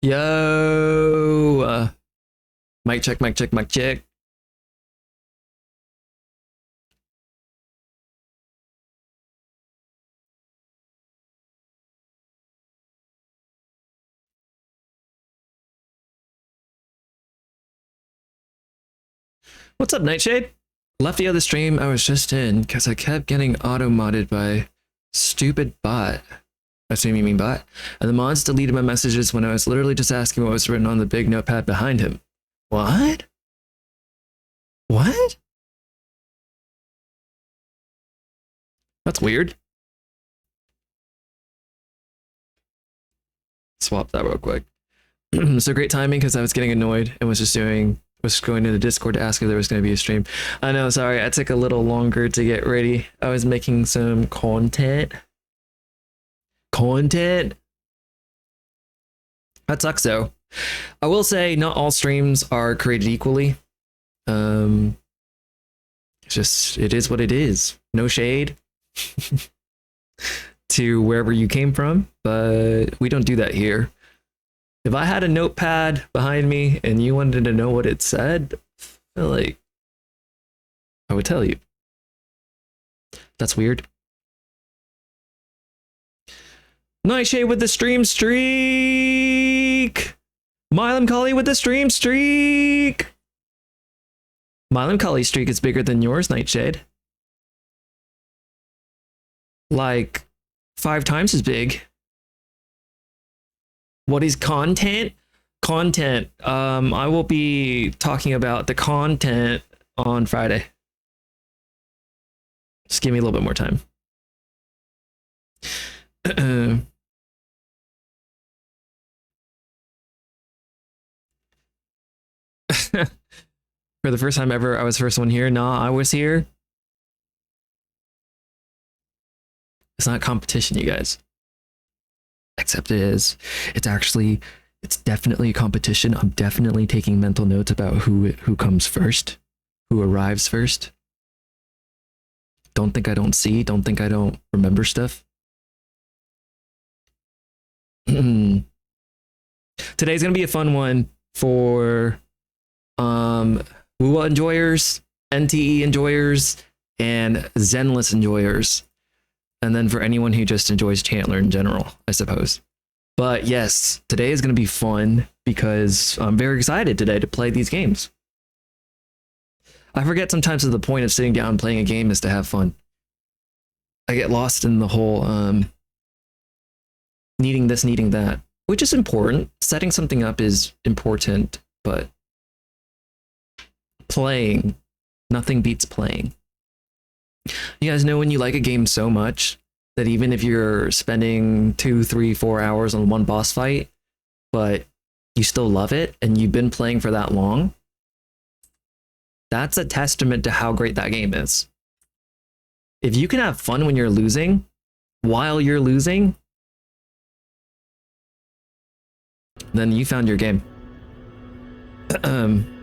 Yo, mic check, mic check, mic check. What's up, Nightshade? Left the other stream I was just in because I kept getting auto-modded by stupid bot. I assume you mean bot. And the mods deleted my messages when I was literally just asking what was written on the big notepad behind him. What? What? That's weird. Swap that real quick. So great timing because I was getting annoyed and was going to the Discord to ask if there was going to be a stream. I know, sorry, I took a little longer to get ready. I was making some content. That sucks though. I will say not all streams are created equally. It's just, it is what it is. No shade to wherever you came from, but we don't do that here. If I had a notepad behind me and you wanted to know what it said, I feel like I would tell you. That's weird. Nightshade with the stream streak! Milam Kali with the stream streak! Milam Kali's streak is bigger than yours, Nightshade. Like 5 times as big. What is content? Content. I will be talking about the content on Friday. Just give me a little bit more time. For the first time ever, I was the first one here. Nah, I was here. It's not competition, you guys. Except it is. It's definitely a competition. I'm definitely taking mental notes about who comes first, who arrives first. Don't think I don't see. Don't think I don't remember stuff. Today's gonna be a fun one for wuwa enjoyers, NTE enjoyers, and Zenless enjoyers. And then for anyone who just enjoys Chandler in general, I suppose. But yes, today is going to be fun because I'm very excited today to play these games. I forget sometimes that the point of sitting down and playing a game is to have fun. I get lost in the whole needing this, needing that, which is important. Setting something up is important, but playing, nothing beats playing. You guys know when you like a game so much that even if you're spending 2, 3, 4 hours on one boss fight, but you still love it and you've been playing for that long, that's a testament to how great that game is. If you can have fun when you're losing, while you're losing, then you found your game.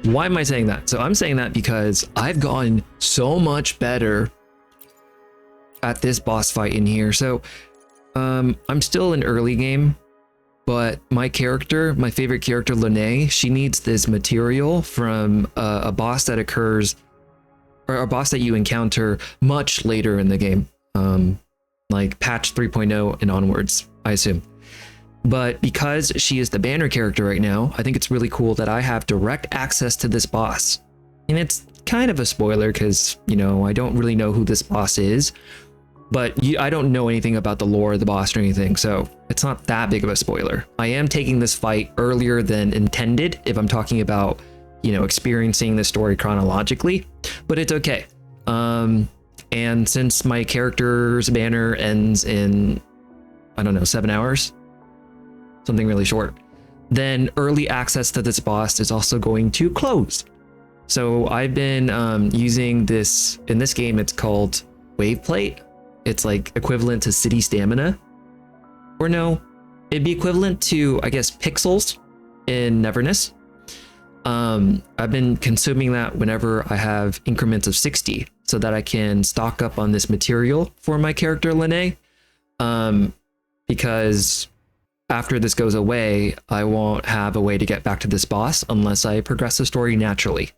Why am I saying that? So I'm saying that because I've gotten so much better at this boss fight in here. So I'm still in early game, but my favorite character, Lene, she needs this material from a boss that occurs, or a boss that you encounter much later in the game, like patch 3.0 and onwards, I assume. But because she is the banner character right now, I think it's really cool that I have direct access to this boss. And it's kind of a spoiler because, you know, I don't really know who this boss is, but I don't know anything about the lore of the boss or anything, so it's not that big of a spoiler. I am taking this fight earlier than intended if I'm talking about, you know, experiencing the story chronologically, but it's okay. And since my character's banner ends in, I don't know, 7 hours, something really short, then early access to this boss is also going to close. So I've been using this, in this game it's called Wave Plate. It's like equivalent to City Stamina. Or no, it'd be equivalent to, I guess, Pixels in Neverness. I've been consuming that whenever I have increments of 60 so that I can stock up on this material for my character Lene. Because after this goes away, I won't have a way to get back to this boss unless I progress the story naturally.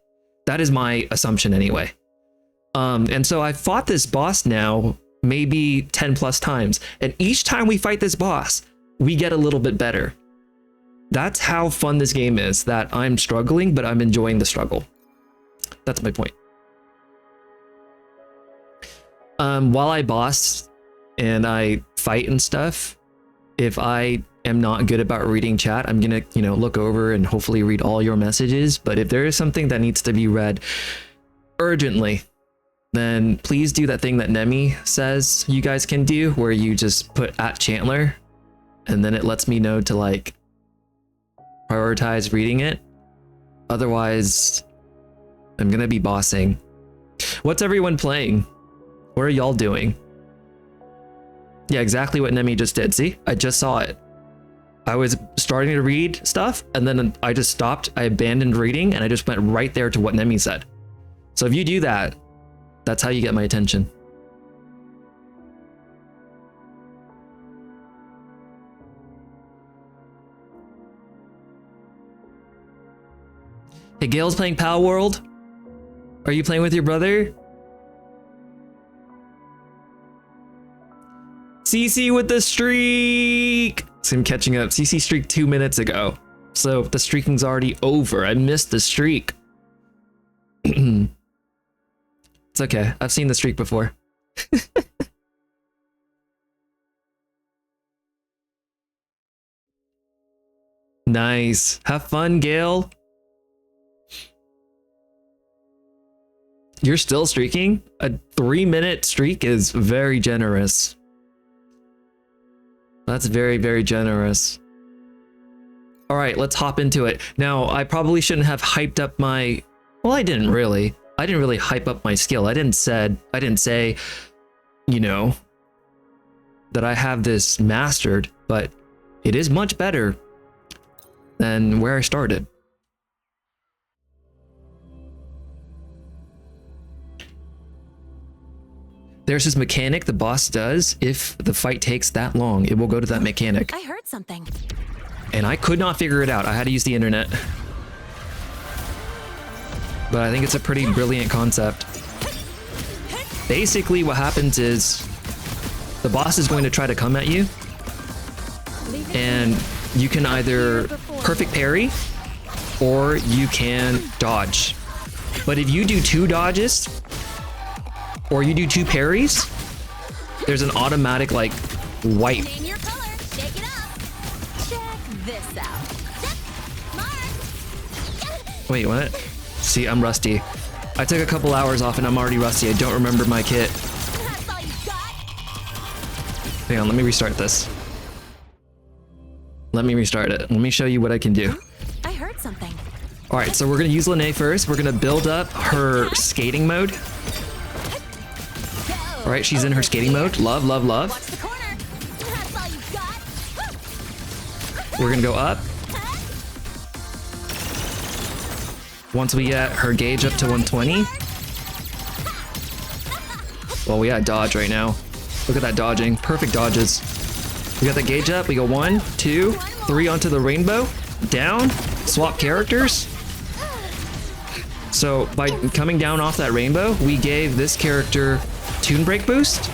That is my assumption anyway. And so I've fought this boss now maybe 10 plus times, and each time we fight this boss, we get a little bit better. That's how fun this game is, that I'm struggling, but I'm enjoying the struggle. That's my point. While I boss and I fight and stuff, if I am not good about reading chat, I'm gonna, look over and hopefully read all your messages. But if there is something that needs to be read urgently, then please do that thing that Nemi says you guys can do, where you just put @Chandler, and then it lets me know to like prioritize reading it. Otherwise, I'm gonna be bossing. What's everyone playing? What are y'all doing? Yeah, exactly what Nemi just did. See, I just saw it. I was starting to read stuff, and then I just stopped. I abandoned reading, and I just went right there to what Nemi said. So if you do that, that's how you get my attention. Hey, Gail's playing Pal World. Are you playing with your brother? CC with the streak! So I'm catching up. CC streaked 2 minutes ago. So the streaking's already over. I missed the streak. It's okay. I've seen the streak before. Nice. Have fun, Gail. You're still streaking? A 3-minute streak is very generous. That's very, very generous. All right, let's hop into it. Now, I probably shouldn't have hyped up my... Well, I didn't really. I didn't really hype up my skill. I didn't say, that I have this mastered, but it is much better than where I started. There's this mechanic the boss does. If the fight takes that long, it will go to that mechanic. I heard something. And I could not figure it out. I had to use the internet. But I think it's a pretty brilliant concept. Basically, what happens is the boss is going to try to come at you, and you can either perfect parry or you can dodge. But if you do 2 dodges or you do 2 parries, there's an automatic like wipe. Name your color. Shake it up. Check this out. Mark. Wait, what? See, I'm rusty. I took a couple hours off and I'm already rusty. I don't remember my kit. That's all you got. Hang on, let me restart this. Let me restart it. Let me show you what I can do. I heard something. All right, so we're gonna use Lene first. We're gonna build up her skating mode. All right, she's in her skating mode. Love, love, love. Watch the corner. That's all you got. We're gonna go up. Once we get her gauge up to 120. Well, we got dodge right now. Look at that dodging. Perfect dodges. We got the gauge up. We go 1, 2, 3 onto the rainbow. Down. Swap characters. So by coming down off that rainbow, we gave this character Toon Break boost.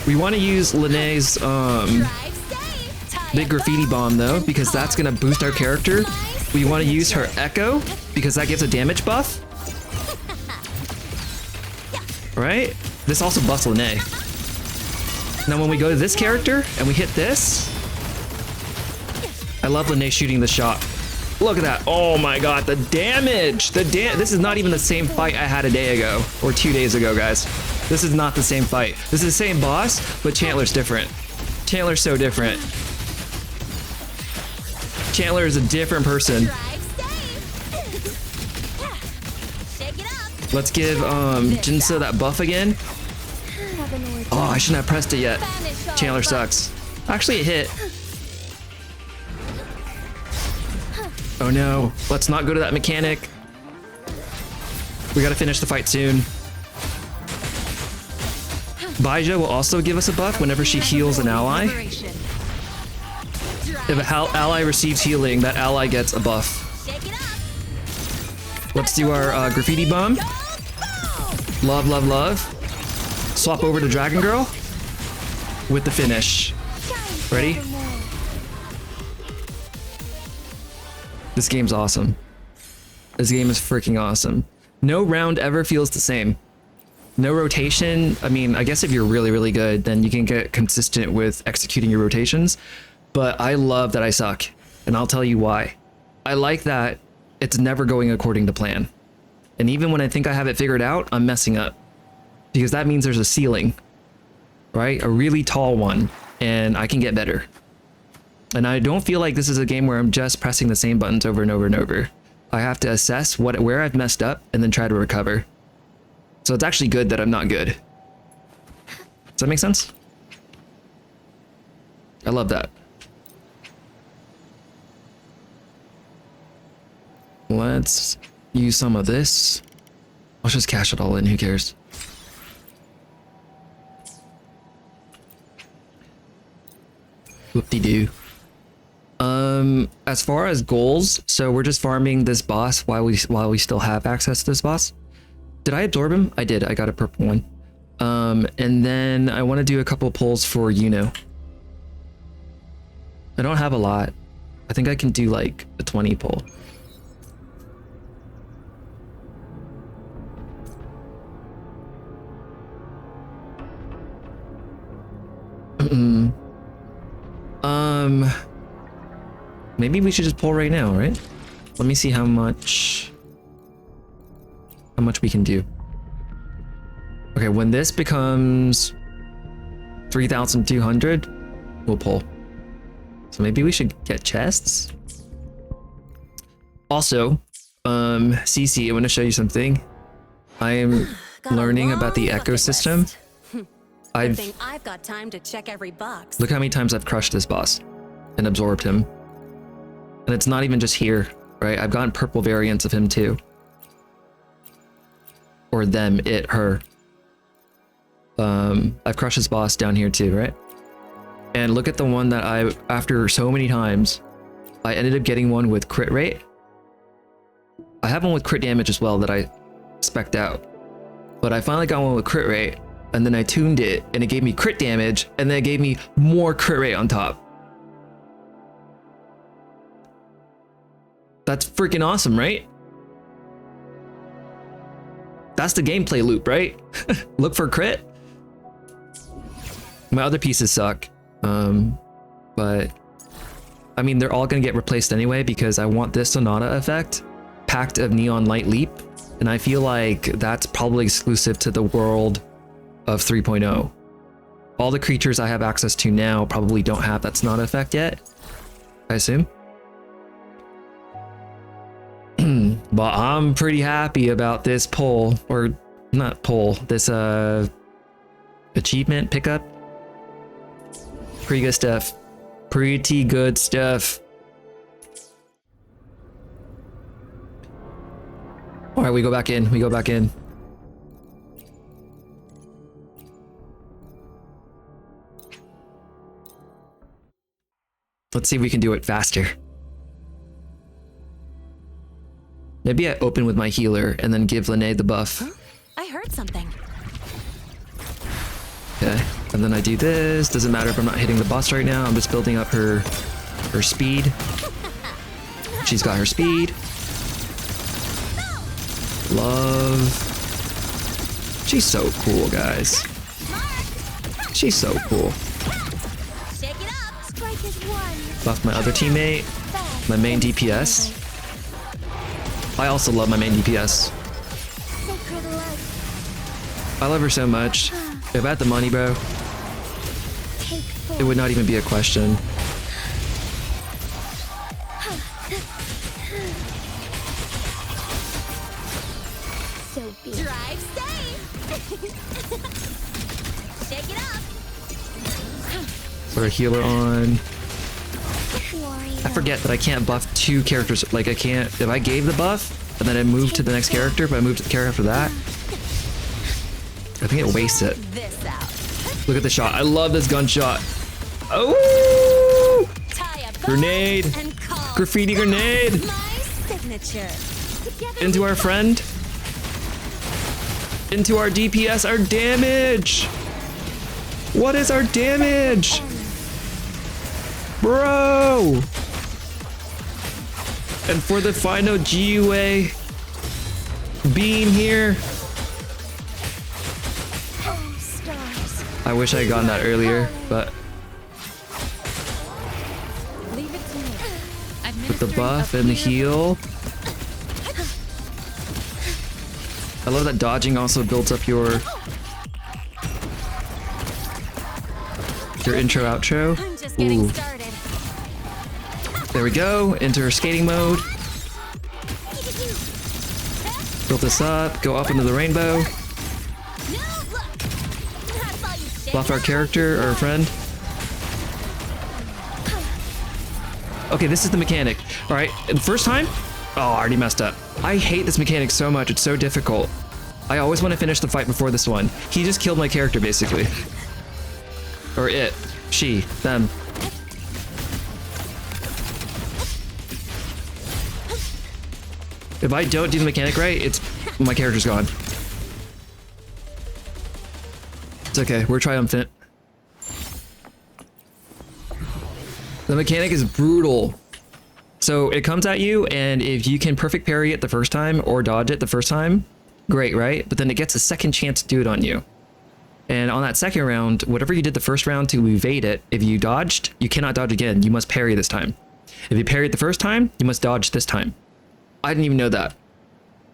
We want to use Lene's big graffiti bomb though, because that's gonna boost our character. We want to use her echo because that gives a damage buff. Right? This also buffs Lene. Now when we go to this character and we hit this, I love Lene shooting the shot. Look at that. Oh my god, the damage! This is not even the same fight I had a day ago, or 2 days ago, guys. This is not the same fight. This is the same boss, but Chandler's different. Chandler's so different. Chandler is a different person. Let's give Jinso that buff again. Oh, I shouldn't have pressed it yet. Chandler sucks. Actually, it hit. Oh no, let's not go to that mechanic. We gotta finish the fight soon. Baija will also give us a buff whenever she heals an ally. Liberation. If an ally receives healing, that ally gets a buff. Shake it up. Let's do our graffiti bomb. Love, love, love. Swap over to Dragon Girl with the finish. Ready? This game's awesome. This game is freaking awesome. No round ever feels the same. No rotation. I mean, I guess if you're really, really good, then you can get consistent with executing your rotations. But I love that I suck. And I'll tell you why. I like that it's never going according to plan. And even when I think I have it figured out, I'm messing up. Because that means there's a ceiling, right? A really tall one. And I can get better. And I don't feel like this is a game where I'm just pressing the same buttons over and over and over. I have to assess where I've messed up and then try to recover. So it's actually good that I'm not good. Does that make sense? I love that. Let's use some of this. I'll just cash it all in, who cares? Whoop-de-doo. As far as goals, so we're just farming this boss while we still have access to this boss. Did I absorb him? I did. I got a purple one. And then I want to do a couple pulls for iuno. I don't have a lot. I think I can do like a 20 pull. Maybe we should just pull right now, right? Let me see how much we can do. Okay, when this becomes 3,200, we'll pull. So maybe we should get chests. Also, Cece, I want to show you something. I am learning about the ecosystem. I've got time to check every box. Look how many times I've crushed this boss and absorbed him. And it's not even just here, right? I've gotten purple variants of him too. Or them, it, her. I've crushed this boss down here too, right? And look at the one that after so many times, I ended up getting one with crit rate. I have one with crit damage as well that I spec'd out. But I finally got one with crit rate, and then I tuned it, and it gave me crit damage, and then it gave me more crit rate on top. That's freaking awesome, right? That's the gameplay loop, right? Look for crit. My other pieces suck. But I mean, they're all gonna get replaced anyway because I want this Sonata effect, Pact of Neon Light Leap, and I feel like that's probably exclusive to the world of 3.0. All the creatures I have access to now probably don't have that Sonata effect yet, I assume. But I'm pretty happy about this pull, or not pull, this achievement pickup. Pretty good stuff. Pretty good stuff. All right, we go back in. We go back in. Let's see if we can do it faster. Maybe I open with my healer and then give Lene the buff. Huh? I heard something. Okay, and then I do this. Doesn't matter if I'm not hitting the boss right now. I'm just building up her speed. She's got her speed. Love. She's so cool, guys. She's so cool. Shake it up. Strike is one. Buffed my other teammate, my main DPS. I also love my main DPS. Sacred life. I love her so much. If I had the money, bro, it would not even be a question. So be drive safe. Shake it up. Put a healer on. Warrior. I forget that I can't buff two characters. Like I can't, if I gave the buff and then I moved to the next character, but I moved to the character after that, I think it wastes it. This out. Look at the shot. I love this gunshot. Oh! Tie a bow Grenade. and call Graffiti grenade. my signature. Together Into our friend. Into our DPS, our damage. What is our damage? Bro. And for the final GUA beam here. Oh, stars. I wish I had gotten that earlier, but Leave it to me. with the buff and the heal. I love that dodging also builds up your intro outro. I'm just getting Ooh. started. There we go. Enter skating mode. Build this up. Go up into the rainbow. No, look. That's all you say. Buff our character, our friend. Okay, this is the mechanic. All right, the first time. Oh, I already messed up. I hate this mechanic so much. It's so difficult. I always want to finish the fight before this one. He just killed my character, basically. Or it. She. Them. If I don't do the mechanic right, my character's gone. It's okay. We're triumphant. The mechanic is brutal. So it comes at you, and if you can perfect parry it the first time or dodge it the first time, great, right? But then it gets a second chance to do it on you. And on that second round, whatever you did the first round to evade it, if you dodged, you cannot dodge again. You must parry this time. If you parried the first time, you must dodge this time. I didn't even know that.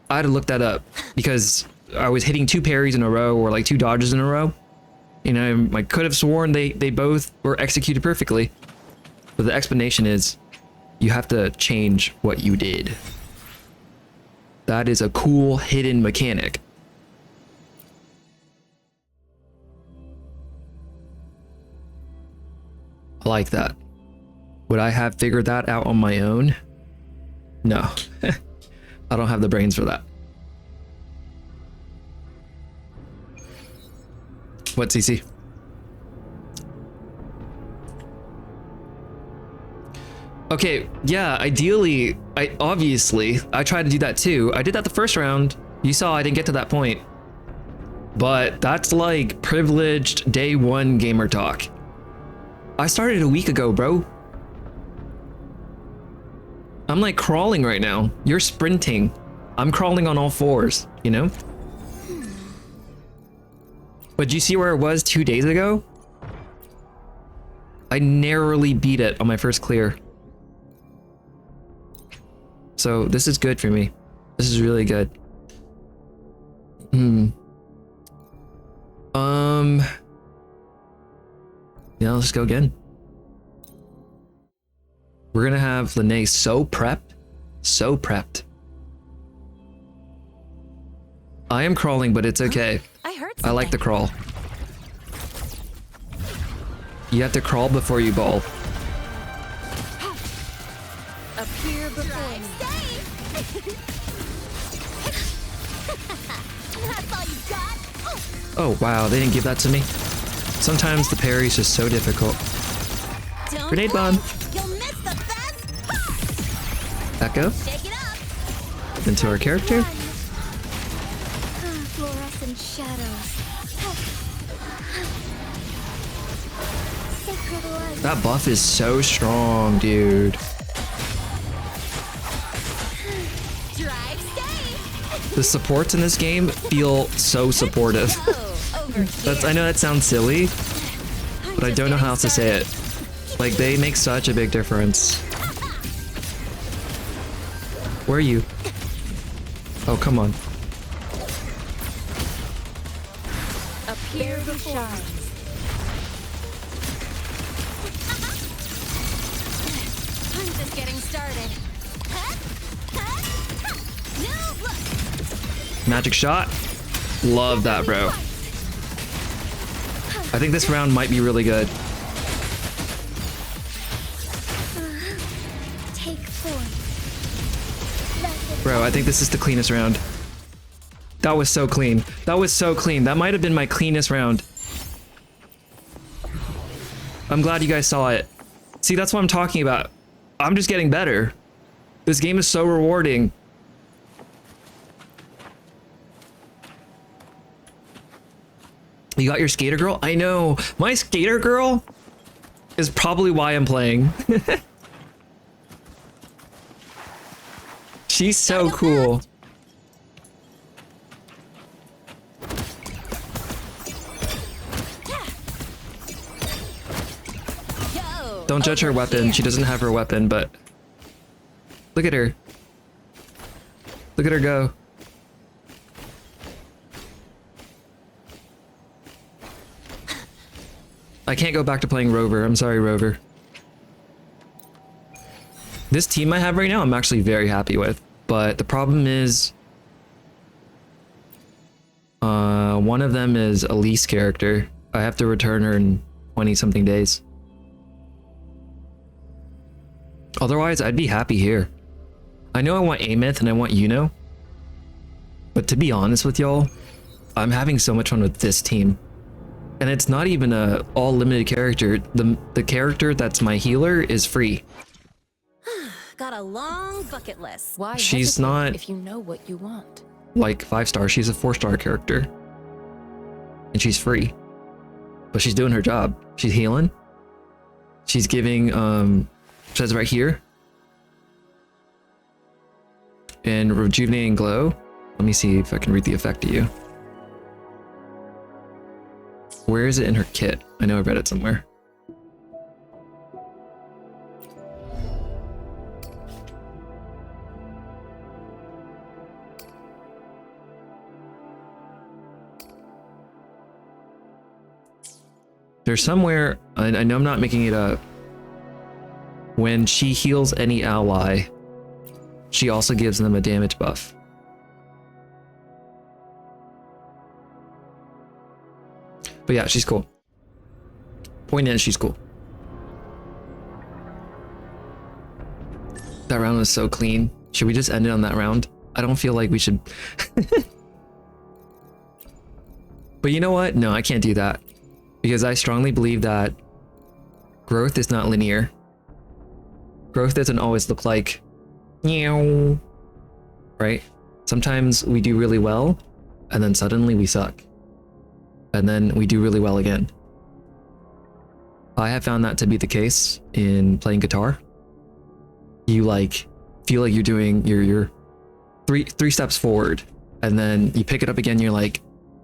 I had to look that up because I was hitting 2 parries in a row or like 2 dodges in a row. You know, I could have sworn they both were executed perfectly. But the explanation is you have to change what you did. That is a cool hidden mechanic. I like that. Would I have figured that out on my own? No. I don't have the brains for that. What, CC? Okay, yeah, ideally, I tried to do that too. I did that the first round. You saw I didn't get to that point. But that's like privileged day 1 gamer talk. I started a week ago, bro. I'm like crawling right now. You're sprinting. I'm crawling on all 4s, you know? But do you see where it was 2 days ago? I narrowly beat it on my first clear. So this is good for me. This is really good. Yeah, let's go again. We're gonna have Lene so prepped. So prepped. I am crawling, but it's okay. I heard I like the something. crawl. You have to crawl before you ball. Appear before me. That's all you got? Oh wow, they didn't give that to me. Sometimes the parry is just so difficult. Don't Grenade worry, bomb. You'll miss the best part. Echo Shake it up. into our character. Fluorescent shadows. Sacred light. That buff is so strong, dude. Drive safe. The supports in this game feel so supportive. Oh, over That's, I here. know that sounds silly, but I don't know how else to say it. Like, they make such a big difference. Where are you? Oh, come on. Appear before me. I'm just getting started. No, look. Magic shot. Love that, bro. I think this round might be really good. Take 4. Bro, I think this is the cleanest round. That was so clean. That was so clean. That might have been my cleanest round. I'm glad you guys saw it. See, that's what I'm talking about. I'm just getting better. This game is so rewarding. You got your skater girl? I know. My skater girl is probably why I'm playing. She's so cool. Don't judge her weapon. She doesn't have her weapon, but look at her. Look at her go. I can't go back to playing Rover. I'm sorry, Rover. This team I have right now, I'm actually very happy with. But the problem is, one of them is a lease character. I have to return her in 20-something days. Otherwise, I'd be happy here. I know I want Amith and I want Yuno. But to be honest with y'all, I'm having so much fun with this team. And it's not even a all limited character. The character that's my healer is free. Got a long bucket list. Why She's hesitate not if you know what you want? like 5-star. She's a 4-star character. And she's free. But she's doing her job. She's healing. She's giving says right here. And rejuvenating glow. Let me see if I can read the effect to you. Where is it in her kit? I know I read it somewhere. There's somewhere, I know I'm not making it up. When she heals any ally, she also gives them a damage buff. But yeah, she's cool. Point is, she's cool. That round was so clean. Should we just end it on that round? I don't feel like we should. But you know what? No, I can't do that. Because I strongly believe that growth is not linear. Growth doesn't always look like, meow, right? Sometimes we do really well, and then suddenly we suck. And then we do really well again. I have found that to be the case in playing guitar. You like feel like you're doing your three steps forward, and then you pick it up again. You're like,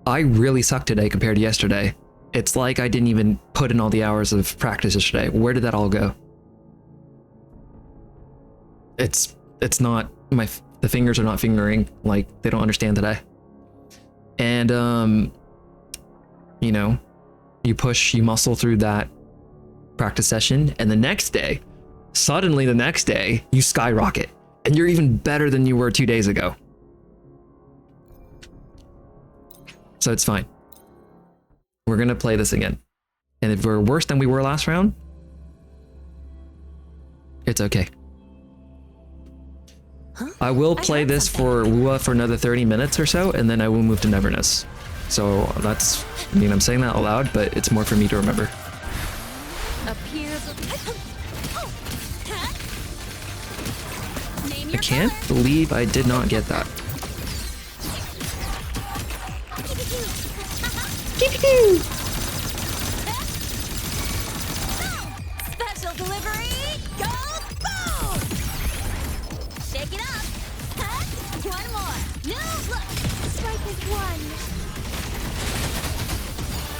I really suck today compared to yesterday. It's like I didn't even put in all the hours of practice yesterday. Where did that all go? It's not the fingers are not fingering, like they don't understand today. And you know, you muscle through that practice session, and the next day, suddenly the next day, you skyrocket, and you're even better than you were 2 days ago. So it's fine. We're gonna play this again. And if we're worse than we were last round, it's okay. Huh? I will play this for wuwa for another 30 minutes or so, and then I will move to Neverness. So that's, I mean, I'm saying that aloud, but it's more for me to remember. I can't believe I did not get that. Special delivery, go boom! Shake it up. One more. No, look. Strike is one.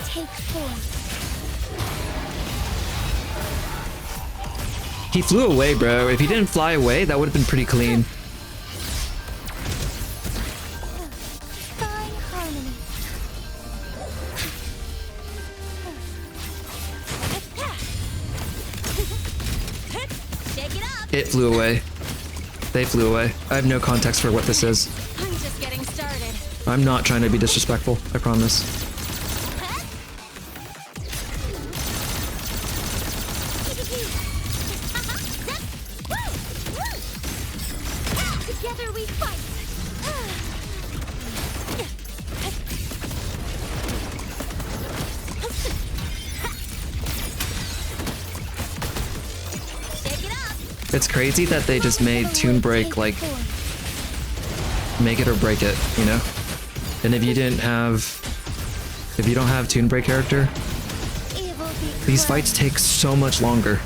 Take 4. He flew away, bro. If he didn't fly away, that would have been pretty clean. Fine harmony. Shake it up. It flew away. They flew away. I have no context for what this is. I'm just getting started. I'm not trying to be disrespectful, I promise. Together we fight. It's crazy that they just made Toon Break like make it or break it, you know? And if you don't have Toon Break character, these fights take so much longer.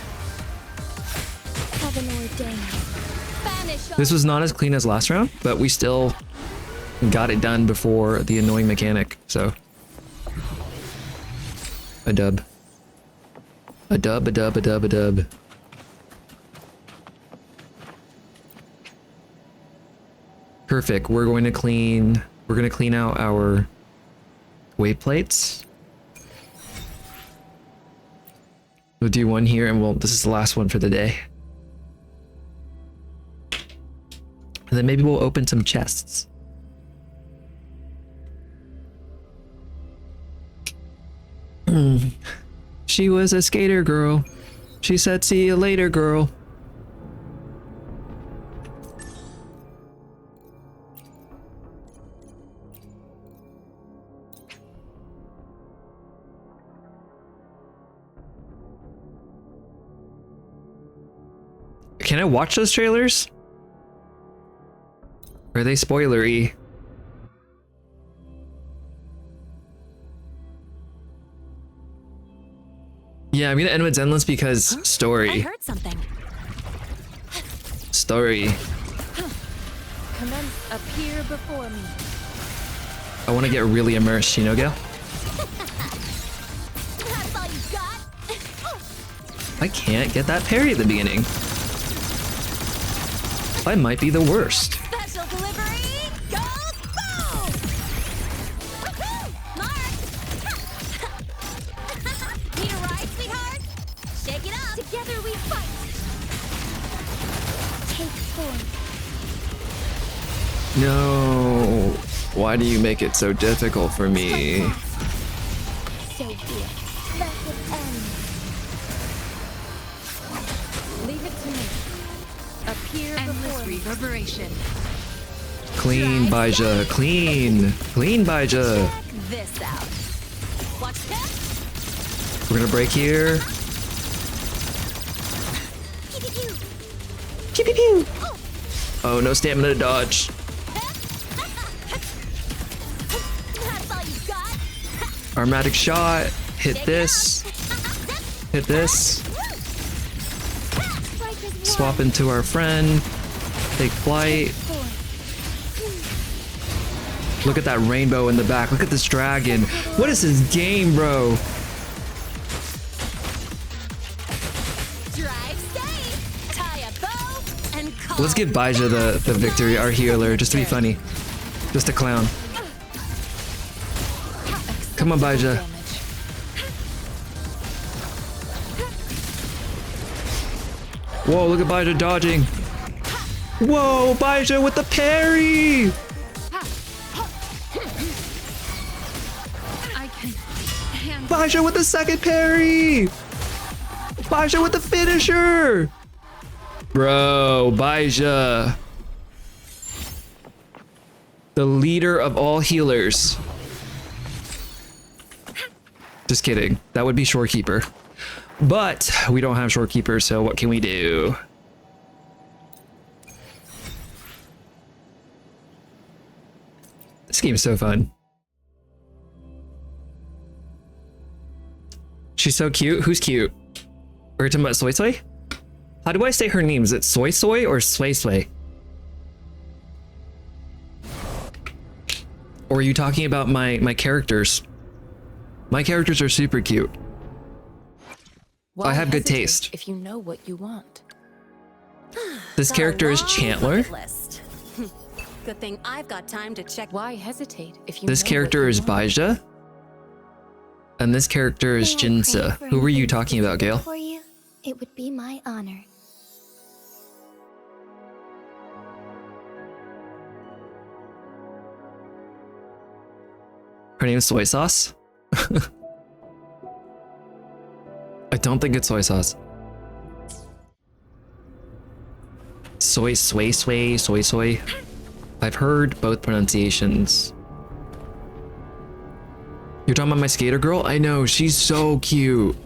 This was not as clean as last round, but we still got it done before the annoying mechanic, so. A dub. A dub, a dub, a dub, a dub. Perfect. We're going to clean out our weight plates. We'll do one here and this is the last one for the day. And then maybe we'll open some chests. She was a skater girl. She said, "See you later, girl." Can I watch those trailers? Or are they spoilery? Yeah, I'm gonna end with Endless because story. I heard something. Story. Commence appear before me. I want to get really immersed, you know, Gail? That's all you got? I can't get that parry at the beginning. I might be the worst. Special delivery goes boom! Woohoo! Mark! Need a ride, sweetheart? Shake it up! Together we fight! Take form. No. Why do you make it so difficult for me? So be it. Let it end. Leave it to me. Appear before me. Reverberation. Clean, Baija. Clean. Clean, Baija. Check this out. Watch this. We're gonna break here. Pew, pew, pew. Pew, pew, pew. Oh. Oh, no stamina to dodge. That's all you got? Armatic shot. Hit Shake it this. up. Hit this. Strike is Swap into our friend. Take flight. Look at that rainbow in the back. Look at this dragon. What is this game, bro? Drive safe. Tie a bow and call. Let's give Baija the victory, our healer, just to be funny. Just a clown. Come on, Baija. Whoa, look at Baija dodging. Whoa, Baija with the parry! I can handle. Baija with the second parry! Baija with the finisher! Bro, Baija. The leader of all healers. Just kidding. That would be Shorekeeper. But we don't have Shorekeeper, so what can we do? This game's so fun. She's so cute. Who's cute? Are you talking about Soy Soy? How do I say her name? Is it Soy Soy or Sway Sway? Or are you talking about my characters? My characters are super cute. Why I have good hesitate taste. If you know what you want. This character is Chandler. List. Good thing I've got time to check. Why hesitate if you This know character what you is want? Baija. And this character is Jinsa. Who were you talking about, Gail? For you, it would be my honor. Her name is Soy Sauce? I don't think it's soy sauce. Soy, sway, sway, soy, soy. I've heard both pronunciations. You're talking about my skater girl? I know, she's so cute.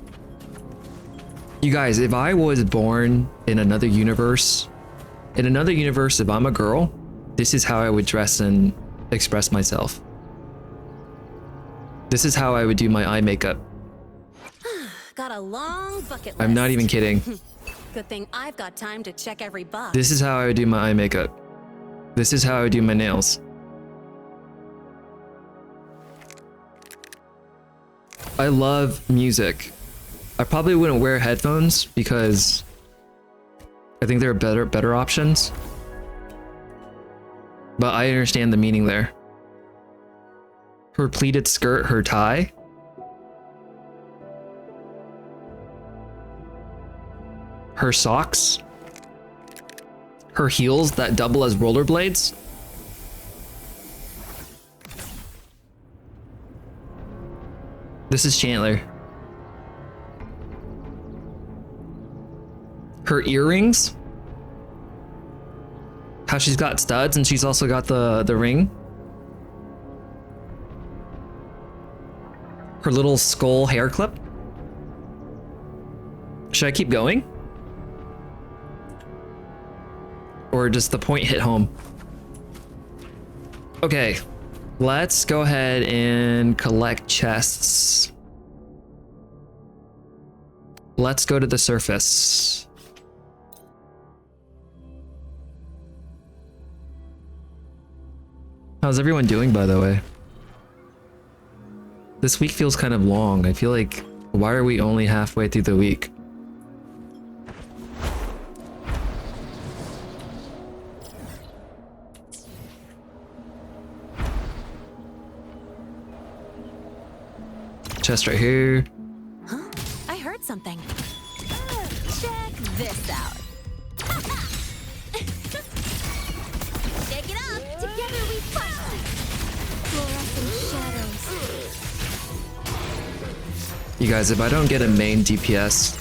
You guys, if I was born in another universe, if I'm a girl, this is how I would dress and express myself. This is how I would do my eye makeup. Got a long bucket list. I'm not even kidding. Good thing I've got time to check every box. This is how I would do my eye makeup. This is how I would do my nails. I love music. I probably wouldn't wear headphones because I think there are better options. But I understand the meaning there. Her pleated skirt, her tie. Her socks. Her heels that double as rollerblades. This is Chandler. Her earrings. How she's got studs and she's also got the ring. Her little skull hair clip. Should I keep going? Or does the point hit home? Okay, let's go ahead and collect chests. Let's go to the surface. How's everyone doing, by the way? This week feels kind of long. I feel like, why are we only halfway through the week? Chest right here. Huh? I heard something. Check this out. Shake it up. Together we fight. Fluorescent shadows. You guys, if I don't get a main DPS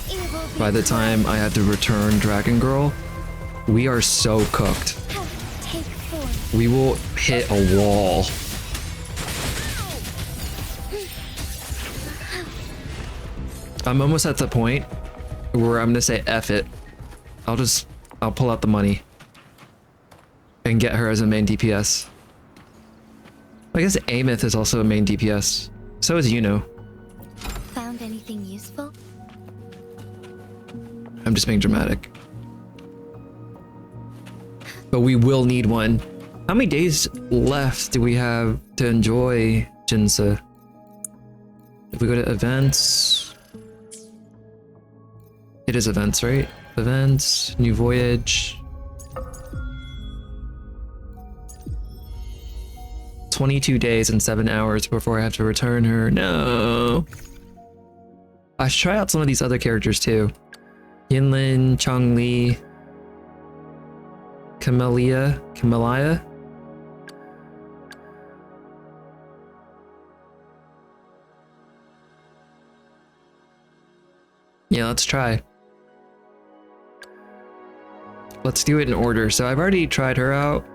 by the time I have to return Dragon Girl, we are so cooked. Take form. We will hit a wall. I'm almost at the point where I'm gonna say F it. I'll pull out the money and get her as a main DPS. I guess Amith is also a main DPS. So is Yuno. Found anything useful? I'm just being dramatic. But we will need one. How many days left do we have to enjoy Jinza? If we go to events... It is events, right? Events, new voyage. 22 days and 7 hours before I have to return her. No. I should try out some of these other characters too. Yinlin, Chongli, Camellia. Yeah, let's try. Let's do it in order. So I've already tried her out.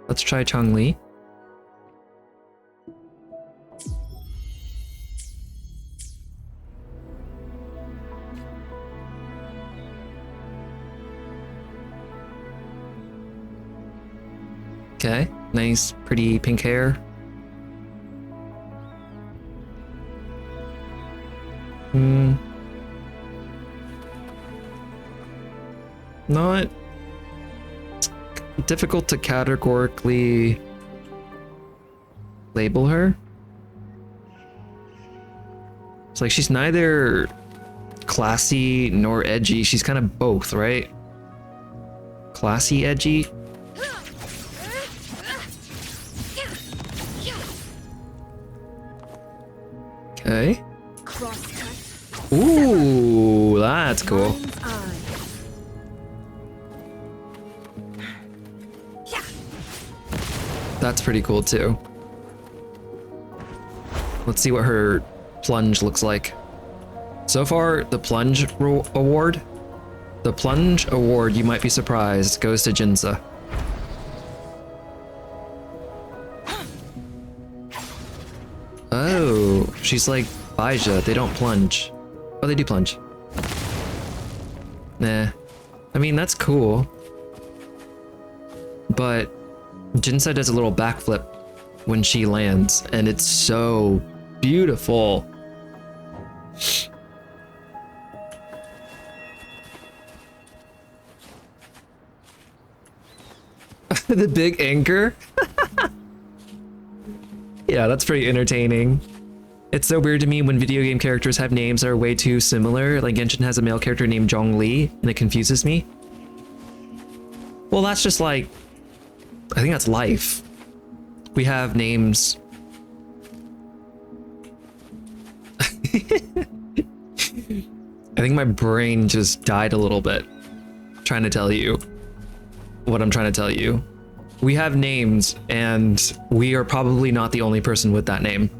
Let's try Chongli. Okay, nice, pretty pink hair. Not difficult to categorically label her. It's like she's neither classy nor edgy. She's kind of both, right? Classy, edgy. Okay. Ooh, that's cool. That's pretty cool too. Let's see what her plunge looks like. So far, the plunge award, you might be surprised, goes to Jinza. Oh, she's like Baija, they don't plunge. Oh, they do plunge. Nah. I mean, that's cool. But Jinsa does a little backflip when she lands, and it's so beautiful. The big anchor? Yeah, that's pretty entertaining. It's so weird to me when video game characters have names that are way too similar. Like Genshin has a male character named Zhongli, and it confuses me. Well, that's just like, I think that's life. We have names. I think my brain just died a little bit trying to tell you what I'm trying to tell you. We have names, and we are probably not the only person with that name.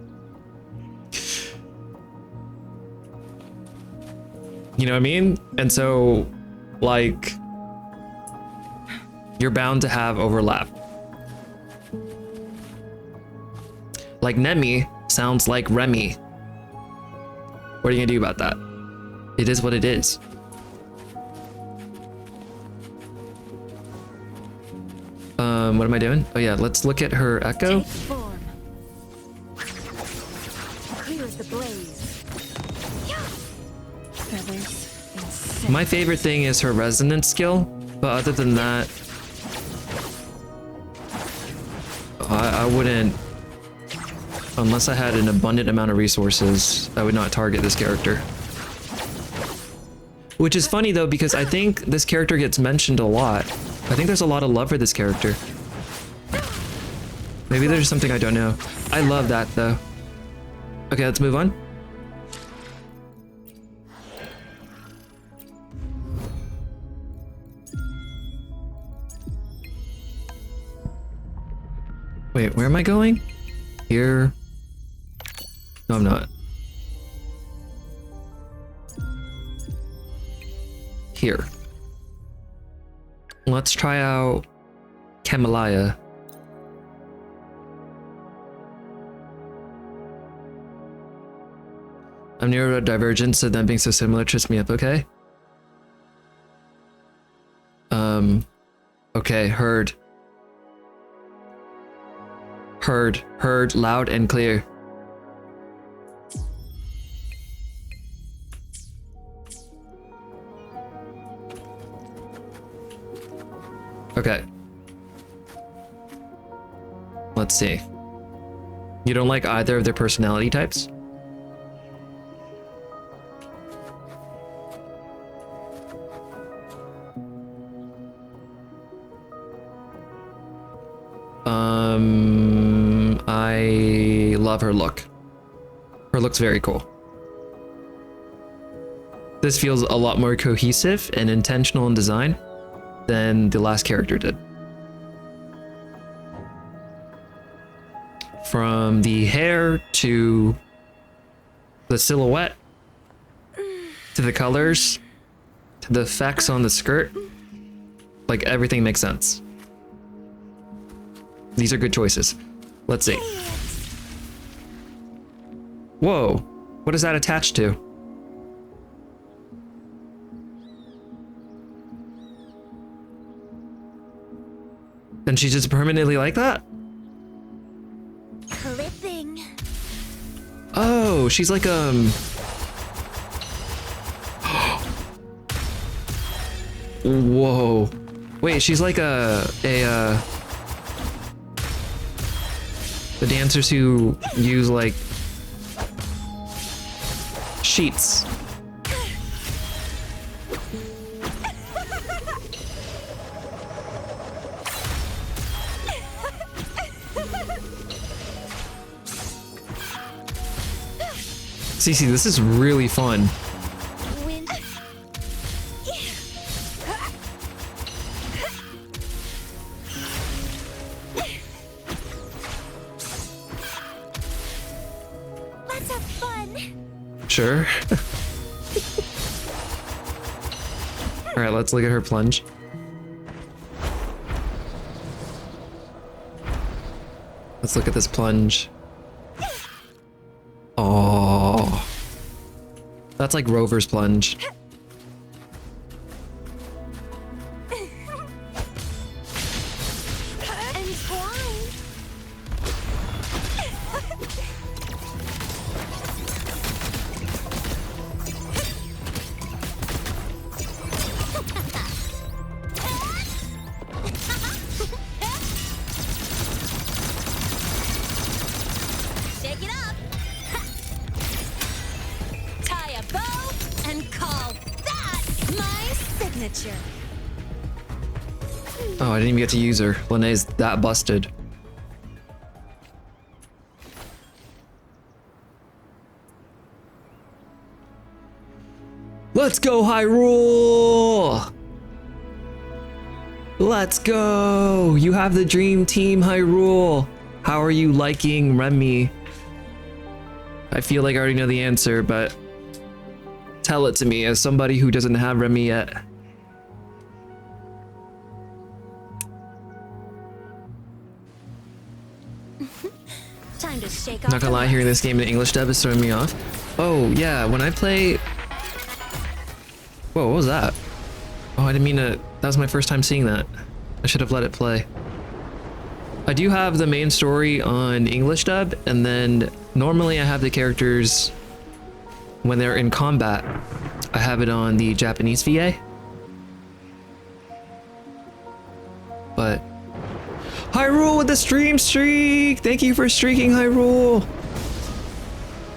You know what I mean? And so, like, you're bound to have overlap. Like Nemi sounds like Remi. What are you gonna do about that? It is what it is. What am I doing? Oh yeah, let's look at her echo. Take form. Clear as the blaze. Feathers and scent. My favorite thing is her resonance skill, but other than that, I wouldn't, unless I had an abundant amount of resources, I would not target this character. Which is funny though, because I think this character gets mentioned a lot. I think there's a lot of love for this character. Maybe there's something I don't know. I love that though. Okay, let's move on. Wait, where am I going? Here. No, I'm not. Here. Let's try out Camellia. I'm neurodivergent, so them being so similar trips me up, okay? Okay, heard. Heard loud and clear. Okay. Let's see. You don't like either of their personality types? I love her look. Her look's very cool. This feels a lot more cohesive and intentional in design than the last character did. From the hair to the silhouette to the colors to the effects on the skirt, like everything makes sense. These are good choices. Let's see. Whoa, what is that attached to? And she's just permanently like that? Clipping. Oh, she's like Whoa. Wait, she's like the dancers who use like sheets. Cece, this is really fun. Wind. Let's have fun. Sure. All right, let's look at her plunge. Let's look at this plunge. Oh, that's like Rover's plunge. Getcha. Oh, I didn't even get to use her. Linnea's that busted. Let's go, Hyrule! Let's go! You have the dream team, Hyrule! How are you liking Remi? I feel like I already know the answer, but tell it to me as somebody who doesn't have Remi yet. Time to shake Not off gonna the lie, hearing rust. this game in English dub is throwing me off. Oh, yeah, when I play... Whoa, what was that? Oh, I didn't mean to... That was my first time seeing that. I should have let it play. I do have the main story on English dub, and then normally I have the characters when they're in combat. I have it on the Japanese VA. But... Hyrule with the stream streak! Thank you for streaking, Hyrule!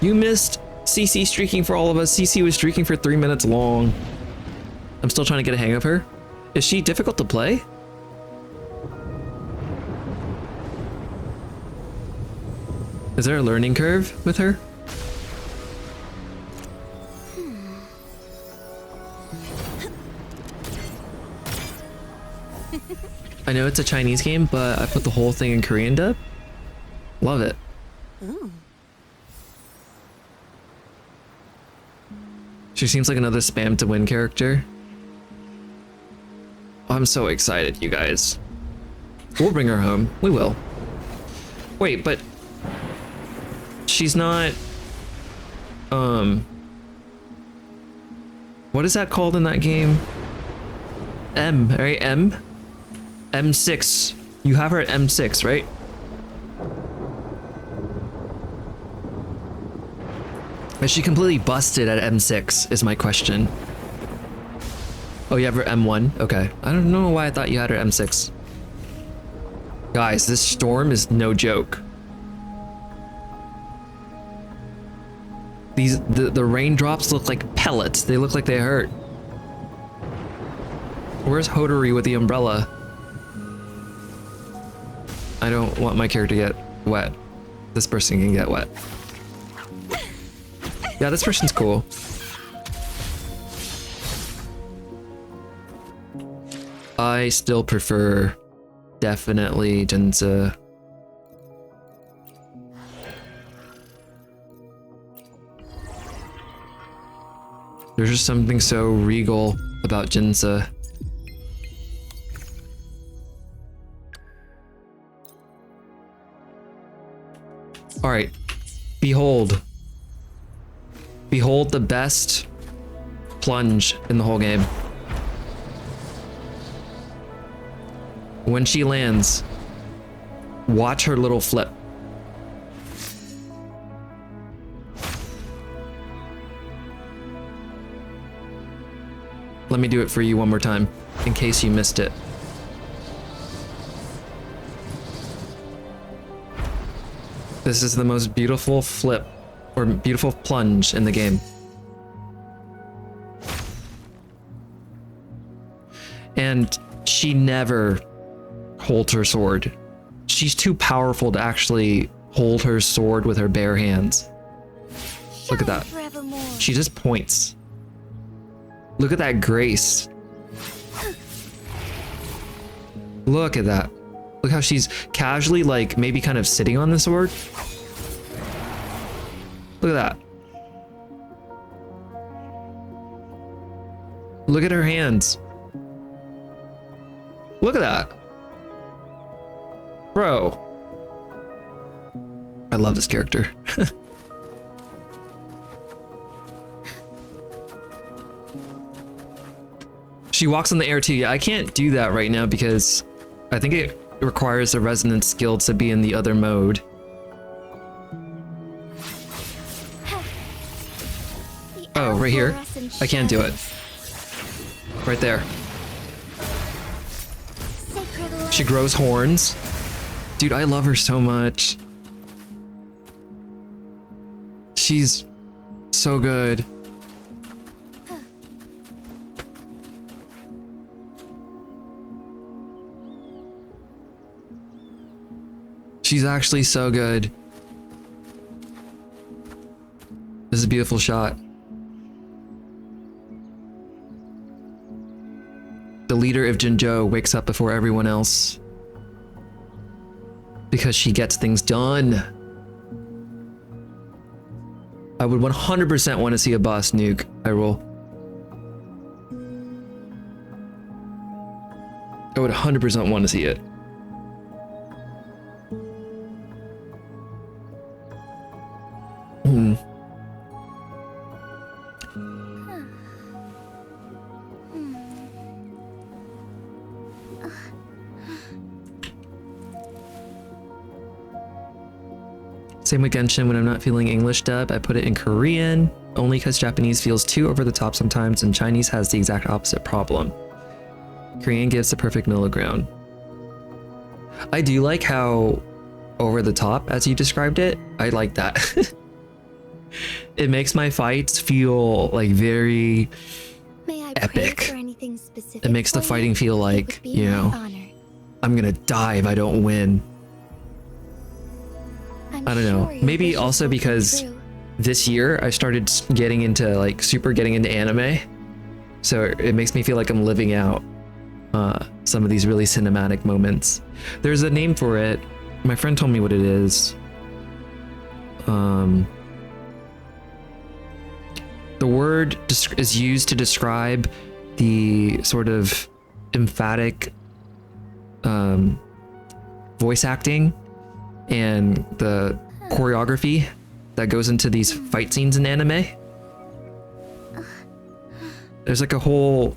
You missed CC streaking for all of us. CC was streaking for 3 minutes long. I'm still trying to get a hang of her. Is she difficult to play? Is there a learning curve with her? I know it's a Chinese game, but I put the whole thing in Korean dub. Love it. Ooh. She seems like another spam to win character. I'm so excited, you guys. We'll bring her home. We will. Wait, but she's not... What is that called in that game? M, right? M? M6. You have her at M6, right? Is she completely busted at M6 is my question. Oh, you have her M1? Okay. I don't know why I thought you had her M6. Guys, this storm is no joke. The raindrops look like pellets. They look like they hurt. Where's Hodori with the umbrella? I don't want my character to get wet. This person can get wet. Yeah, this person's cool. I still prefer definitely Jinza. There's just something so regal about Jinza. All right, behold. Behold the best plunge in the whole game. When she lands, watch her little flip. Let me do it for you one more time, in case you missed it. This is the most beautiful flip, or beautiful plunge in the game. And she never holds her sword. She's too powerful to actually hold her sword with her bare hands. Look at that. Forevermore. She just points. Look at that grace. Look at that. Look how she's casually, like, maybe kind of sitting on the sword. Look at that. Look at her hands. Look at that. Bro. I love this character. She walks in the air too. Yeah, I can't do that right now because I think it requires a resonance skill to be in the other mode. Oh, right here. I can't do it. Right there. She grows horns. Dude, I love her so much. She's so good. She's actually so good. This is a beautiful shot. The leader of Jinzhou wakes up before everyone else because she gets things done. I would 100% want to see a boss nuke. I roll. I would 100% want to see it. Same with Genshin, when I'm not feeling English dub, I put it in Korean, only because Japanese feels too over the top sometimes and Chinese has the exact opposite problem. Korean gives the perfect middle ground. I do like how over the top, as you described it, I like that. It makes my fights feel like very epic. It makes the fighting feel like, you know, I'm gonna die if I don't win. I don't know. Maybe also because this year I started getting into like getting into anime. So it makes me feel like I'm living out some of these really cinematic moments. There's a name for it. My friend told me what it is. The word is used to describe the sort of emphatic voice acting and the choreography that goes into these fight scenes in anime. There's like a whole,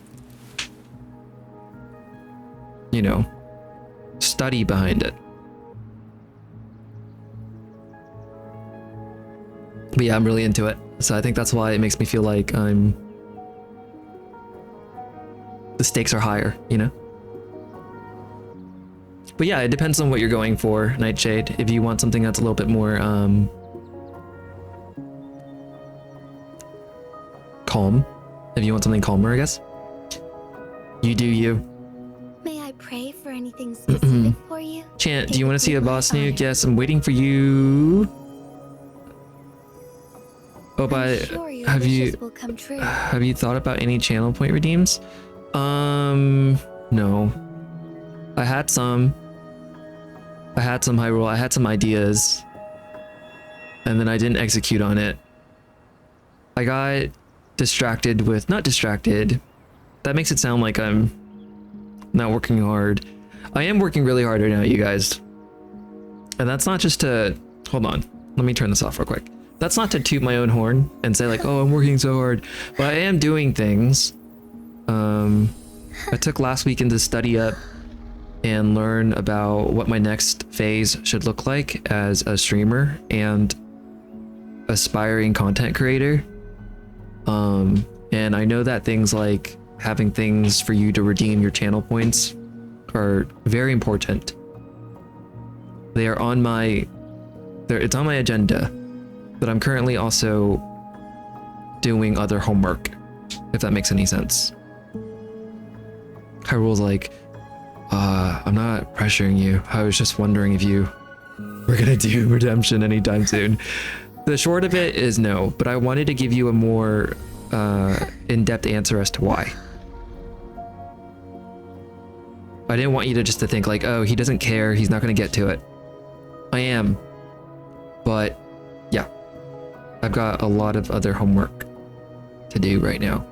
you know, study behind it. But yeah, I'm really into it. So I think that's why it makes me feel like the stakes are higher, you know? But yeah, it depends on what you're going for, Nightshade. If you want something that's a little bit more calm. If you want something calmer, I guess. You do you. May I pray for anything specific for you? Chant, do you want to see a boss nuke? Yes, I'm waiting for you. Oh, but have you thought about any channel point redeems? No. I had some Hyrule. I had some ideas, and then I didn't execute on it. I got distracted with, not distracted. That makes it sound like I'm not working hard. I am working really hard right now, you guys. And that's not just to, hold on, let me turn this off real quick. That's not to toot my own horn and say like, oh, I'm working so hard, but I am doing things. I took last weekend to study up and learn about what my next phase should look like as a streamer and aspiring content creator. And I know that things like having things for you to redeem your channel points are very important. They are on my, it's on my agenda, but I'm currently also doing other homework, if that makes any sense. Hyrule's like, I'm not pressuring you. I was just wondering if you were gonna do redemption anytime soon. The short of it is no, but I wanted to give you a more in-depth answer as to why. I didn't want you to just to think like, oh, he doesn't care, he's not gonna get to it. I am, but yeah, I've got a lot of other homework to do right now.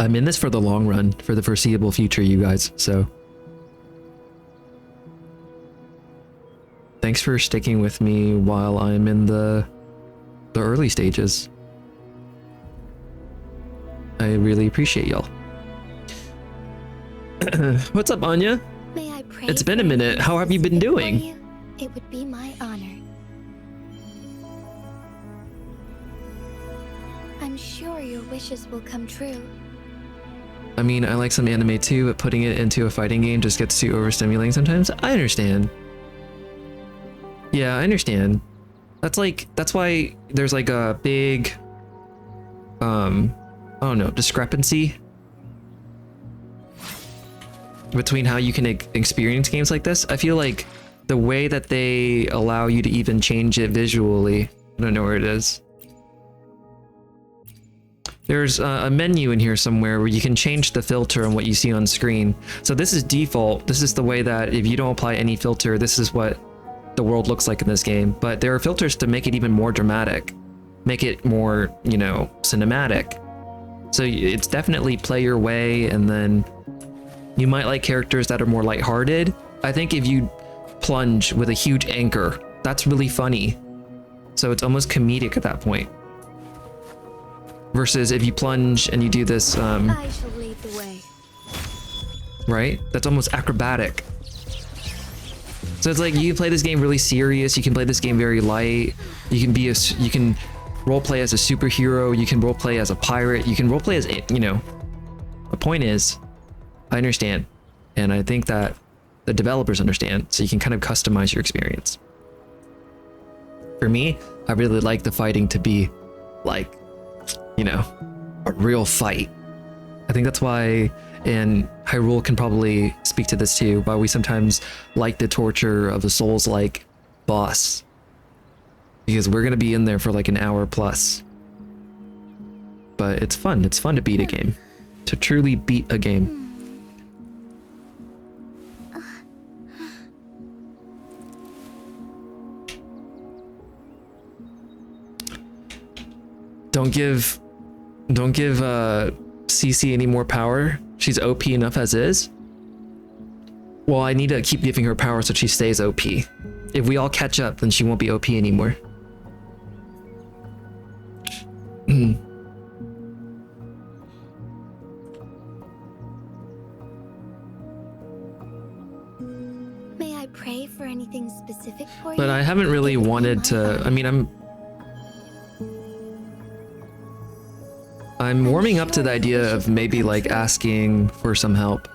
I'm in this for the long run, for the foreseeable future, you guys, so. Thanks for sticking with me while I'm in the early stages. I really appreciate y'all. What's up, Anya? May I pray It's been a minute. How have you been doing? you? It would be my honor. I'm sure your wishes will come true. I mean, I like some anime too, but putting it into a fighting game just gets too overstimulating sometimes. I understand. Yeah, I understand. That's why there's like a big, I don't know, discrepancy between how you can experience games like this. I feel like the way that they allow you to even change it visually, I don't know where it is. There's a menu in here somewhere where you can change the filter on what you see on screen. So this is default. This is the way that if you don't apply any filter, this is what the world looks like in this game. But there are filters to make it even more dramatic, make it more, you know, cinematic. So it's definitely play your way, and then you might like characters that are more lighthearted. I think if you plunge with a huge anchor, that's really funny. So it's almost comedic at that point. Versus if you plunge and you do this, I shall lead the way. right? That's almost acrobatic. So it's like you can play this game really serious. You can play this game very light. You can be you can role play as a superhero. You can role play as a pirate. You can role play as, you know. The point is, I understand, and I think that the developers understand. So you can kind of customize your experience. For me, I really like the fighting to be like, you know, a real fight. I think that's why, and Hyrule can probably speak to this too, why we sometimes like the torture of a Souls-like boss. Because we're gonna be in there for like an hour plus. But it's fun. It's fun to beat a game. To truly beat a game. Don't give CC any more power. She's OP enough as is. Well, I need to keep giving her power so she stays OP. If we all catch up, then she won't be OP anymore. May I pray for anything specific for you? But I haven't really wanted to, I mean, I'm warming up to the idea of maybe like asking for some help.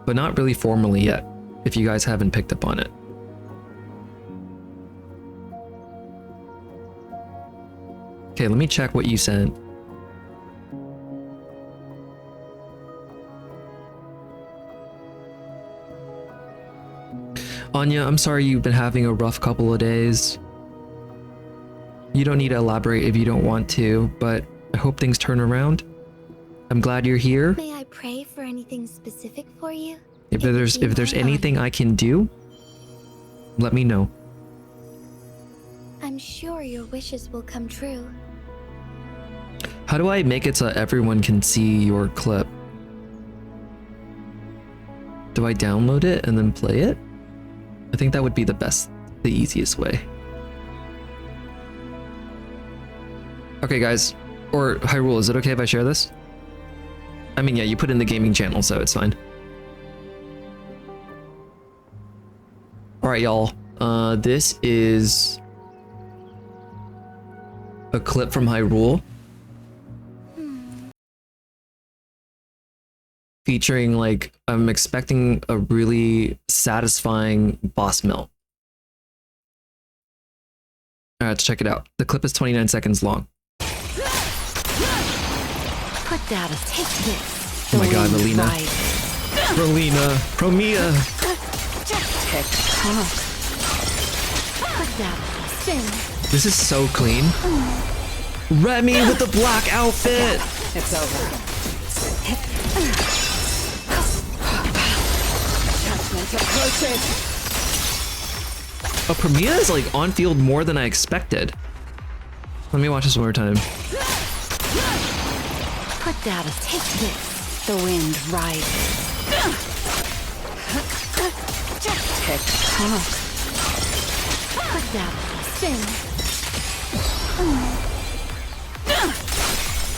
But not really formally yet, if you guys haven't picked up on it. Okay, let me check what you sent. Anya, I'm sorry you've been having a rough couple of days. You don't need to elaborate if you don't want to, but I hope things turn around. I'm glad you're here. May I pray for anything specific for you? If there's anything I can do, let me know. I'm sure your wishes will come true. How do I make it so everyone can see your clip? Do I download it and then play it? I think that would be the easiest way. Okay, guys, or Hyrule, is it okay if I share this? I mean, yeah, you put in the gaming channel, so it's fine. All right, y'all. This is a clip from Hyrule. Featuring, like, I'm expecting a really satisfying boss melt. All right, let's check it out. The clip is 29 seconds long. Put down a take this. Oh my god, Melina. Prolina. Promia. Put down a spin. This is so clean. Remi with the black outfit. It's over. Attachment approaches. Oh, Promia is like on field more than I expected. Let me watch this one more time. Put down a take this. The wind rises. Put down a spin.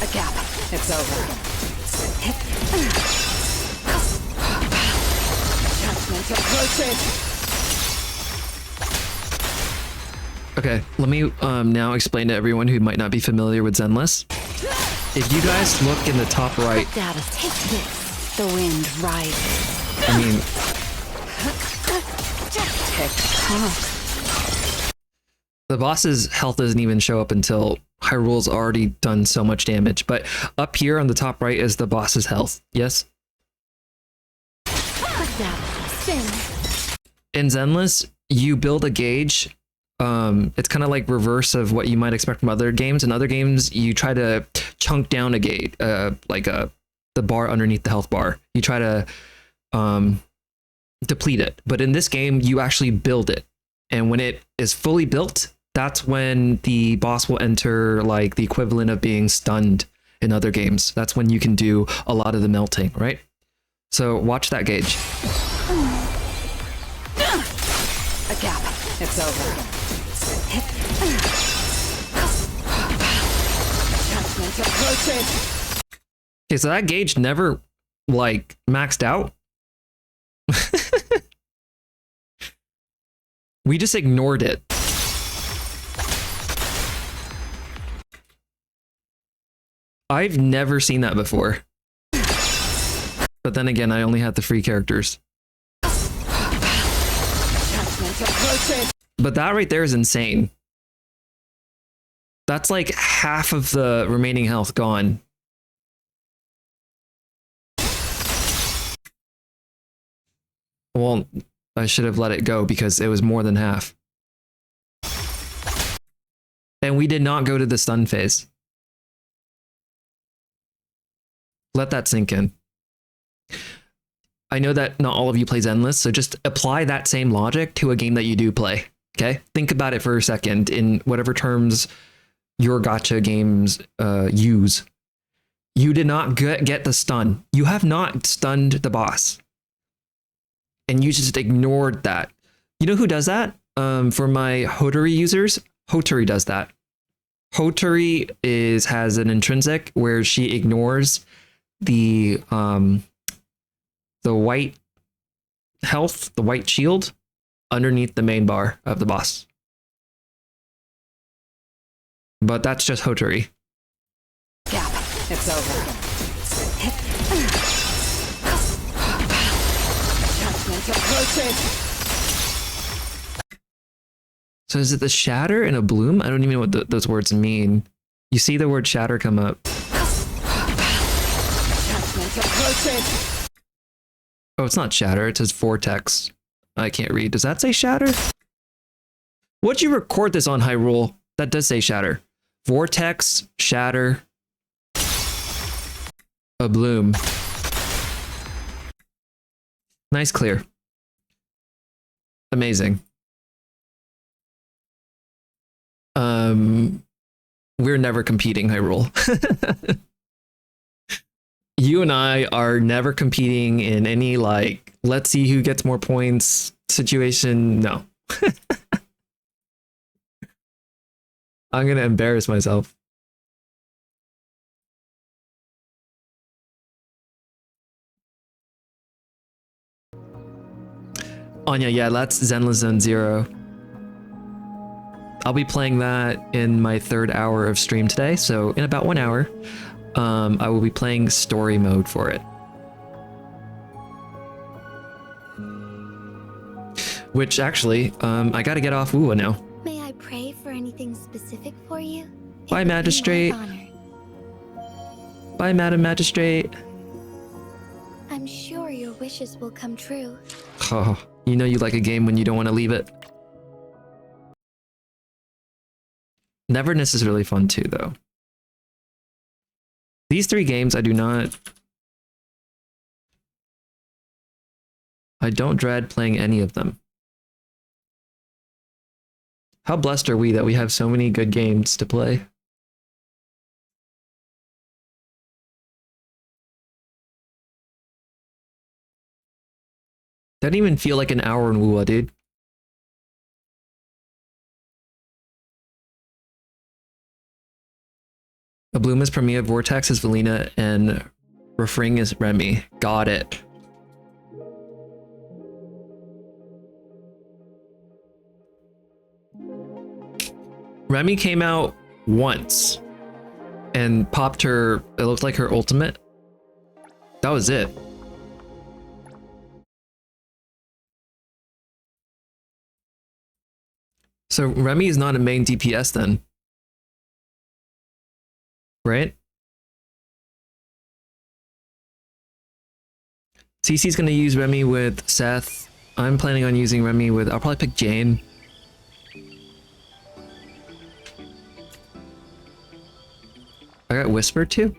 A gap. It's over. Attachment approaches. Okay, let me now explain to everyone who might not be familiar with Zenless. If you guys look in the top right, Put down a take this. The wind rises. I mean, the boss's health doesn't even show up until Hyrule's already done so much damage. But up here on the top right is the boss's health. Yes? Dab. Spin. In Zenless, you build a gauge. It's kind of like reverse of what you might expect from other games. In other games, you try to chunk down a gauge, the bar underneath the health bar. You try to deplete it. But in this game, you actually build it. And when it is fully built, that's when the boss will enter like the equivalent of being stunned in other games. That's when you can do a lot of the melting, right? So watch that gauge. A gap. It's over. Attachment approaching. Okay, so that gauge never like maxed out. We just ignored it. I've never seen that before. But then again, I only had the free characters. But that right there is insane. That's like half of the remaining health gone. Well, I should have let it go because it was more than half. And we did not go to the stun phase. Let that sink in. I know that not all of you play Zenless, so just apply that same logic to a game that you do play. Okay? Think about it for a second in whatever terms your gacha games use. You did not get the stun. You have not stunned the boss. And you just ignored that. You know who does that? For my Hotori users, Hotori does that. Hotori has an intrinsic where she ignores the white health, the white shield underneath the main bar of the boss. But that's just Hotori. Gap. It's over. So is it the shatter and a bloom? I don't even know what those words mean. You see the word shatter come up. Oh, it's not shatter. It says vortex. I can't read. Does that say shatter? What'd you record this on, Hyrule? That does say shatter. Vortex, shatter, a bloom. Nice clear. Amazing. We're never competing, Hyrule. You and I are never competing in any like, let's see who gets more points situation. No. I'm gonna embarrass myself. Anya, yeah, that's Zenless Zone 0. I'll be playing that in my 3rd hour of stream today, so in about 1 hour, I will be playing story mode for it. Which actually, I gotta get off wuwa now. May I pray for anything specific for you? Bye, Magistrate. Bye, Madam Magistrate. I'm sure your wishes will come true. Oh, you know you like a game when you don't want to leave it. Neverness is really fun too, though. These 3 games, I don't dread playing any of them. How blessed are we that we have so many good games to play? Didn't even feel like an hour in wuwa, dude. A bloom is Premia, Vortex is Valina, and Refrain is Remi. Got it. Remi came out once and popped her, it looked like her ultimate. That was it. So Remi is not a main DPS then. Right? Cece's gonna use Remy with Seth. I'm planning on using Remy with... I'll probably pick Jane. I got Whisper too?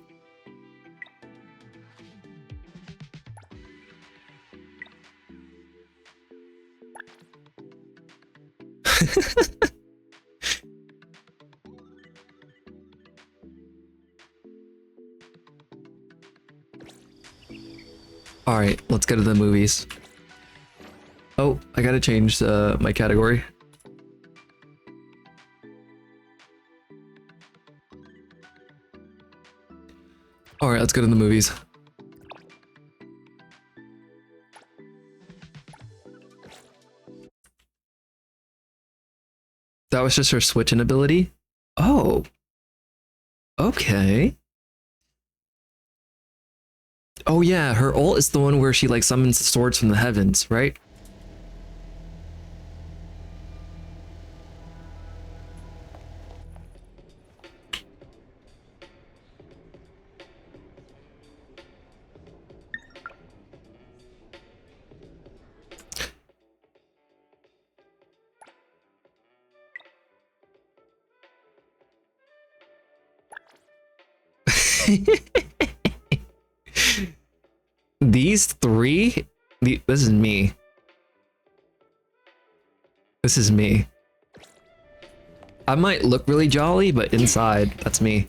Alright, let's go to the movies. Oh, I gotta change my category. Alright, let's go to the movies. That was just her switching ability? Oh. Okay. Oh yeah, her ult is the one where she like summons the swords from the heavens, right? These three? This is me. This is me. I might look really jolly, but inside, that's me.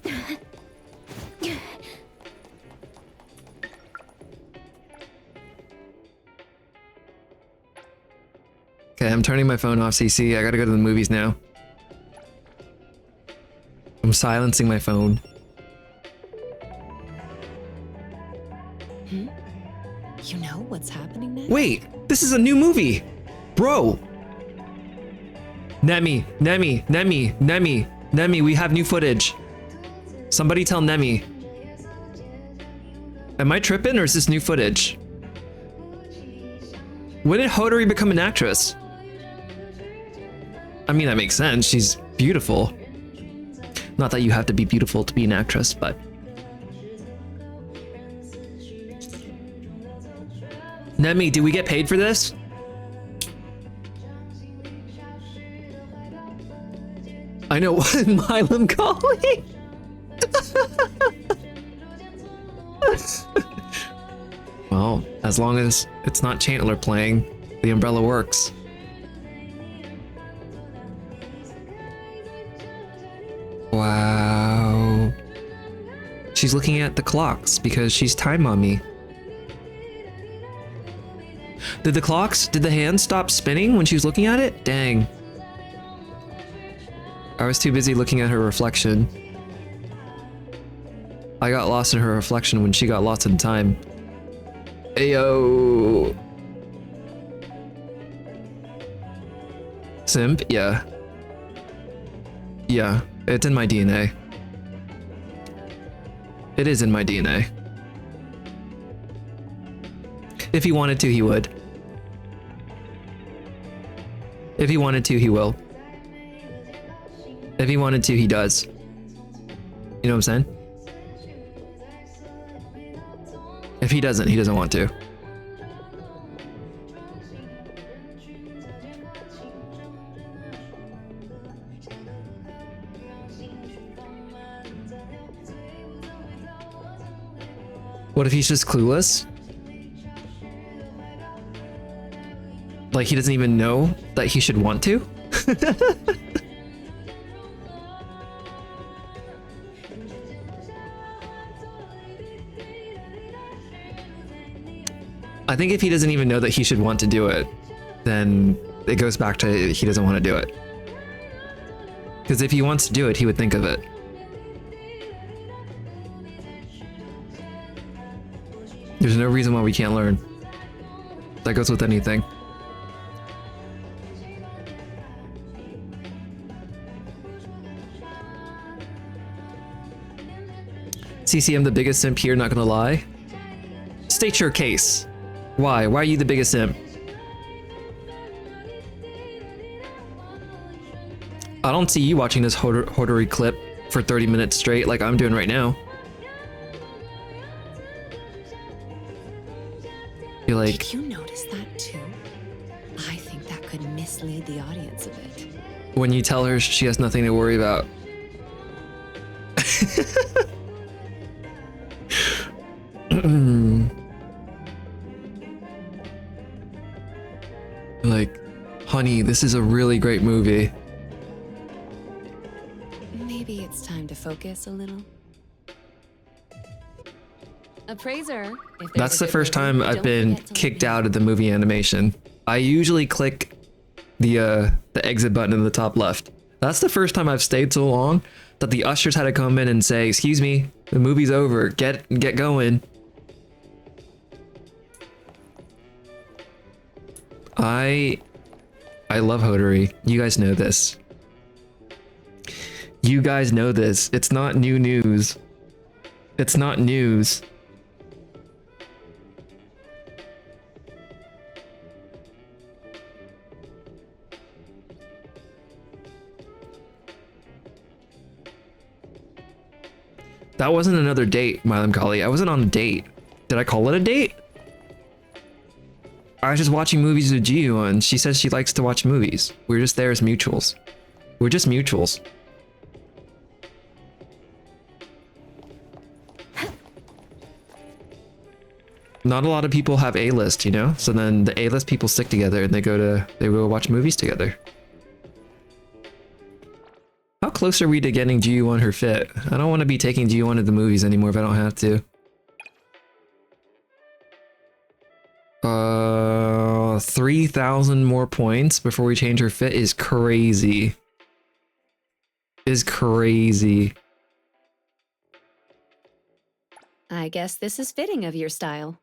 Okay, I'm turning my phone off, CC. I gotta go to the movies now. I'm silencing my phone. You know what's happening next? Wait, this is a new movie! Bro! Nemi, Nemi, Nemi, Nemi, Nemi, we have new footage. Somebody tell Nemi. Am I tripping or is this new footage? When did Hodori become an actress? I mean, that makes sense. She's beautiful. Not that you have to be beautiful to be an actress, but... Nemi, did we get paid for this? I know what Milam calling. Well, as long as it's not Chandler playing, the umbrella works. Wow. She's looking at the clocks because she's time mommy. Did the hand stop spinning when she was looking at it? Dang. I was too busy looking at her reflection. I got lost in her reflection when she got lost in time. Ayo. Simp? Yeah. Yeah, it's in my DNA. It is in my DNA. If he wanted to, he would. If he wanted to, he will. If he wanted to, he does. You know what I'm saying? If he doesn't want to. What if he's just clueless? Like he doesn't even know that he should want to? I think if he doesn't even know that he should want to do it, then it goes back to he doesn't want to do it. Because if he wants to do it, he would think of it. There's no reason why we can't learn. That goes with anything. CCM the biggest simp here, not gonna lie. State your case. Why? Why are you the biggest simp? I don't see you watching this Hodori clip for 30 minutes straight like I'm doing right now. Like, Did you notice that too? I think that could mislead the audience a bit. when you tell her she has nothing to worry about. Like, honey, this is a really great movie. Maybe it's time to focus a little. Appraiser. If there's That's a the good first movie, time I've don't been forget to let kicked me know. out of the movie animation. I usually click the exit button in the top left. That's the first time I've stayed so long that the ushers had to come in and say, "Excuse me, the movie's over. Get going." I love Hodori. You guys know this. You guys know this. It's not new news. It's not news. That wasn't another date, Milam Kali. I wasn't on a date. Did I call it a date? I was just watching movies with Jiu, and she says she likes to watch movies. We're just there as mutuals. We're just mutuals. Not a lot of people have A-list, you know? So then the A-list people stick together and they go watch movies together. How close are we to getting Jiu on her fit? I don't want to be taking Jiu on to the movies anymore if I don't have to. 3,000 more points before we change her fit is crazy. Is crazy. I guess this is fitting of your style.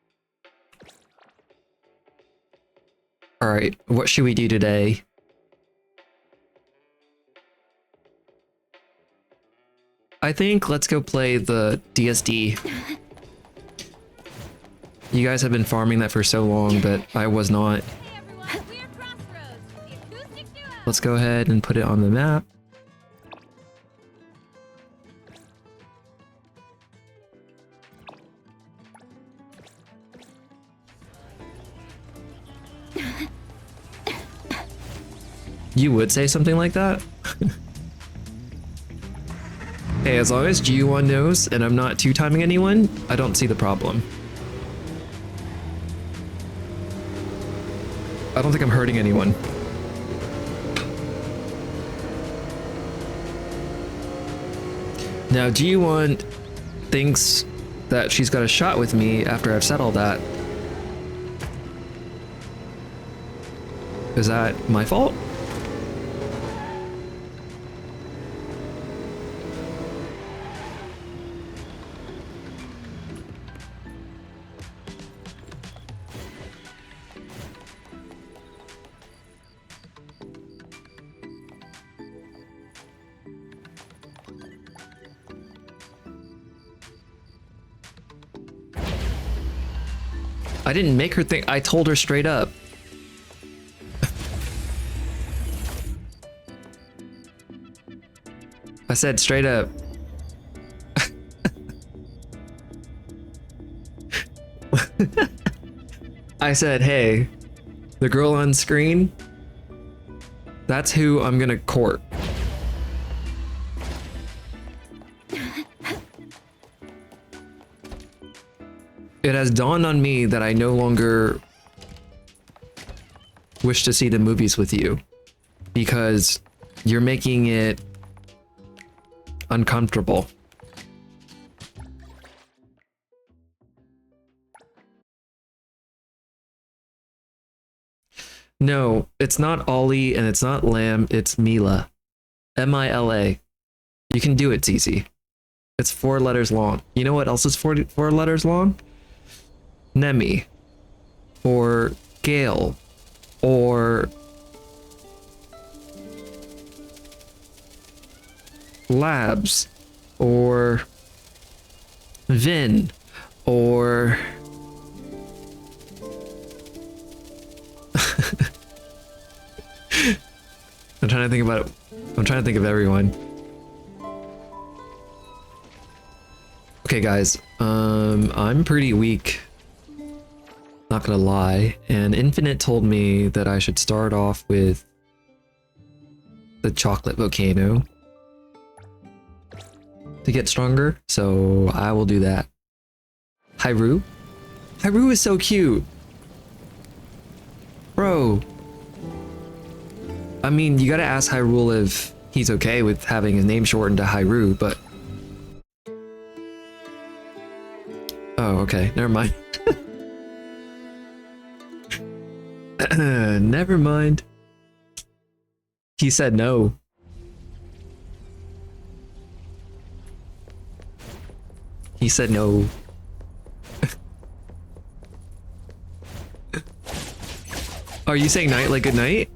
All right, what should we do today? I think let's go play the DSD. You guys have been farming that for so long, but I was not. Hey everyone, we're Crossroads, the acoustic duo. Let's go ahead and put it on the map. You would say something like that? Hey, as long as G1 knows and I'm not two-timing anyone, I don't see the problem. I don't think I'm hurting anyone. Now, G1 thinks that she's got a shot with me after I've said all that. Is that my fault? I didn't make her think. I told her straight up. I said straight up. I said, hey, the girl on screen, that's who I'm gonna court. It has dawned on me that I no longer wish to see the movies with you because you're making it uncomfortable. No, it's not Ollie and it's not Lamb, it's Mila. M-I-L-A. You can do it, Zizi. It's 4 letters long. You know what else is four letters long? Nemi. Or Gale. Or Labs. Or Vin. Or I'm trying to think about it. I'm trying to think of everyone. Okay, guys. I'm pretty weak. not gonna lie. And Infinite told me that I should start off with the chocolate volcano to get stronger, so I will do that. Hyrule? Hyrule is so cute! Bro! I mean, you gotta ask Hyrule if he's okay with having his name shortened to Hyrule, but... Oh, okay, never mind. Never mind. He said no. He said no. Are you saying night like good night?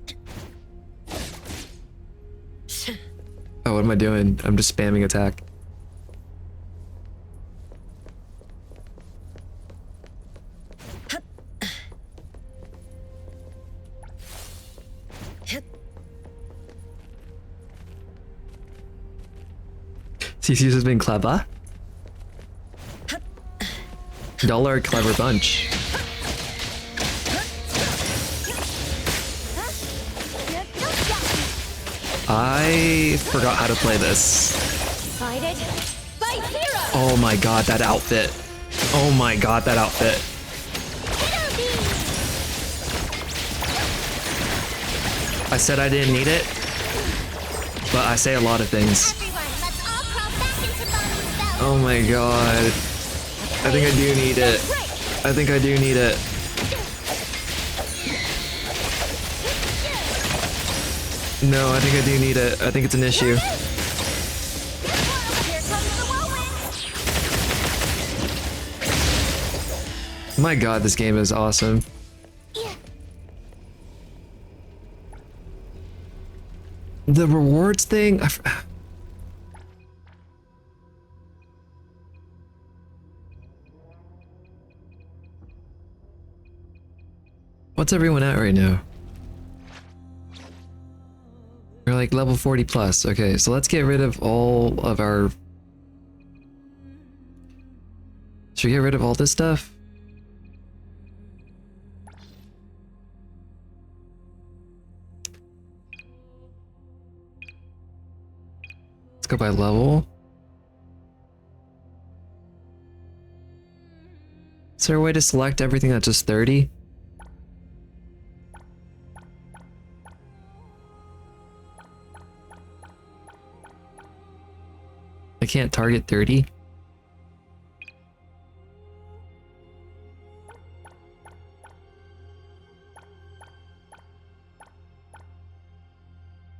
Oh, what am I doing? I'm just spamming attack. CC's has been clever. Y'all are a clever bunch. I forgot how to play this. Oh my god, that outfit. Oh my god, that outfit. I said I didn't need it, but I say a lot of things. Oh my god. I think I do need it. I think I do need it. No, I think I do need it. I think it's an issue. My god, this game is awesome. The rewards thing? What's everyone at right now? We're like level 40 plus. Okay, so let's get rid of all of our... Should we get rid of all this stuff? Let's go by level. Is there a way to select everything that's just 30? I can't target 30?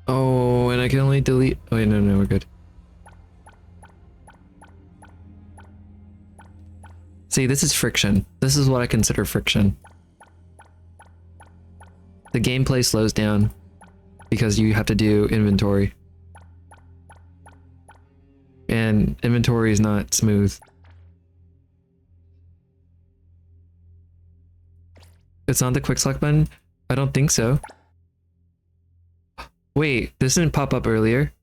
Oh, and I can only delete... Oh, wait, no, we're good. See, this is friction. This is what I consider friction. The gameplay slows down because you have to do inventory. And inventory is not smooth. It's not the quick select button? I don't think so. Wait, this didn't pop up earlier.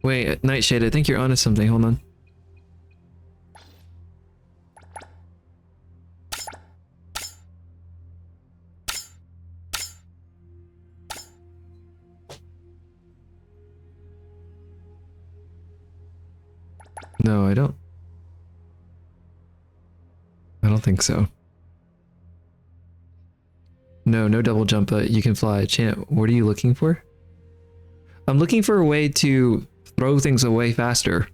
Wait, Nightshade, I think you're onto something. Hold on. No, I don't. I don't think so. No, no double jump, but you can fly. Champ, what are you looking for? I'm looking for a way to throw things away faster.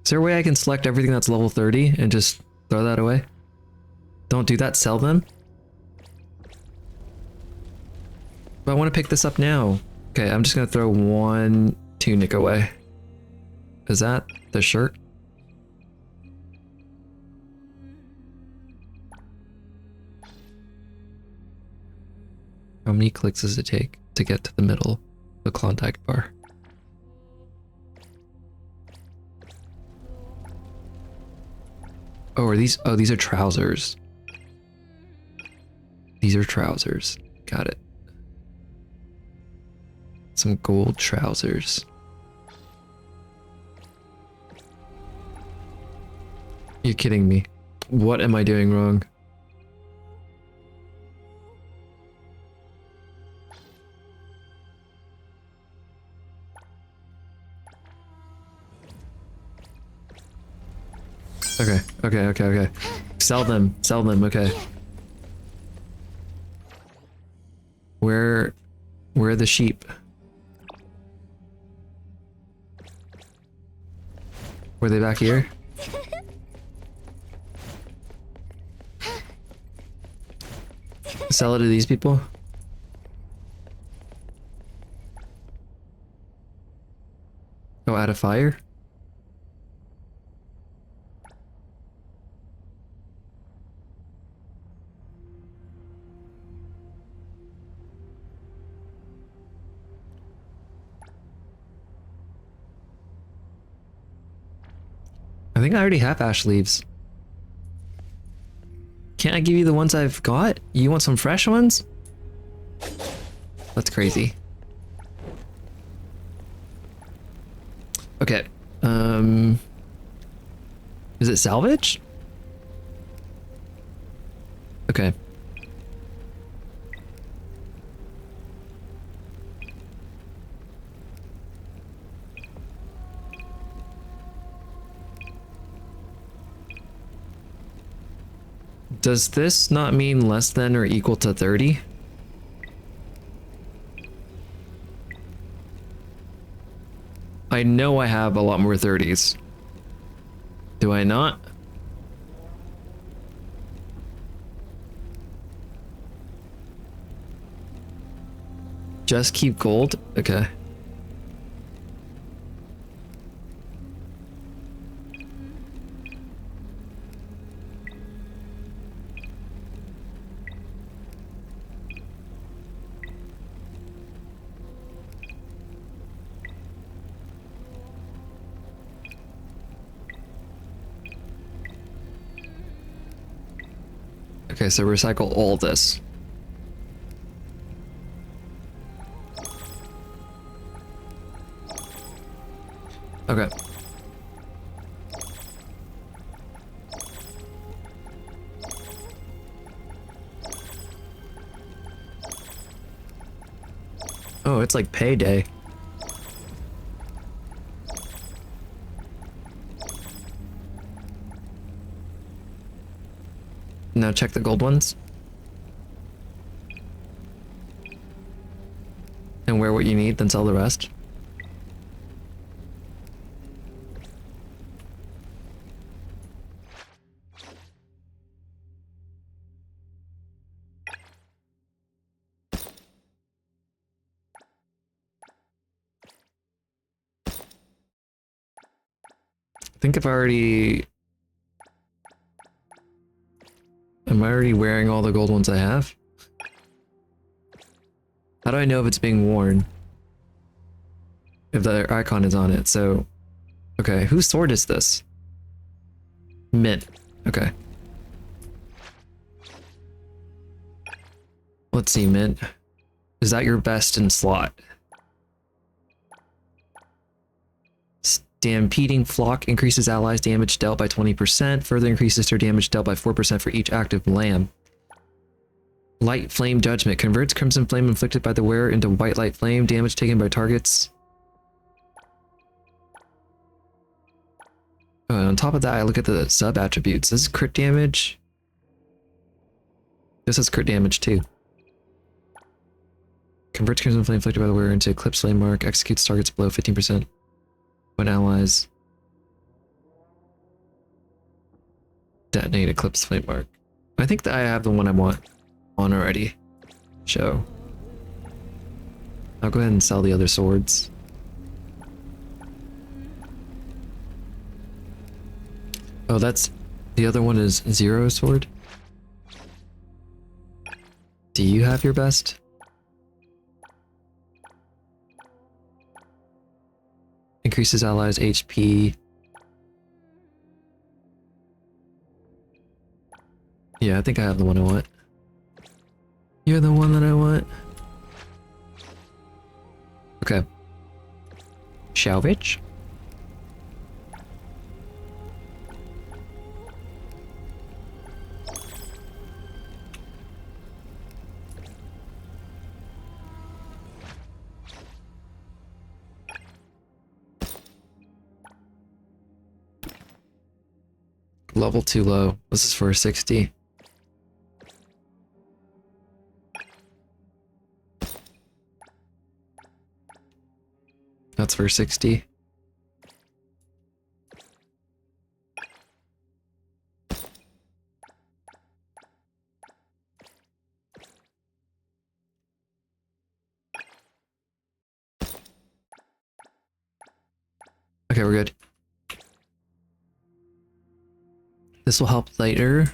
Is there a way I can select everything that's level 30 and just throw that away? Don't do that, sell them? But I want to pick this up now. Okay, I'm just gonna throw one tunic away. Is that the shirt? How many clicks does it take? to get to the middle, the Klondike bar. Oh, are these? Oh, these are trousers. These are trousers. Got it. Some gold trousers. You're kidding me. What am I doing wrong? Okay. Sell them, okay. Where are the sheep? Were they back here? Sell it to these people? Oh, add a fire? I think I already have ash leaves. Can't I give you the ones I've got? You want some fresh ones? That's crazy. Okay. Is it salvage? Okay. Does this not mean less than or equal to 30? I know I have a lot more 30s. Do I not? Just keep gold? Okay. Okay, so recycle all this. Okay. Oh, it's like payday. Now check the gold ones. And wear what you need, then sell the rest. I think I've already... Am I already wearing all the gold ones I have? How do I know if it's being worn? If the icon is on it, so... Okay, whose sword is this? Mint. Okay. Let's see, Mint. Is that your best in slot? Stampeding Flock increases allies' damage dealt by 20%, further increases their damage dealt by 4% for each active lamb. Light Flame Judgment converts Crimson Flame inflicted by the wearer into White Light Flame, damage taken by targets. On top of that, I look at the sub-attributes. This is crit damage. This is crit damage too. Converts Crimson Flame inflicted by the wearer into Eclipse Flame Mark, executes targets below 15%. When allies detonate Eclipse Flame Mark. I think that I have the one I want on already. Show. I'll go ahead and sell the other swords. Oh, that's... The other one is Zero Sword? Do you have your best? increases allies' HP. Yeah, I think I have the one I want. You're the one that I want. Okay. Salvage. Level too low. This is for a 60. That's for 60. Okay, we're good. This will help later.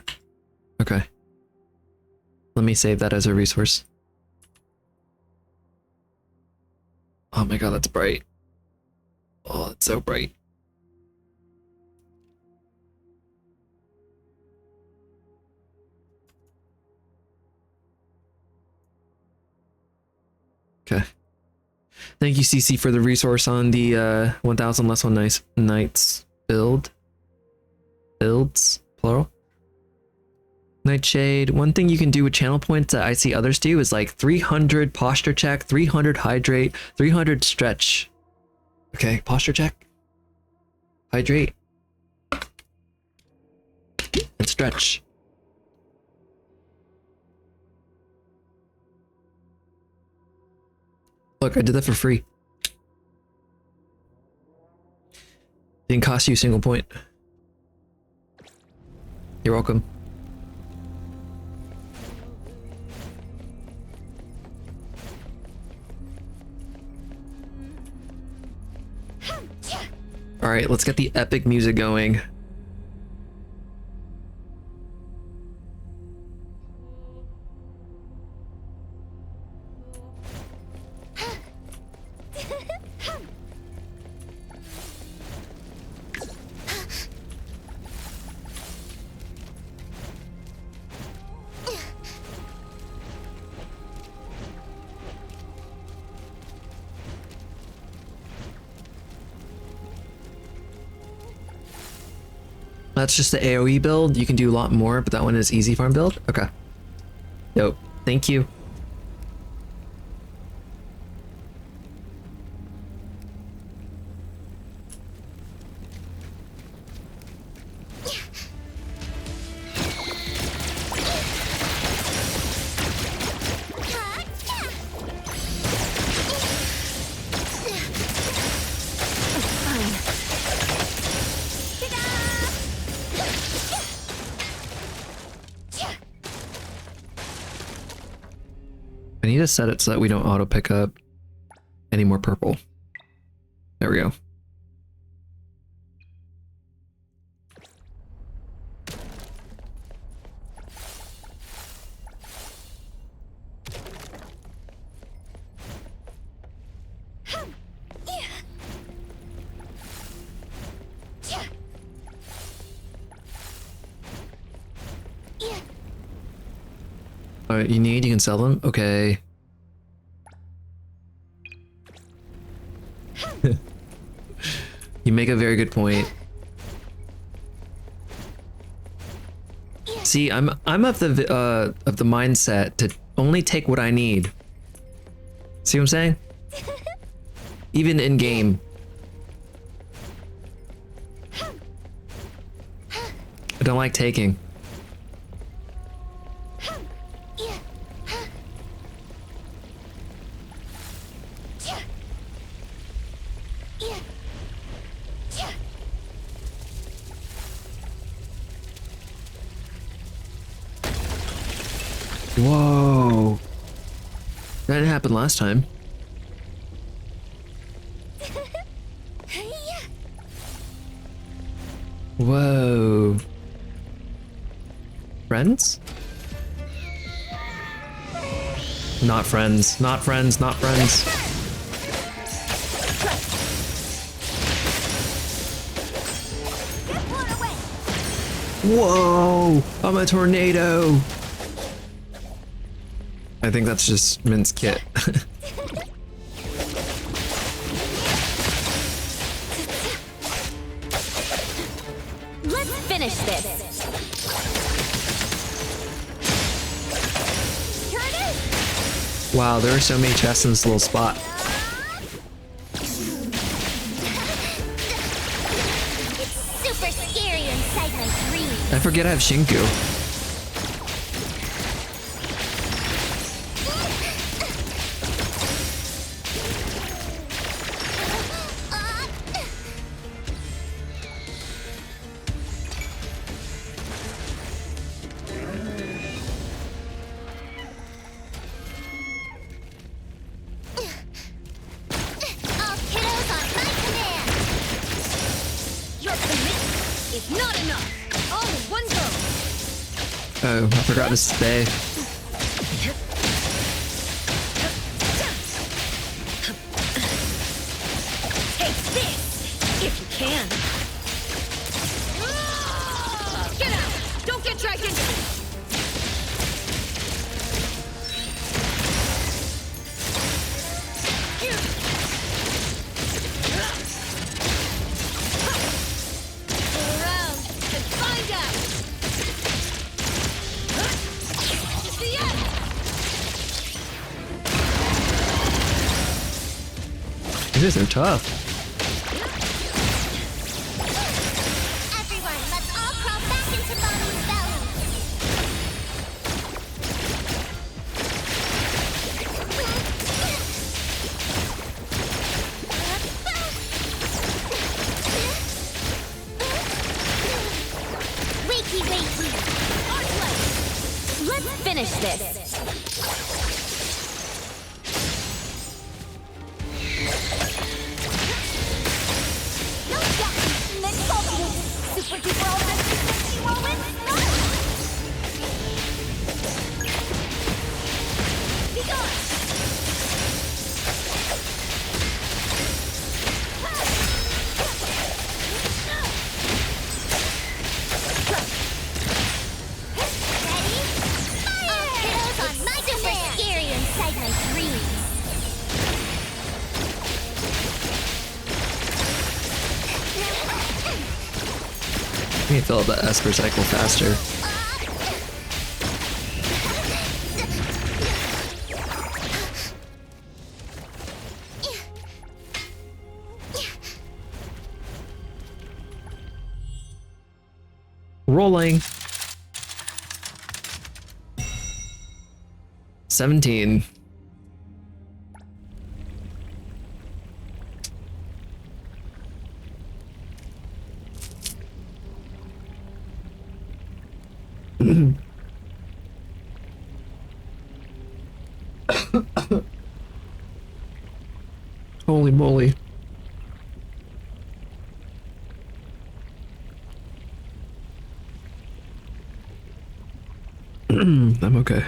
Okay. Let me save that as a resource. Oh my god, that's bright. Oh, it's so bright. Okay. Thank you, CC, for the resource on the 1000 less one nights builds, plural. Nightshade. One thing you can do with channel points that I see others do is like 300 posture check, 300 hydrate, 300 stretch. Okay, posture check, hydrate, and stretch. Look, I did that for free. Didn't cost you a single point. You're welcome. All right, let's get the epic music going. That's just the AoE build. You can do a lot more, but that one is easy farm build. Okay. Dope. Thank you. I need to set it so that we don't auto pick up any more purple. There we go. Alright, you can sell them? Okay. You make a very good point. See, I'm of the mindset to only take what I need. See what I'm saying? Even in game. I don't like taking. Whoa. That didn't happen last time. Whoa. Friends? Not friends. Not friends. Not friends. Whoa! I'm a tornado! I think that's just Mint's kit. Let's finish this. Here it is. Wow, there are so many chests in this little spot. It's super scary inside my dreams. I forget I have Shinku. All kiddos on my command. Your commitment is not enough. All in one go. Oh, I forgot to stay. Take this, if you can. Get out! Don't get dragged into this! Go around and find out! It's the end! These are tough. Everyone, let's all crawl back into Mommy's belly! Wakey, wakey! Our place! Let's finish this! No ducking! Let's go! Super duper ultra 360 whirlwind! No! Be gone! Ready? Fire! Kiddos on my super scary inside my dreams. I need to fill up that Esper cycle faster. Rolling. 17. Holy moly. I'm okay.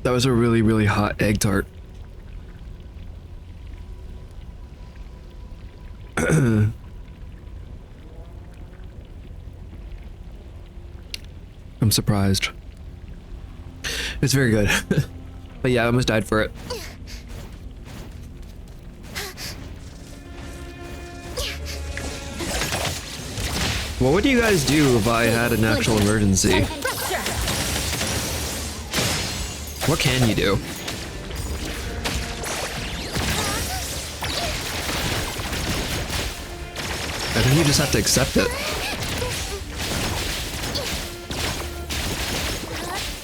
That was a really, really hot egg tart. I'm surprised. It's very good. But yeah, I almost died for it. What would you guys do if I had an actual emergency? What can you do? Maybe you just have to accept it.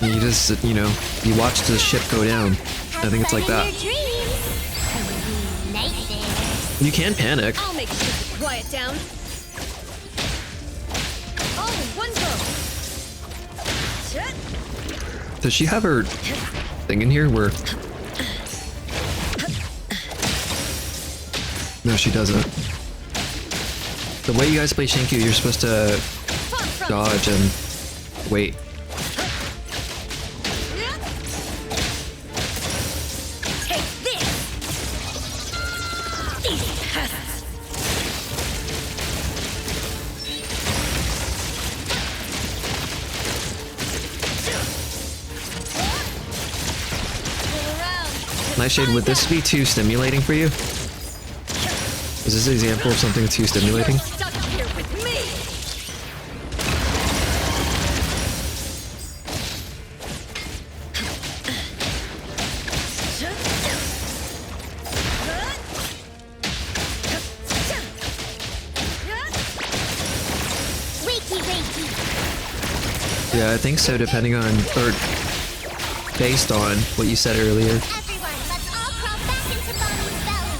And you just, you know, you watch the ship go down. I think it's like that. You can panic. I'll make sure to quiet down. All in one go. Does she have her thing in here where... No, she doesn't. The way you guys play Shinku, you're supposed to dodge and wait. Take this. Nightshade, would this be too stimulating for you? Is this an example of something too stimulating? Stuck here with me. Wakey, wakey. Yeah, I think so, depending on, or based on what you said earlier. Everyone, let's all crawl back into Bonnie's belly.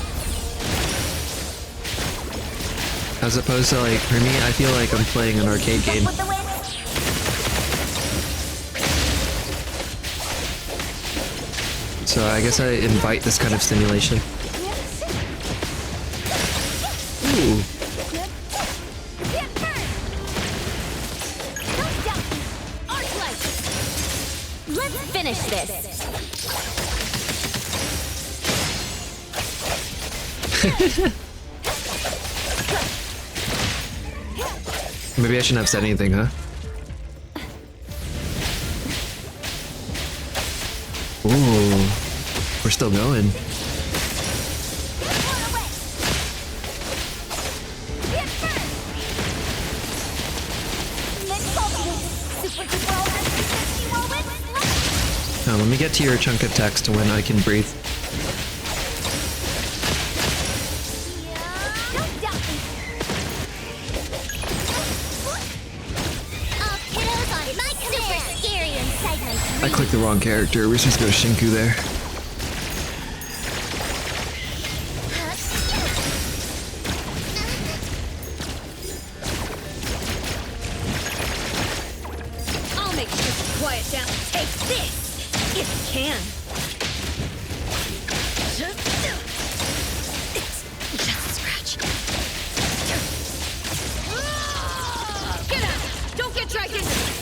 As opposed to, like, for me, I feel like I'm playing an arcade game. With the wind. So I guess I invite this kind of stimulation. Ooh. Get burned. Don't doubt me. Arc light. Let's finish this. Maybe I shouldn't have said anything, huh? Ooh. We're still going. Get burned. Now, let me get to your chunk of text when I can breathe. Don't doubt me. All kiddos on my command. Super scary inside my dreams. I clicked the wrong character. We're supposed to go Shinku there. I'll make sure to quiet down. Take this, if you can. It's just a scratch. Get out! Don't get dragged into this.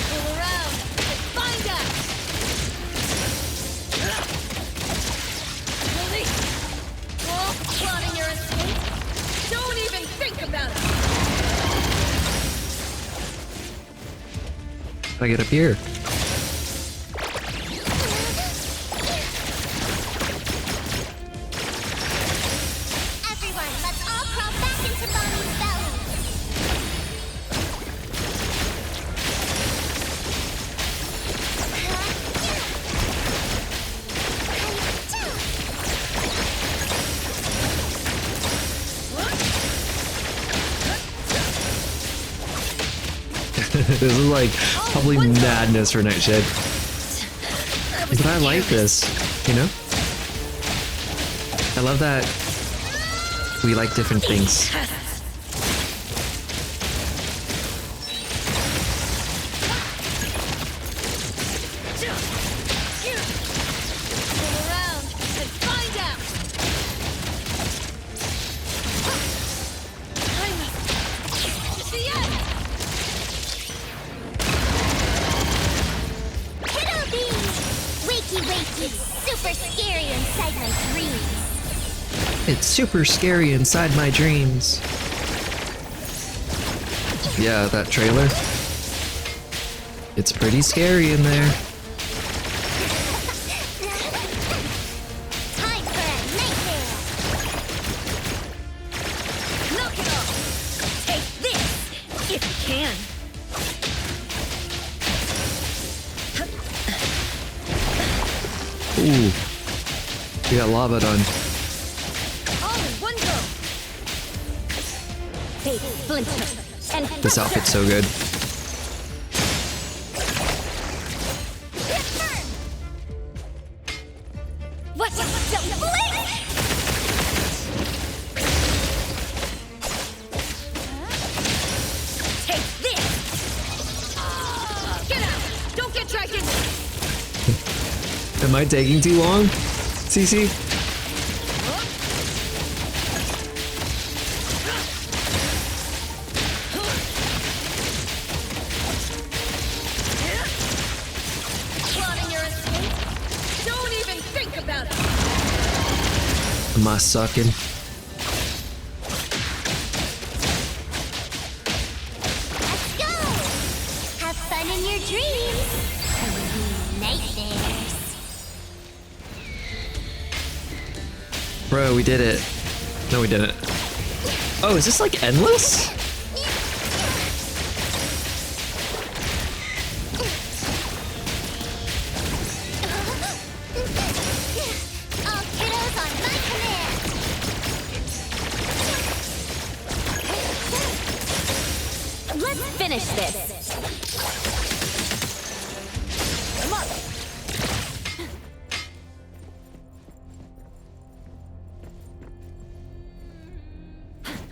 Pull around and find out. Lily, plotting your escape. Don't even think about it. I get up here. Everyone, let's all crawl back into Bonnie's belly. This is like probably madness for Nightshade. But I like this, you know? I love that we like different things. Pull around and find out. I must. The end. Kiddo bees! Wakey, wakey! Super scary inside my dreams. It's super scary inside my dreams. Yeah, that trailer. It's pretty scary in there. Time for a nightmare. Knock it off. Take this, if you can. Ooh. We got lava done. All in one go. Fate splinter. And This outfit's so good. what? Don't blink! Take this! Get out! Don't get dragged in! Am I taking too long, CC? Plotting your escape? Don't even think about it! Am I sucking? Let's go! Have fun in your dreams. Nightmares. Bro, we did it. No, we didn't. Oh, is this like endless? All kiddos on my command. Let's finish this! Come on!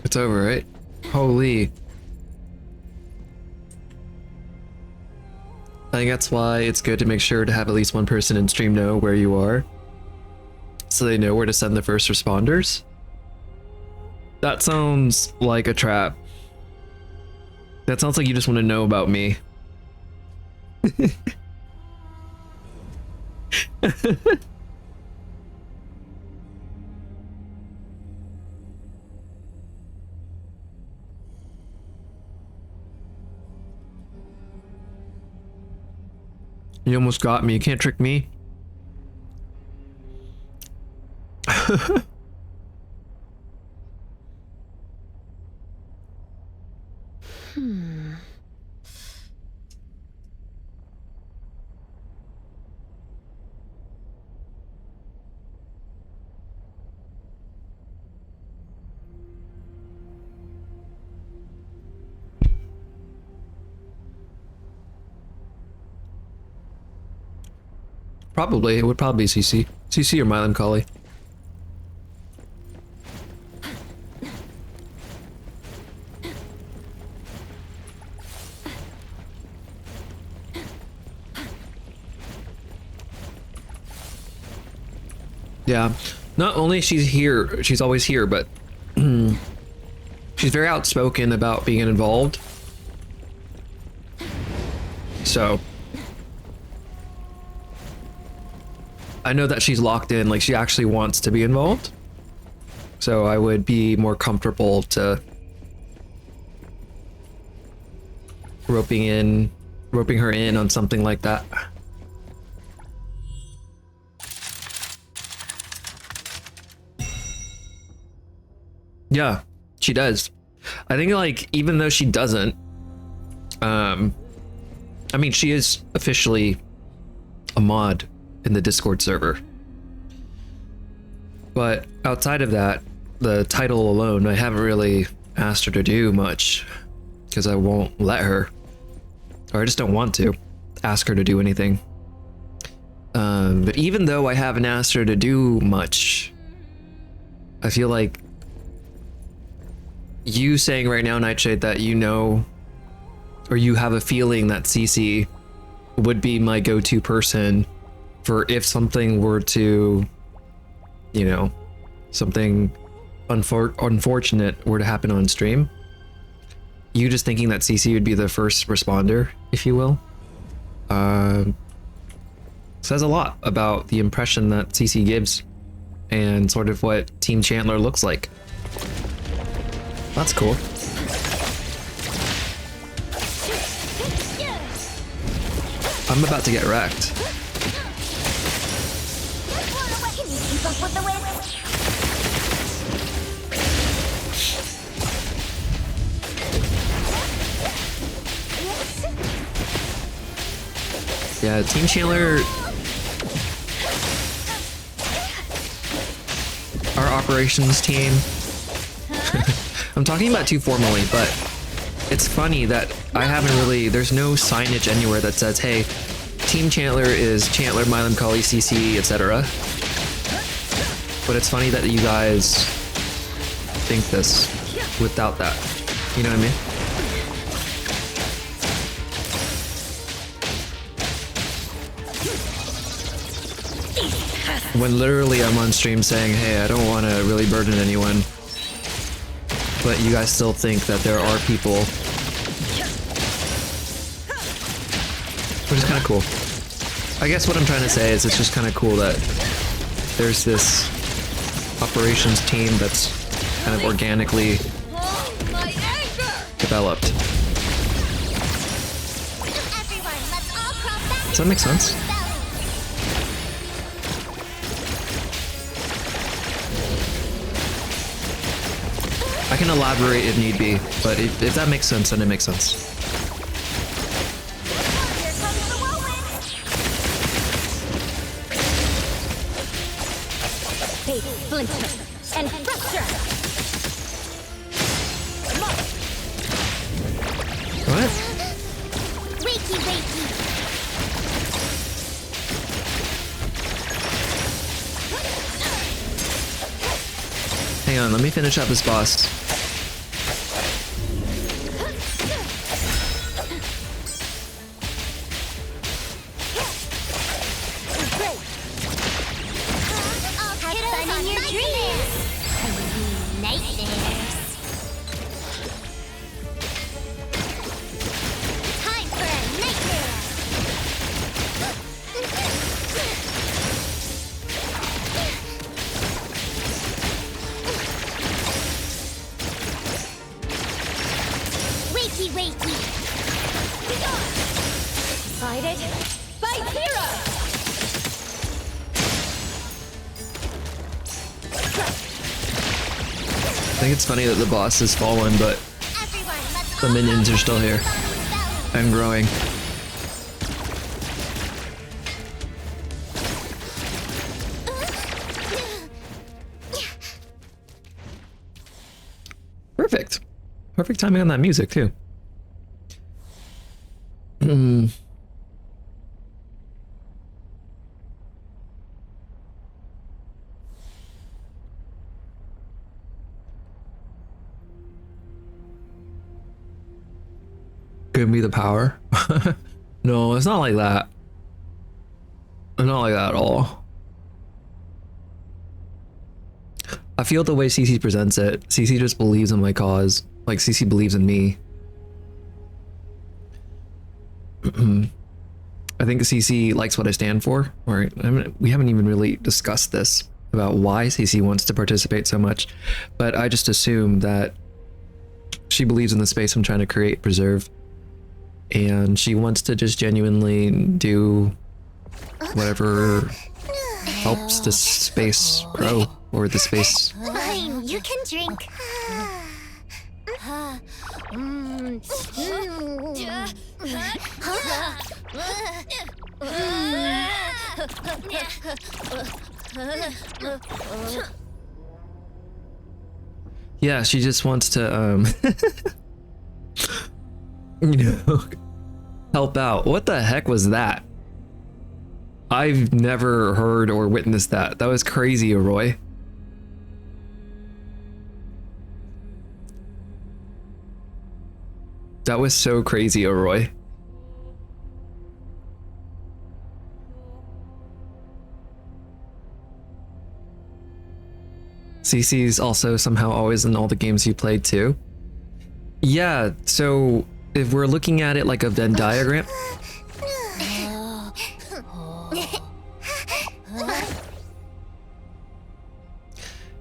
It's over, right? Holy. I think that's why it's good to make sure to have at least one person in stream know where you are, so they know where to send the first responders. That sounds like a trap. That sounds like you just want to know about me. You almost got me. You can't trick me. Probably. It would probably be CC. CC or Melancholy. Yeah. Not only she's here, she's always here, but she's very outspoken about being involved. So I know that she's locked in, like she actually wants to be involved. So I would be more comfortable to roping her in on something like that. Yeah, she does. I think like even though she doesn't, I mean she is officially a mod in the Discord server. But outside of that, the title alone, I haven't really asked her to do much because I won't let her, or I just don't want to ask her to do anything. But even though I haven't asked her to do much, I feel like you saying right now, Nightshade, that you know, or you have a feeling that Cece would be my go-to person for if something were to, you know, something unfortunate were to happen on stream. You just thinking that Cece would be the first responder, if you will, says a lot about the impression that Cece gives and sort of what Team Chandler looks like. That's cool. I'm about to get wrecked. Can you keep up with the wind? Yeah, Team Chandler. operations team. I'm talking about too formally, but it's funny that I haven't really, there's no signage anywhere that says, hey, Team Chandler is Chandler, Milam, Kali, CC, etc. But it's funny that you guys think this without that. You know what I mean? When literally I'm on stream saying, hey, I don't want to really burden anyone. But you guys still think that there are people. Which is kind of cool. I guess what I'm trying to say is it's just kind of cool that there's this operations team that's kind of organically developed. Does that make sense? I can elaborate if need be, but if that makes sense, then it makes sense. And fracture. What? Wakey, wakey. Hang on, let me finish up this boss. I think it's funny that the boss has fallen, but the minions are still here and growing. Perfect. Perfect timing on that music, too. Give me the power. No, it's not like that. It's not like that at all. I feel the way CC presents it. CC just believes in my cause. Like CC believes in me. I think CC likes what I stand for. Or we haven't even really discussed this about why CC wants to participate so much, but I just assume that she believes in the space I'm trying to create, preserve. And she wants to just genuinely do whatever helps the space grow, or the space. Fine, you can drink. Yeah, she just wants to you know, help out. What the heck was that? I've never heard or witnessed that. That was crazy, Iroi. That was so crazy, Iroi. CC's also somehow always in all the games you played too. Yeah, so if we're looking at it like a Venn diagram,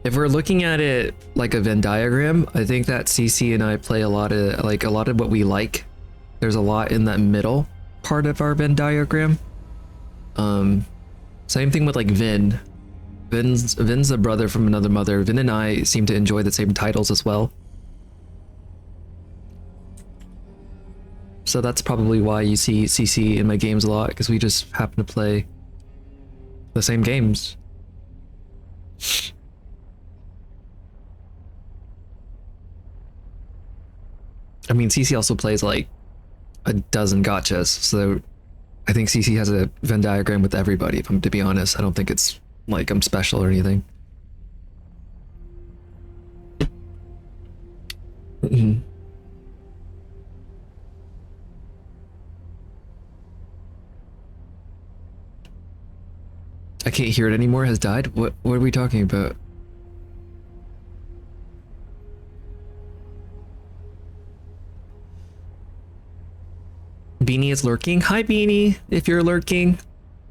if we're looking at it like a Venn diagram, I think that CC and I play a lot of what we like. There's a lot in that middle part of our Venn diagram. Same thing with like Vin. Vin's a brother from another mother. Vin and I seem to enjoy the same titles as well. So that's probably why you see CC in my games a lot, because we just happen to play the same games. I mean, CC also plays like a dozen gotchas, so I think CC has a Venn diagram with everybody, if I'm to be honest. I don't think it's like I'm special or anything. I can't hear it anymore. Has died? What are we talking about? Beanie is lurking. Hi Beanie, if you're lurking.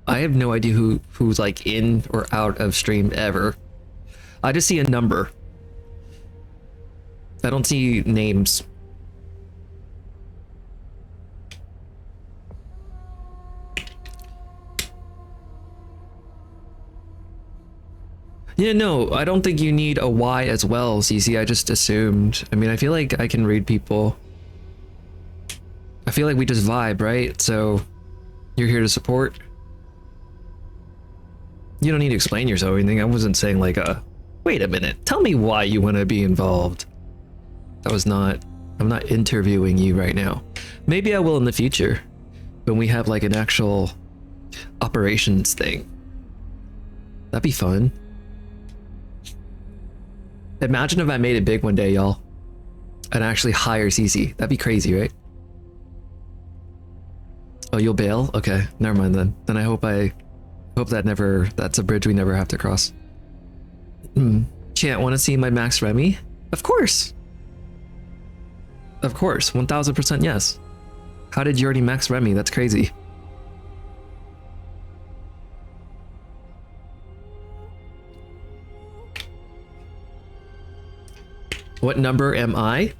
I have no idea who's like in or out of stream ever. I just see a number. I don't see names. Yeah, no, I don't think you need a Y as well, CC. I just assumed. I mean, I feel like I can read people. I feel like we just vibe, right? So you're here to support. You don't need to explain yourself or anything. I wasn't saying like wait a minute, tell me why you want to be involved. That was not, I'm not interviewing you right now. Maybe I will in the future when we have like an actual operations thing. That'd be fun. Imagine if I made it big one day, y'all, and actually hire CC. That'd be crazy, right? Oh, you'll bail? Okay, never mind then. Then I hope that's a bridge we never have to cross. Chant, want to see my max Remi? Of course. Of course, 1000% yes. How did you already max Remi? That's crazy. What number am I?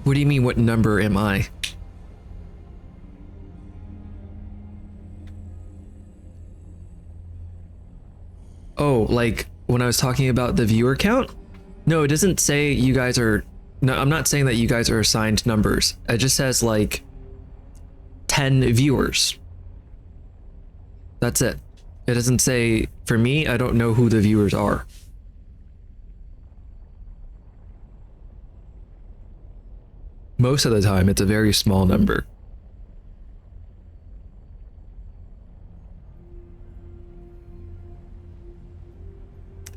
What do you mean, what number am I? Oh, like when I was talking about the viewer count? No, it doesn't say you guys are... No, I'm not saying that you guys are assigned numbers. It just says like 10 viewers. That's it. It doesn't say... For me, I don't know who the viewers are. Most of the time, it's a very small number.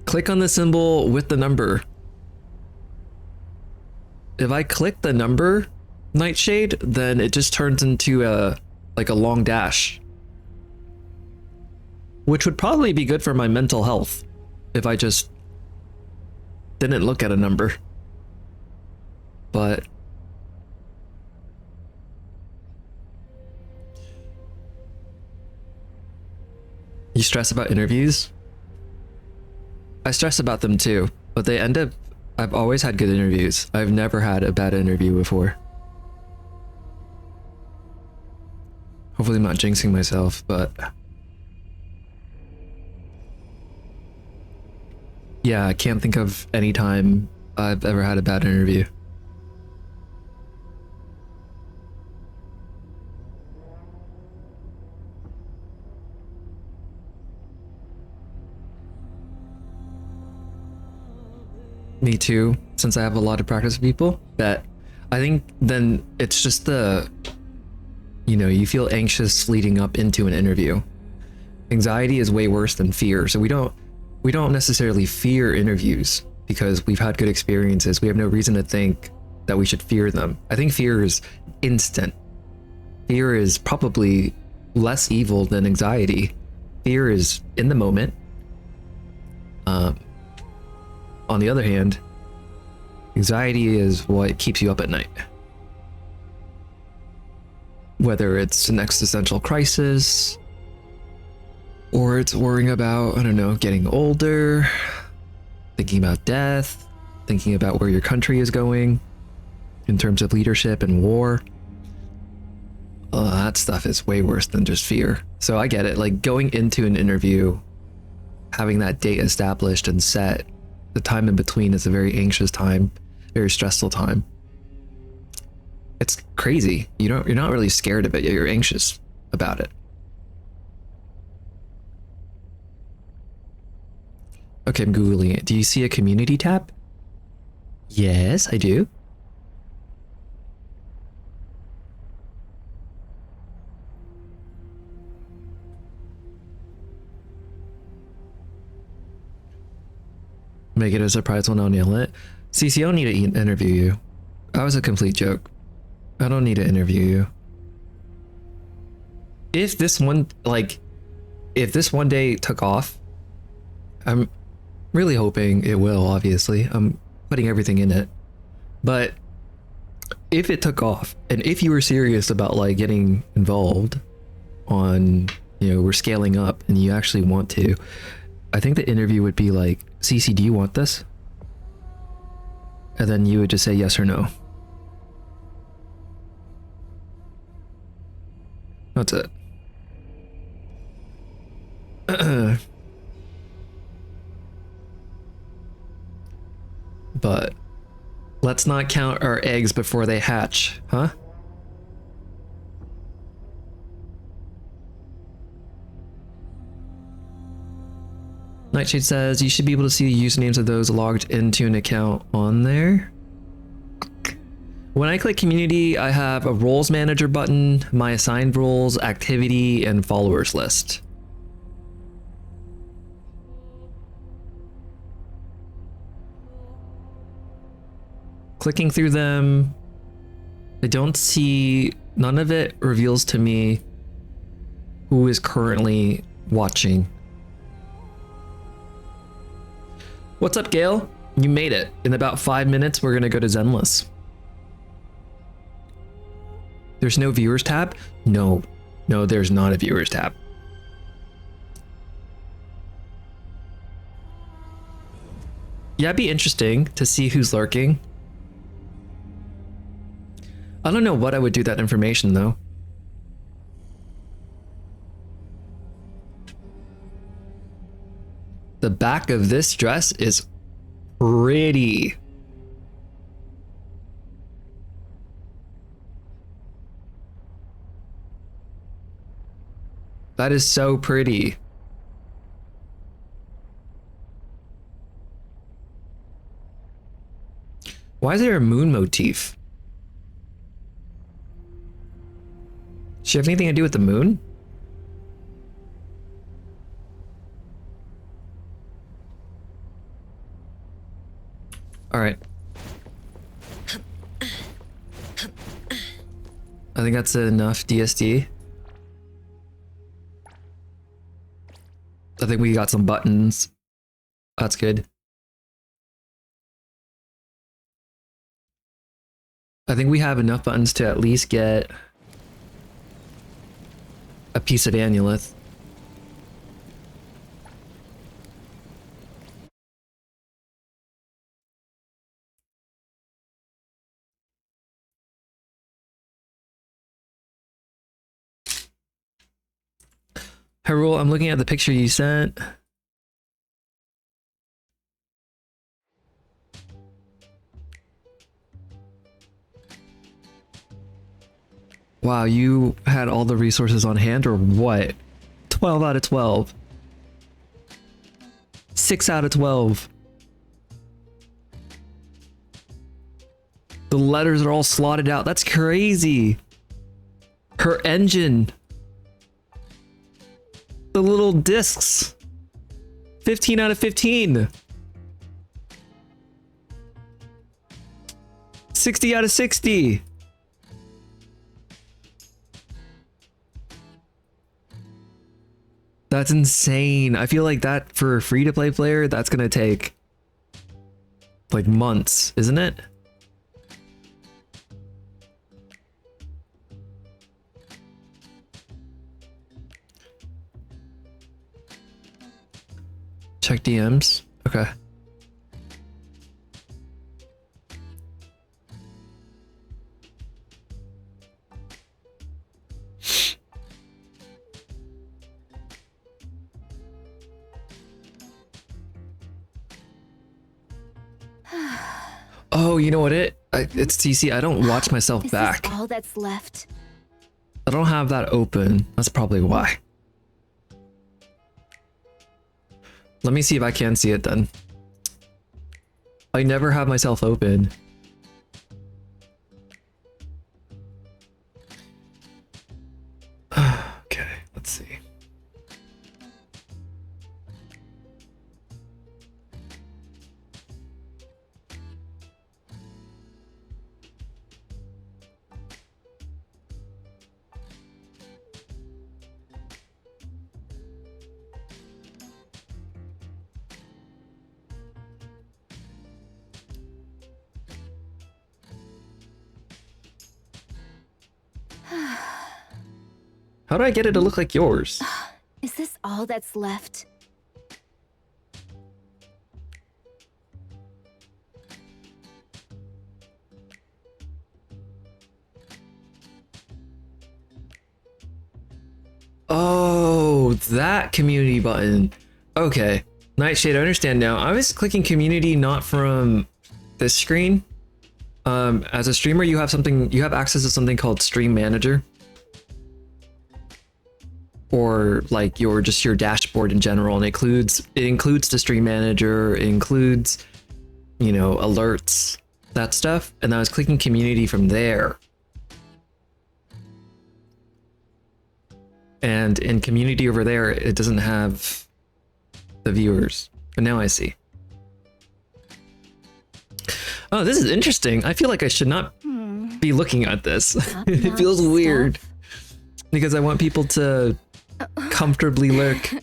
Click on the symbol with the number. If I click the number, Nightshade, then it just turns into like a long dash. Which would probably be good for my mental health if I just didn't look at a number. But you stress about interviews? I stress about them too, but they end up... I've always had good interviews. I've never had a bad interview before. Hopefully I'm not jinxing myself, but... Yeah, I can't think of any time I've ever had a bad interview. Me too, since I have a lot of practice with people. That I think then it's just the, you know, you feel anxious leading up into an interview. Anxiety is way worse than fear, so we don't necessarily fear interviews because we've had good experiences. We have no reason to think that we should fear them. I think fear is instant. Fear is probably less evil than anxiety. Fear is in the moment. On the other hand, anxiety is what keeps you up at night. Whether it's an existential crisis, or it's worrying about, I don't know, getting older, thinking about death, thinking about where your country is going in terms of leadership and war. That stuff is way worse than just fear. So I get it, like going into an interview, having that date established and set, the time in between is a very anxious time, very stressful time. It's crazy. You're not really scared of it, you're anxious about it. Okay, I'm Googling it. Do you see a community tab? Yes, I do. Make it a surprise when I'll nail it. CC, I don't need to interview you. That was a complete joke. I don't need to interview you. If this one, like, if this one day took off, I'm really hoping it will, obviously. I'm putting everything in it. But if it took off, and if you were serious about, like, getting involved on, you know, we're scaling up and you actually want to, I think the interview would be like, CC, do you want this? And then you would just say yes or no. That's it. But let's not count our eggs before they hatch, huh? Nightshade says you should be able to see the usernames of those logged into an account on there. When I click community, I have a roles manager button, my assigned roles, activity, and followers list. Clicking through them, I don't see, none of it reveals to me who is currently watching. What's up, Gail? You made it. In about 5 minutes, we're gonna go to Zenless. There's no viewers tab? No, there's not a viewers tab. Yeah, it'd be interesting to see who's lurking. I don't know what I would do with that information though. The back of this dress is pretty. That is so pretty. Why is there a moon motif? Does she have anything to do with the moon? All right. I think that's enough DSD. I think we got some buttons. That's good. I think we have enough buttons to at least get a piece of annulith. Hyrule, I'm looking at the picture you sent. Wow, you had all the resources on hand or what? 12 out of 12. 6 out of 12. The letters are all slotted out. That's crazy. Her engine. The little discs. 15 out of 15. 60 out of 60. That's insane. I feel like that for a free-to-play player, that's gonna take like months, isn't it? Check DMs. Okay. Oh, you know what it's TC. I don't watch myself back. Is this all that's left? I don't have that open. That's probably why. Let me see if I can see it then. I never have myself open. Okay, let's see. How do I get it to look like yours? Is this all that's left? Oh, that community button. Okay. Nightshade, I understand now. I was clicking community not from this screen. As a streamer, you have access to something called Stream Manager. Or like your dashboard in general, and it includes the Stream Manager, it includes, you know, alerts, that stuff. And I was clicking community from there. And in community over there, it doesn't have the viewers. But now I see. Oh, this is interesting. I feel like I should not be looking at this. It feels weird. Because I want people to comfortably lurk.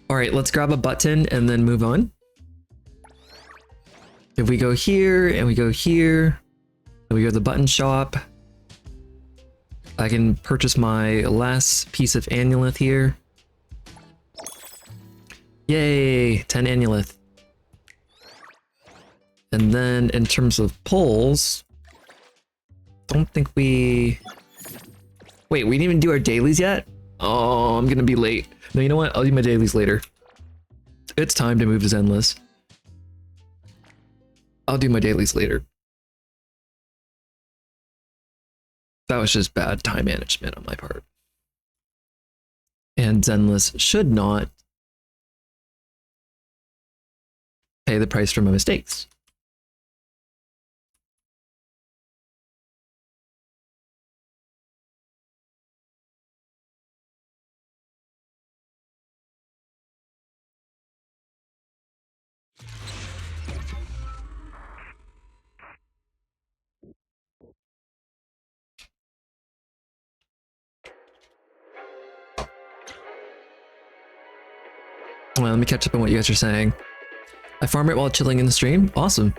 All right, let's grab a button and then move on. If we go here and we go here, and we go to the button shop, I can purchase my last piece of annulith here. Yay, 10 annulith. And then in terms of polls, don't think we... Wait, we didn't even do our dailies yet? Oh, I'm gonna be late. No, you know what? I'll do my dailies later. It's time to move to Zenless. I'll do my dailies later. That was just bad time management on my part. And Zenless should not pay the price for my mistakes. Well, let me catch up on what you guys are saying. I farm it while chilling in the stream? Awesome.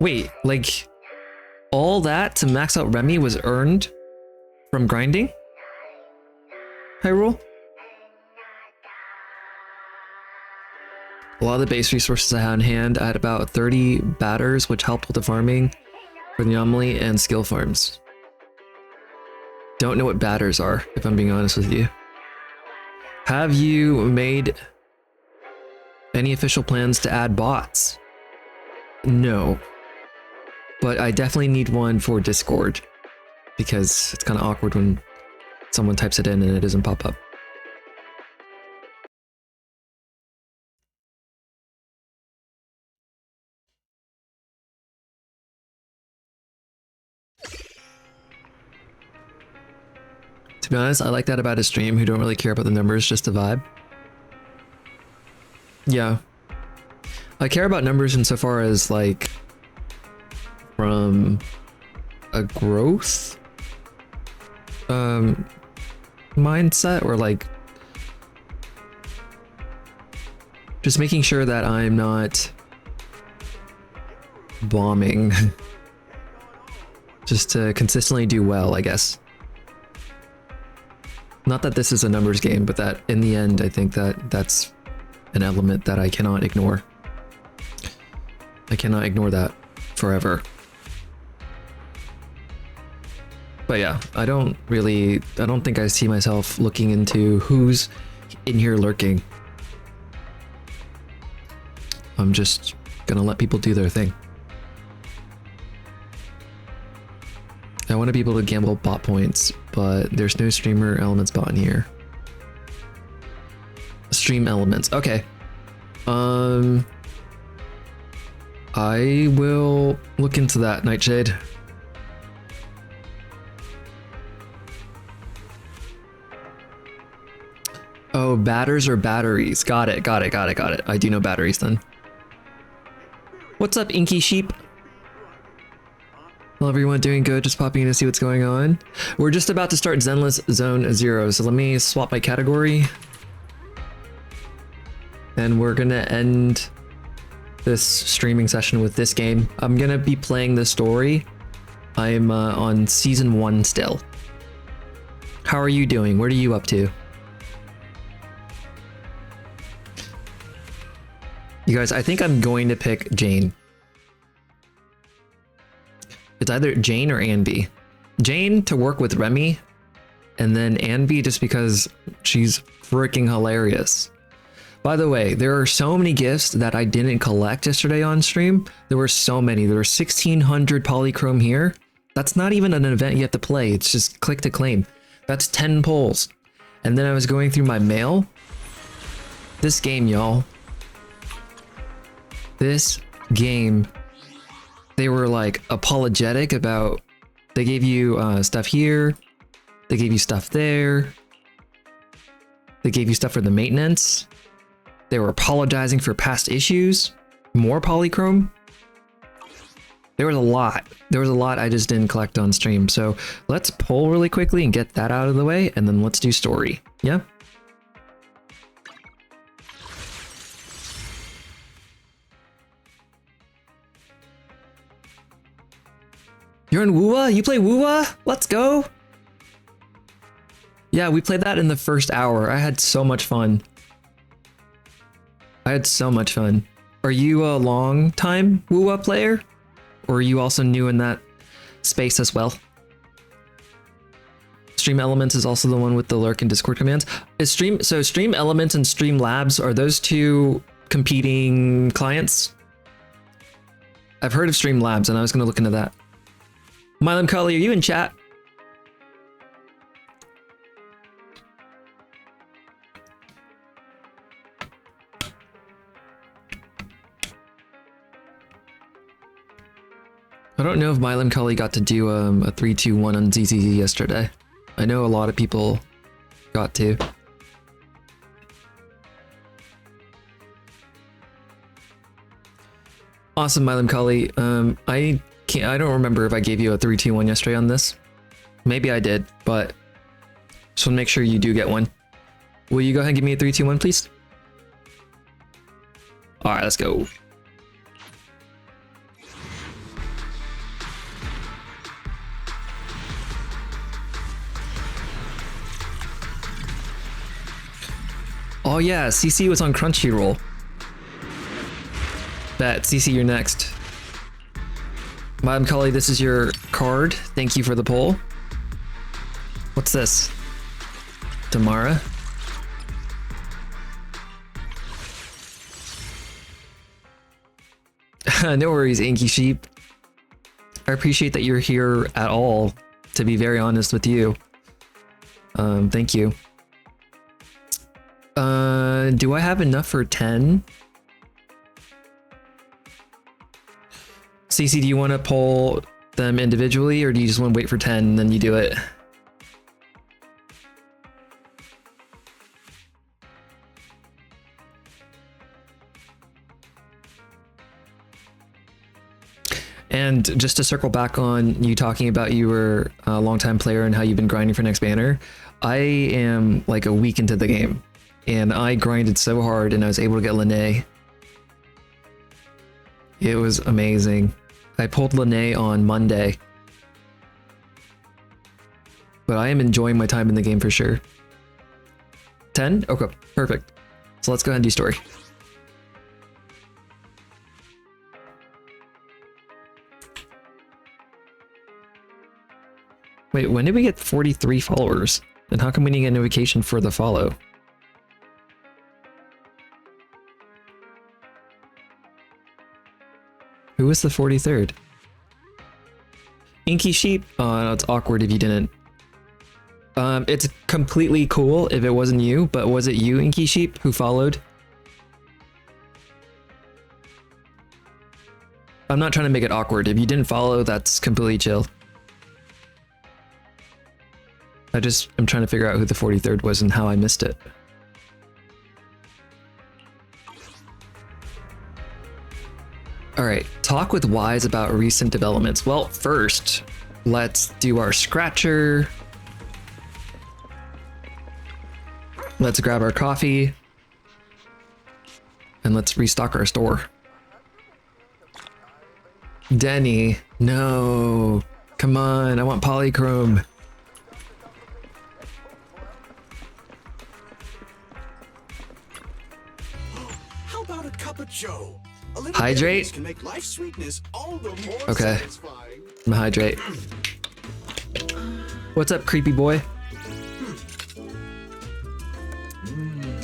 Wait, like, all that to max out Remi was earned from grinding? Hyrule? A lot of the base resources I had on hand, I had about 30 batters, which helped with the farming for the anomaly and skill farms. Don't know what batters are, if I'm being honest with you. Have you made any official plans to add bots? No. But I definitely need one for Discord, because it's kind of awkward when someone types it in and it doesn't pop up. To be honest, I like that about a stream who don't really care about the numbers, just the vibe. Yeah. I care about numbers insofar as, like, from a growth mindset, or like just making sure that I'm not bombing just to consistently do well, I guess. Not that this is a numbers game, but that in the end, I think that that's an element that I cannot ignore. I cannot ignore that forever. But yeah, I don't think I see myself looking into who's in here lurking. I'm just gonna let people do their thing. I want to be able to gamble bot points, but there's no streamer elements bot in here. Stream elements. Okay. I will look into that, Nightshade. Oh, batters or batteries. Got it. I do know batteries then. What's up, Inky Sheep? Well, everyone doing good, just popping in to see what's going on. We're just about to start Zenless Zone 0, so let me swap my category. And we're gonna end this streaming session with this game. I'm gonna be playing the story. I'm on season 1 still. How are you doing? What are you up to? You guys, I think I'm going to pick Jane. It's either Jane or Anby. Jane to work with Remi, and then Anby just because she's freaking hilarious. By the way, there are so many gifts that I didn't collect yesterday on stream. There were so many. There were 1,600 polychrome here. That's not even an event you have to play. It's just click to claim. That's 10 pulls. And then I was going through my mail. This game, y'all. This game, they were like apologetic about, they gave you stuff here, they gave you stuff there, they gave you stuff for the maintenance, they were apologizing for past issues, more polychrome. There was a lot I just didn't collect on stream. So let's pull really quickly and get that out of the way, and then let's do story. Yeah. You're in wuwa? You play wuwa? Let's go. Yeah, we played that in the first hour. I had so much fun. Are you a long time wuwa player? Or are you also new in that space as well? Stream Elements is also the one with the lurk and Discord commands. So Stream Elements and Stream Labs, are those two competing clients? I've heard of Stream Labs and I was going to look into that. Milam Cully, are you in chat? I don't know if Milam Cully got to do a 3-2-1 on ZZZ yesterday. I know a lot of people got to. Awesome, Milam Cully. I don't remember if I gave you a 3-2-1 yesterday on this. Maybe I did, but just want to make sure you do get one. Will you go ahead and give me a 3-2-1, please? All right, let's go. Oh yeah, CC was on Crunchyroll. Bet, CC, you're next. Madam Cully, this is your card. Thank you for the poll. What's this? Tamara? No worries, Inky Sheep. I appreciate that you're here at all, to be very honest with you. Thank you. Do I have enough for 10? CC, do you want to pull them individually, or do you just want to wait for 10 and then you do it? And just to circle back on you talking about you were a long-time player and how you've been grinding for next banner, I am like a week into the game, and I grinded so hard and I was able to get Lene. It was amazing. I pulled Lene on Monday. But I am enjoying my time in the game for sure. 10? Okay, perfect. So let's go ahead and do story. Wait, when did we get 43 followers? And how come we didn't get a notification for the follow? Who was the 43rd? Inky Sheep? Oh, no, it's awkward if you didn't. It's completely cool if it wasn't you, but was it you, Inky Sheep, who followed? I'm not trying to make it awkward. If you didn't follow, that's completely chill. I'm trying to figure out who the 43rd was and how I missed it. Alright, talk with Wise about recent developments. Well, first, let's do our scratcher. Let's grab our coffee. And let's restock our store. Denny, no. Come on, I want polychrome. How about a cup of joe? A little Hydrate? berries can make life sweetness all the more Okay. satisfying. I'm gonna hydrate. What's up, creepy boy?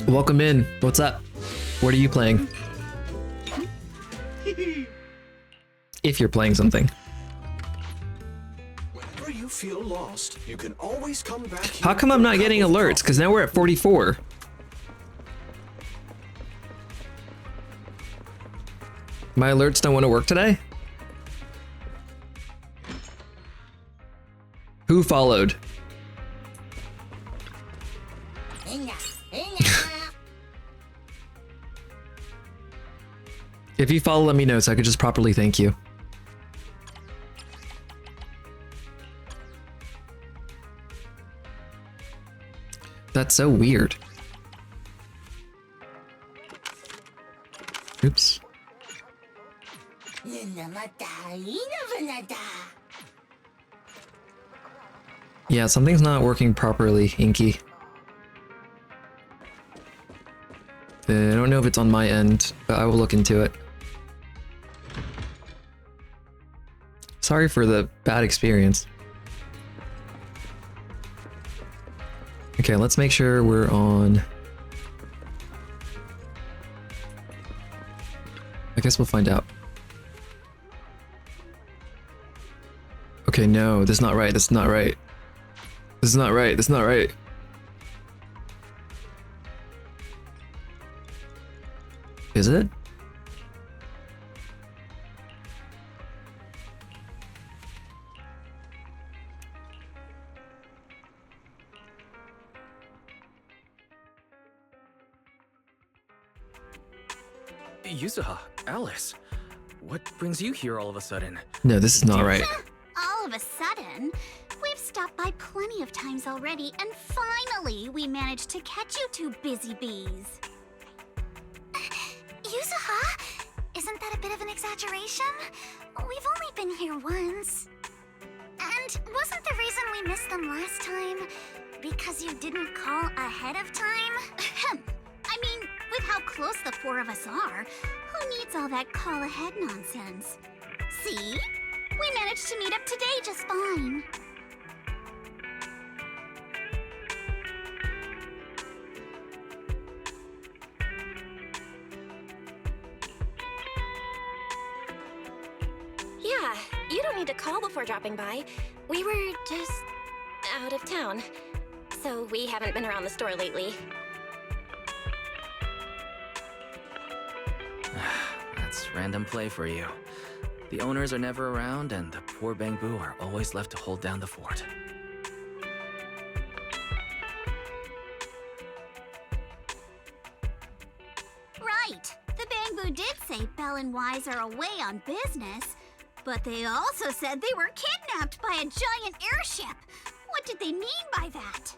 Welcome in. What's up? What are you playing? If you're playing something. Whenever you feel lost, you can always come back here. How come I'm not getting alerts? Because now we're at 44. My alerts don't want to work today? Who followed? If you follow, let me know so I could just properly thank you. That's so weird. Oops. Yeah, something's not working properly, Inky. I don't know if it's on my end, but I will look into it. Sorry for the bad experience. Okay, let's make sure we're on. I guess we'll find out. Okay, no, this is not right. This is not right. This is not right. This is not right. Is it? Yuzuha, Alice, what brings you here all of a sudden? No, this is not right. All of a sudden, we've stopped by plenty of times already, and finally we managed to catch you two busy bees. Yuzuha, isn't that a bit of an exaggeration? We've only been here once. And wasn't the reason we missed them last time because you didn't call ahead of time? I mean, with how close the four of us are, who needs all that call ahead nonsense? See? We managed to meet up today just fine. Yeah, you don't need to call before dropping by. We were just out of town, so we haven't been around the store lately. That's random play for you. The owners are never around, and the poor Bangbu are always left to hold down the fort. Right. The Bangbu did say Belle and Wise are away on business, but they also said they were kidnapped by a giant airship. What did they mean by that?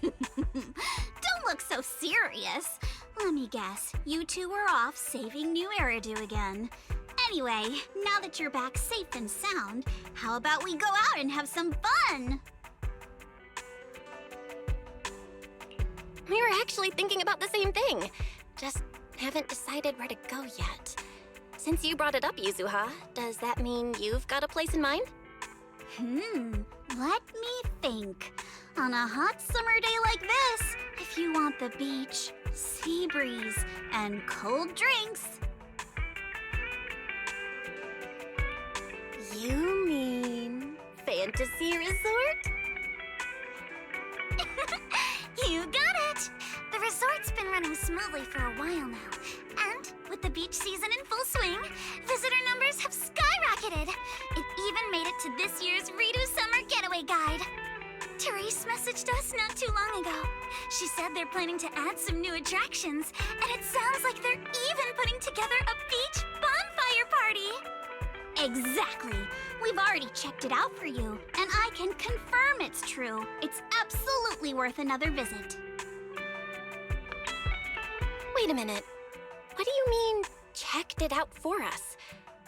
Don't look so serious. Let me guess, you two were off saving New Eridu again. Anyway, now that you're back safe and sound, how about we go out and have some fun? We were actually thinking about the same thing. Just haven't decided where to go yet. Since you brought it up, Yuzuha, does that mean you've got a place in mind? Let me think. On a hot summer day like this, if you want the beach, sea breeze, and cold drinks, fantasy resort? You got it! The resort's been running smoothly for a while now. And with the beach season in full swing, visitor numbers have skyrocketed. It even made it to this year's Redo Summer Getaway Guide. Therese messaged us not too long ago. She said they're planning to add some new attractions, and it sounds like they're even putting together a beach bonfire party. Exactly. We've already checked it out for you, and I can confirm it's true. It's absolutely worth another visit. Wait a minute. What do you mean, checked it out for us?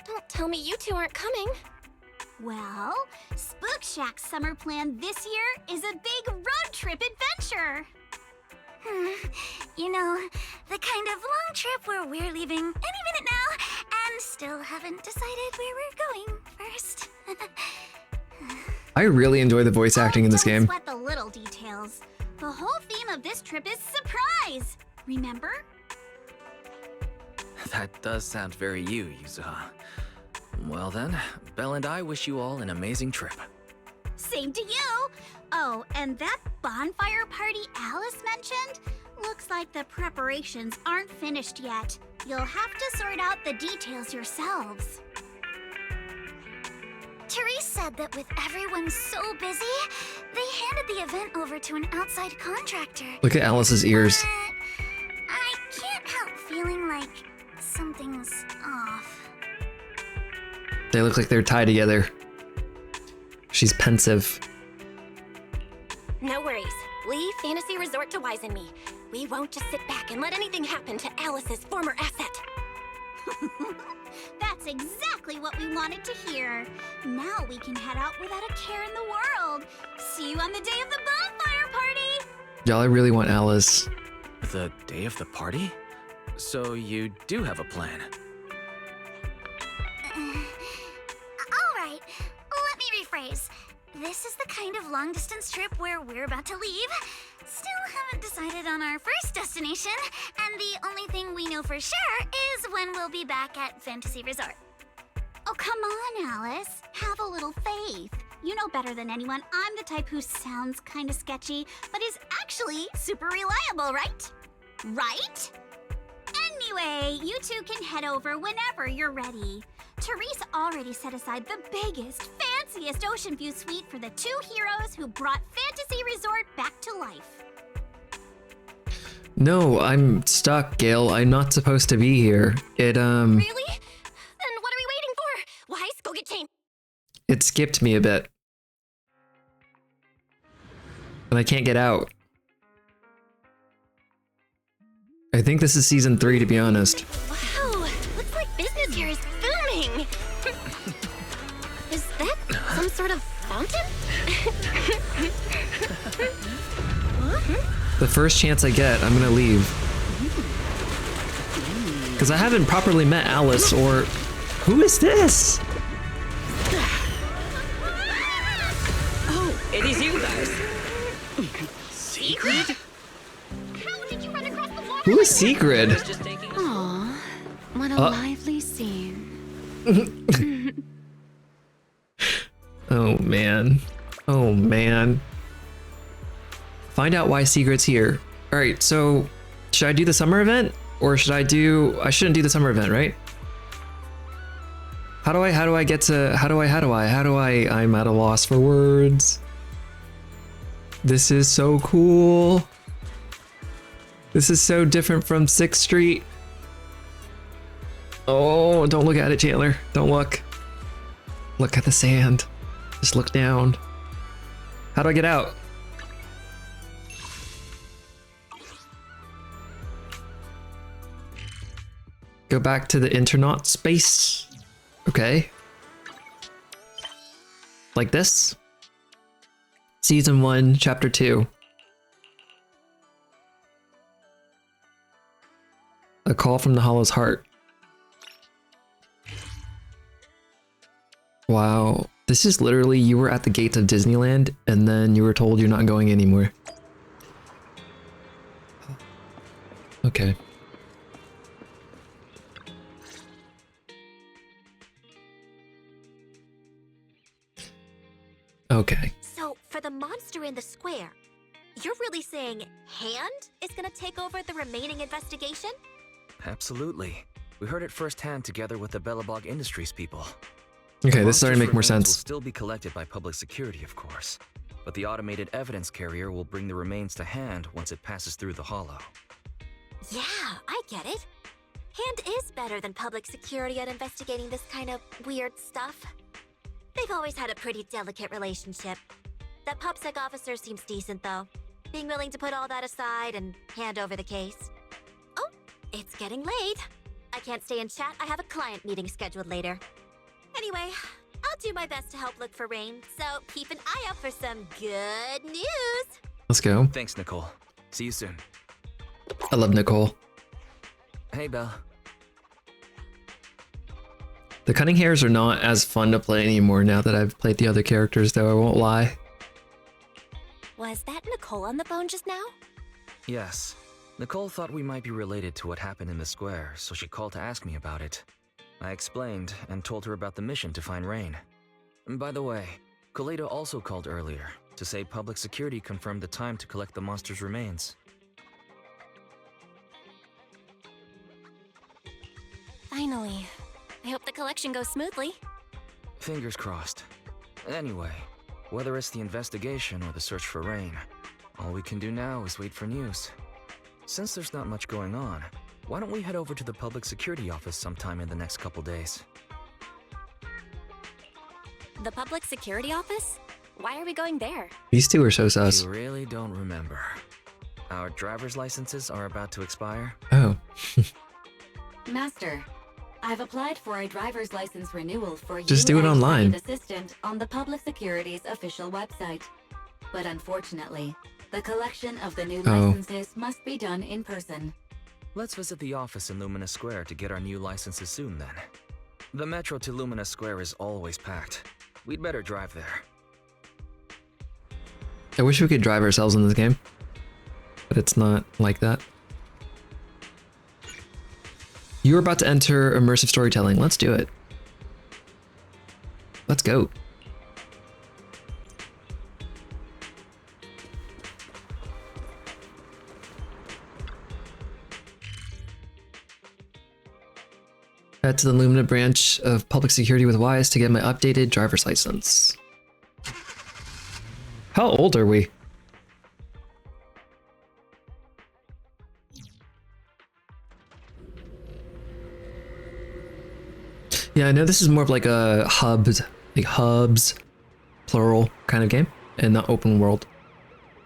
Don't tell me you two aren't coming. Well, Spook Shack's summer plan this year is a big road trip adventure. You know, the kind of long trip where we're leaving any minute now and still haven't decided where we're going first. I really enjoy the voice acting in this Don't game. sweat the little details. The whole theme of this trip is surprise. Remember? That does sound very you, Yuzuha. Well then, Belle and I wish you all an amazing trip. Same to you. Oh, and that bonfire party Alice mentioned? Looks like the preparations aren't finished yet. You'll have to sort out the details yourselves. Therese said that with everyone so busy, they handed the event over to an outside contractor. Look at Alice's ears. But I can't help feeling like something's off. They look like they're tied together. She's pensive. No worries. Leave Fantasy Resort to Wise and me. We won't just sit back and let anything happen to Alice's former asset. That's exactly what we wanted to hear. Now we can head out without a care in the world. See you on the day of the bonfire party! Y'all, I really want Alice. The day of the party? So you do have a plan. Alright, let me rephrase. This is the kind of long-distance trip where we're about to leave. Still haven't decided on our first destination, and the only thing we know for sure is when we'll be back at Fantasy Resort. Oh, come on, Alice. Have a little faith. You know better than anyone I'm the type who sounds kinda sketchy, but is actually super reliable, right? Right? Anyway, you two can head over whenever you're ready. Therese already set aside the biggest, fanciest ocean view suite for the two heroes who brought Fantasy Resort back to life. No, I'm stuck, Gail. I'm not supposed to be here. Really? Then what are we waiting for? Wise, go get Chain. It skipped me a bit. And I can't get out. I think this is season 3, to be honest. Wow, looks like business here is booming. Is that some sort of fountain? The first chance I get, I'm gonna leave. Because I haven't properly met Alice, or... Who is this? Oh, it is you guys. Secret? How did you run across the water? Who is Secret? Just taking a Aw, what a lively scene. Oh man. Oh man. Find out why Secret's here. Alright, so should I do the summer event? Or should I do... I shouldn't do the summer event, right? How do I get to... How do I... I'm at a loss for words. This is so cool. This is so different from 6th Street. Oh, don't look at it, Chandler. Don't look. Look at the sand. Just look down. How do I get out? Go back to the internaut space. Okay. Like this? Season 1, Chapter 2. A call from the Hollow's heart. Wow. This is literally you were at the gates of Disneyland and then you were told you're not going anymore. Okay. Okay. So, for the monster in the square, you're really saying Hand is gonna take over the remaining investigation? Absolutely. We heard it firsthand together with the Bellabog Industries people. Okay, this is starting to make more Remains will sense. still be collected by public security, of course. But the automated evidence carrier will bring the remains to Hand once it passes through the hollow. Yeah, I get it. Hand is better than public security at investigating this kind of weird stuff. They've always had a pretty delicate relationship. That PubSec officer seems decent, though, being willing to put all that aside and hand over the case. Oh, it's getting late. I can't stay and chat. I have a client meeting scheduled later. Anyway, I'll do my best to help look for Rain, so keep an eye out for some good news. Let's go. Thanks, Nicole. See you soon. I love Nicole. Hey, Belle. The cunning hairs are not as fun to play anymore now that I've played the other characters, though, I won't lie. Was that Nicole on the phone just now? Yes. Nicole thought we might be related to what happened in the square, so she called to ask me about it. I explained and told her about the mission to find Rain. And by the way, Kaleido also called earlier to say public security confirmed the time to collect the monster's remains. Finally. I hope the collection goes smoothly. Fingers crossed. Anyway, whether it's the investigation or the search for Rain, all we can do now is wait for news. Since there's not much going on, why don't we head over to the public security office sometime in the next couple days? The public security office? Why are we going there? These two are so sus. You really don't remember. Our driver's licenses are about to expire. Oh. Master, I've applied for a driver's license renewal for Just you do it and online. Site Assistant on the Public Security's official website. But unfortunately, the collection of the new licenses must be done in person. Let's visit the office in Lumina Square to get our new licenses soon then. The metro to Lumina Square is always packed. We'd better drive there. I wish we could drive ourselves in this game, but it's not like that. You're about to enter immersive storytelling. Let's do it. Let's go. Head to the Lumina branch of public security with Wise to get my updated driver's license. How old are we? Yeah, I know this is more of like a hubs, plural kind of game, and not open world.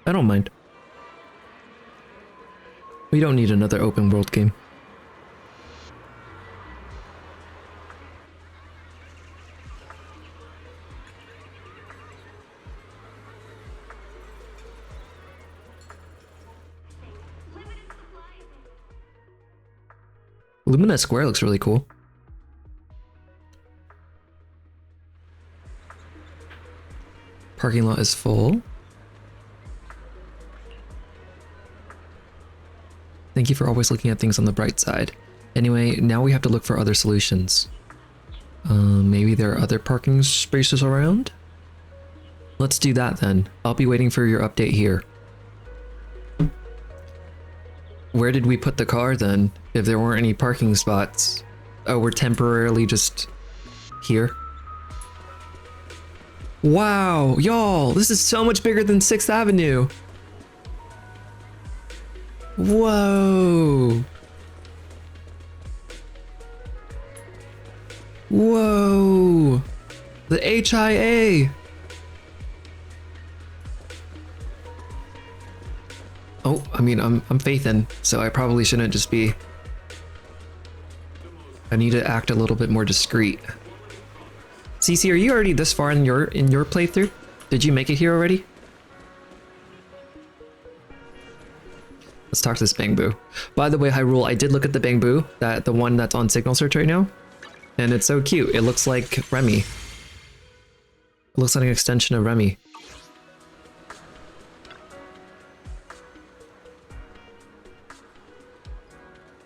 I don't mind. We don't need another open world game. Lumina Square looks really cool. Parking lot is full. Thank you for always looking at things on the bright side. Anyway, now we have to look for other solutions. Maybe there are other parking spaces around? Let's do that then. I'll be waiting for your update here. Where did we put the car then, if there weren't any parking spots? Oh, we're temporarily just here? Wow, y'all, this is so much bigger than 6th Avenue. Whoa. Whoa. The HIA. Oh, I mean, I'm faithin', so I probably shouldn't just be... I need to act a little bit more discreet. Cece, are you already this far in your playthrough? Did you make it here already? Let's talk to this Bangbu. By the way, Hyrule, I did look at the Bangbu, the one that's on Signal Search right now, and it's so cute. It looks like Remi. It looks like an extension of Remi.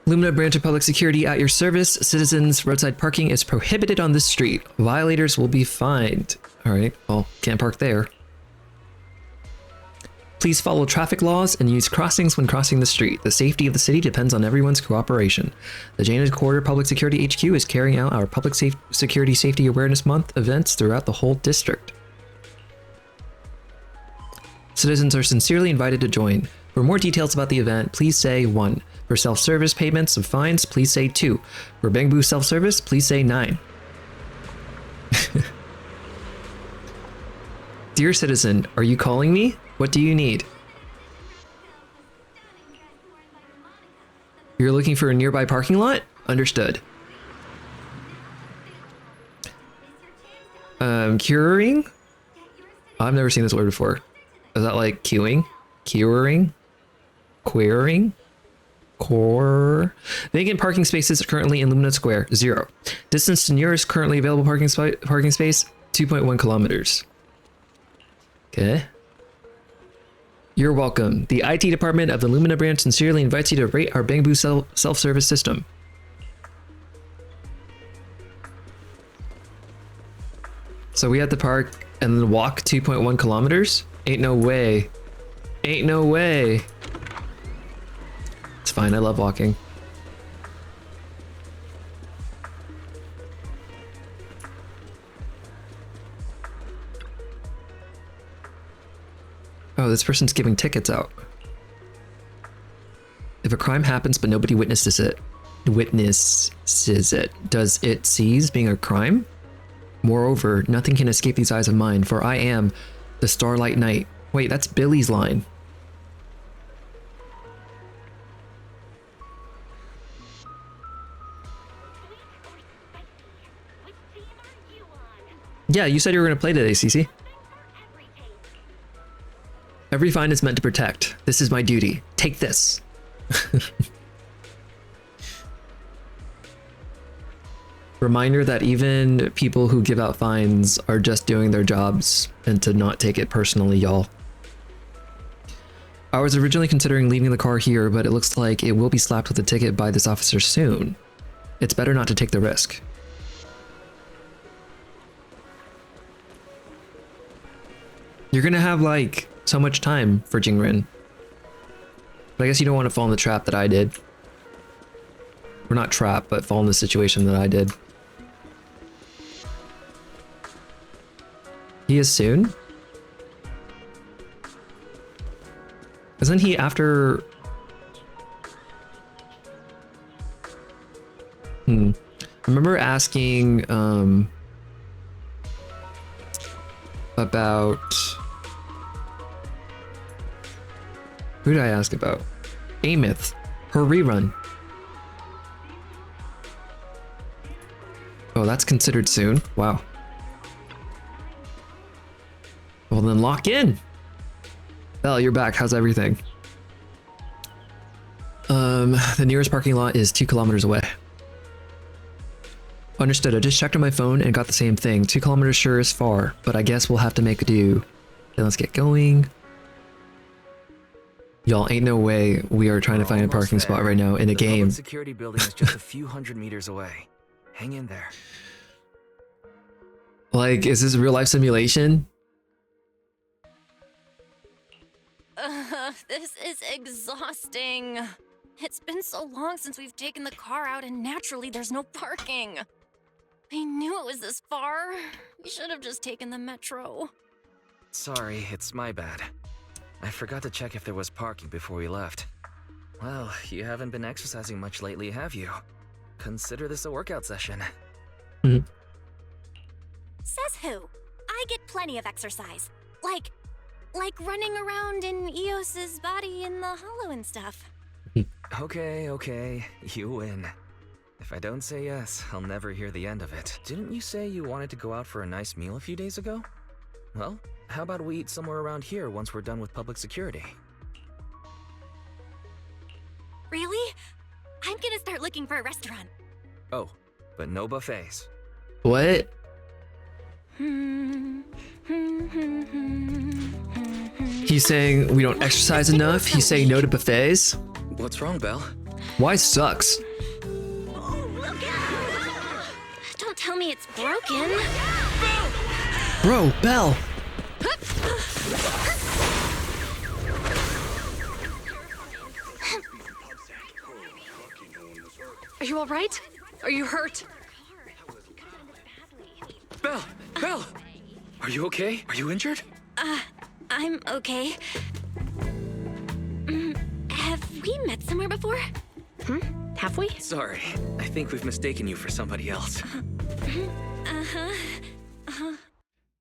Lumina branch of public security at your service. Citizens, roadside parking is prohibited on this street. Violators will be fined. Alright, well, can't park there. Please follow traffic laws and use crossings when crossing the street. The safety of the city depends on everyone's cooperation. The Jana Quarter Public Security HQ is carrying out our Public Security Safety Awareness Month events throughout the whole district. Citizens are sincerely invited to join. For more details about the event, please say 1. For self-service payments of fines, please say 2. For Bangbu self-service, please say 9. Dear citizen, are you calling me? What do you need? You're looking for a nearby parking lot? Understood. Curing? I've never seen this word before. Is that like queuing? Curing? Querying? Core? Vacant parking spaces are currently in Lumina Square, 0. Distance to nearest currently available parking space, 2.1 kilometers. Okay. You're welcome. The IT department of the Lumina branch sincerely invites you to rate our Bangbu self-service system. So we have to park and then walk 2.1 kilometers? Ain't no way. Ain't no way. It's fine, I love walking. Oh, this person's giving tickets out. If a crime happens but nobody witnesses it, does it cease being a crime? Moreover, nothing can escape these eyes of mine, for I am the Starlight Knight. Wait, that's Billy's line. Yeah, you said you were going to play today, Cece. Every fine is meant to protect. This is my duty. Take this. Reminder that even people who give out fines are just doing their jobs and to not take it personally, y'all. I was originally considering leaving the car here, but it looks like it will be slapped with a ticket by this officer soon. It's better not to take the risk. You're gonna have like so much time for Jingrin. But I guess you don't want to fall in the trap that I did. Or not trap, but fall in the situation that I did. He is soon? Isn't he after... I remember asking about... Who did I ask about? Amith. Her rerun. Oh, that's considered soon? Wow. Well then lock in! Belle, you're back. How's everything? The nearest parking lot is 2 kilometers away. Understood. I just checked on my phone and got the same thing. 2 kilometers sure is far, but I guess we'll have to make do. Then let's get going. Y'all, ain't no way we are trying to find a parking spot right now in a game. The security building is just a few hundred meters away. Hang in there. Like, is this a real life simulation? This is exhausting. It's been so long since we've taken the car out, and naturally there's no parking. I knew it was this far. We should have just taken the metro. Sorry, it's my bad. I forgot to check if there was parking before we left. Well, you haven't been exercising much lately, have you? Consider this a workout session. Says who? I get plenty of exercise. Like running around in Eos's body in the hollow and stuff. Okay, you win. If I don't say yes, I'll never hear the end of it. Didn't you say you wanted to go out for a nice meal a few days ago? Well, how about we eat somewhere around here once we're done with public security? Really? I'm gonna start looking for a restaurant. Oh, but no buffets. What? He's saying we don't exercise enough. He's saying no to buffets. What's wrong, Belle? Why sucks? Don't tell me it's broken. Bro, Belle! Are you alright? Are you hurt? Belle! Belle! Are you okay? Are you injured? I'm okay. Have we met somewhere before? Have we? Sorry, I think we've mistaken you for somebody else.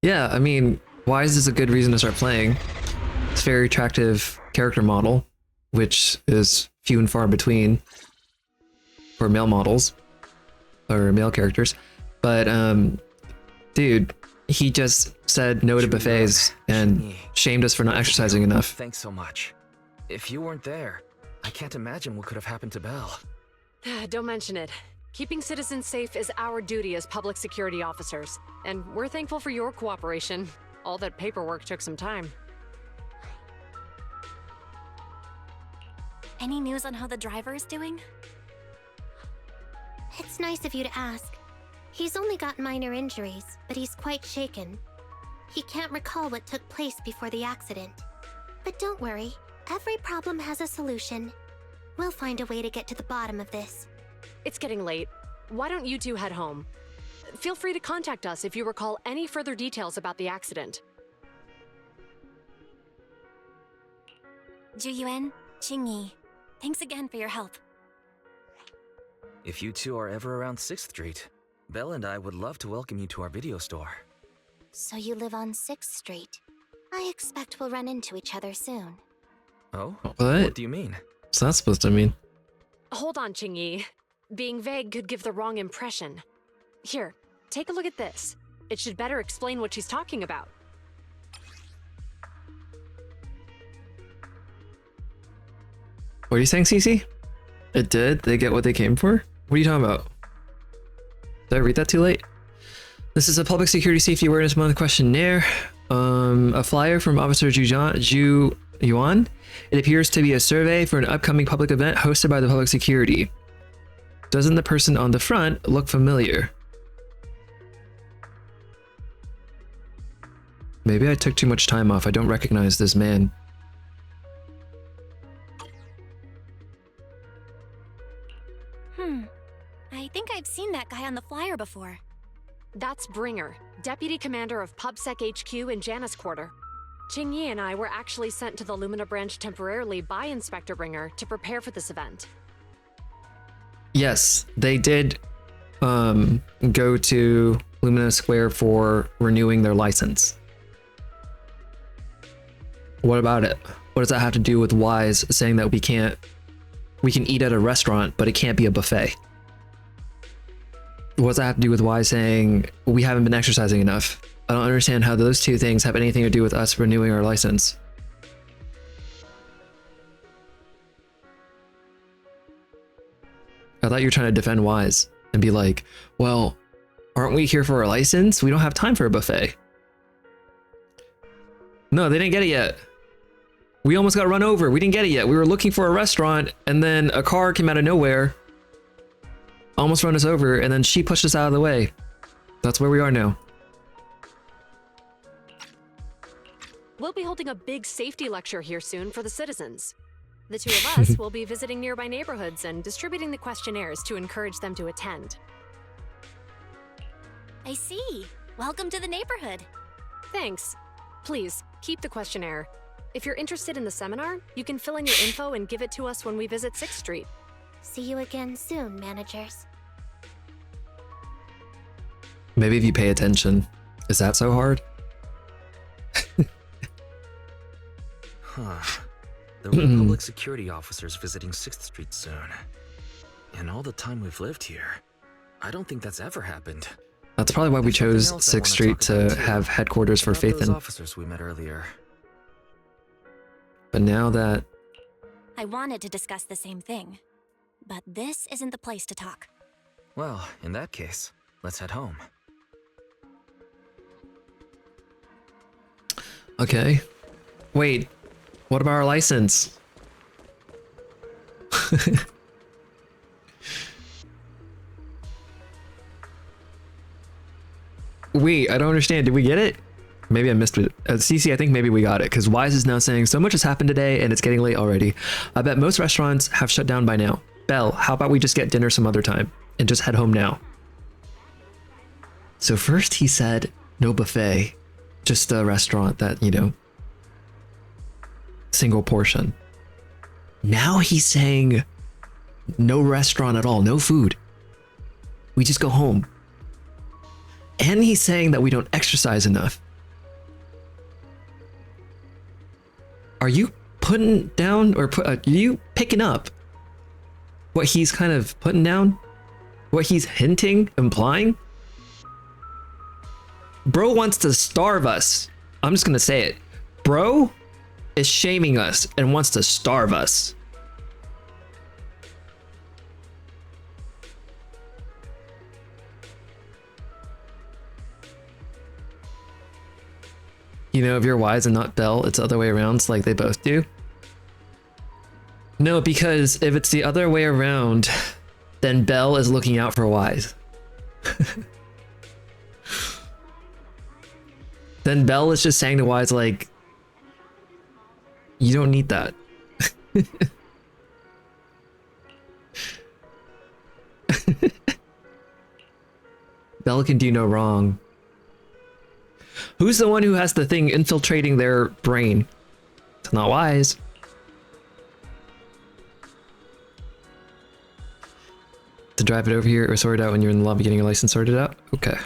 Yeah, I mean, Wise is a good reason to start playing. It's a very attractive character model, which is few and far between for male models or male characters. But dude, he just said no to buffets and shamed us for not exercising enough. Thanks so much. If you weren't there, I can't imagine what could have happened to Belle. Don't mention it. Keeping citizens safe is our duty as public security officers, and we're thankful for your cooperation. All that paperwork took some time. Any news on how the driver is doing? It's nice of you to ask. He's only got minor injuries, but he's quite shaken. He can't recall what took place before the accident. But don't worry, every problem has a solution. We'll find a way to get to the bottom of this. It's getting late. Why don't you two head home? Feel free to contact us if you recall any further details about the accident. Juyuan, Qingyi, thanks again for your help. If you two are ever around 6th Street, Belle and I would love to welcome you to our video store. So you live on 6th Street. I expect we'll run into each other soon. Oh? What? What do you mean? What's that supposed to mean? Hold on, Qingyi. Being vague could give the wrong impression. Here, take a look at this. It should better explain what she's talking about. What are you saying, Cece? It did? They get what they came for? What are you talking about? Did I read that too late? This is a Public Security Safety Awareness Month questionnaire. A flyer from Officer Yuan. It appears to be a survey for an upcoming public event hosted by the Public Security. Doesn't the person on the front look familiar? Maybe I took too much time off. I don't recognize this man. I think I've seen that guy on the flyer before. That's Bringer, Deputy Commander of PubSec HQ in Janus Quarter. Qingyi and I were actually sent to the Lumina branch temporarily by Inspector Bringer to prepare for this event. Yes, they did go to Lumina Square for renewing their license. What about it? What does that have to do with Wise saying that we can eat at a restaurant, but it can't be a buffet? What does that have to do with Wise saying we haven't been exercising enough? I don't understand how those two things have anything to do with us renewing our license. I thought you were trying to defend Wise and be like, well, aren't we here for our license? We don't have time for a buffet. No, they didn't get it yet. We almost got run over. We didn't get it yet. We were looking for a restaurant and then a car came out of nowhere, almost run us over, and then she pushed us out of the way. That's where we are now. We'll be holding a big safety lecture here soon for the citizens. The two of us will be visiting nearby neighborhoods and distributing the questionnaires to encourage them to attend. I see. Welcome to the neighborhood. Thanks. Please, keep the questionnaire. If you're interested in the seminar, you can fill in your info and give it to us when we visit 6th Street. See you again soon, managers. Maybe if you pay attention. Is that so hard? Huh. There will be public security officers visiting 6th Street soon. In all the time we've lived here, I don't think that's ever happened. That's probably why we chose 6th Street to have headquarters for Faith Those in. officers we met earlier. But now that... I wanted to discuss the same thing, but this isn't the place to talk. Well, in that case, let's head home. Okay. Wait, what about our license? Wait, I don't understand. Did we get it? Maybe I missed it. CC, I think maybe we got it, because Wise is now saying, so much has happened today and it's getting late already. I bet most restaurants have shut down by now. Belle, how about we just get dinner some other time and just head home now? So first he said no buffet, just a restaurant that, you know, single portion. Now he's saying no restaurant at all, no food. We just go home. And he's saying that we don't exercise enough. Are you putting down or are you picking up what he's kind of putting down? What he's hinting, implying? Bro wants to starve us. I'm just gonna say it. Bro is shaming us and wants to starve us. You know, if you're Wise and not Belle, it's the other way around, it's like they both do. No, because if it's the other way around, then Belle is looking out for Wise. Then Belle is just saying to Wise, like, you don't need that. Belle can do no wrong. Who's the one who has the thing infiltrating their brain? It's not Wise. To drive it over here or sort it out when you're in the lobby getting your license sorted out? Okay.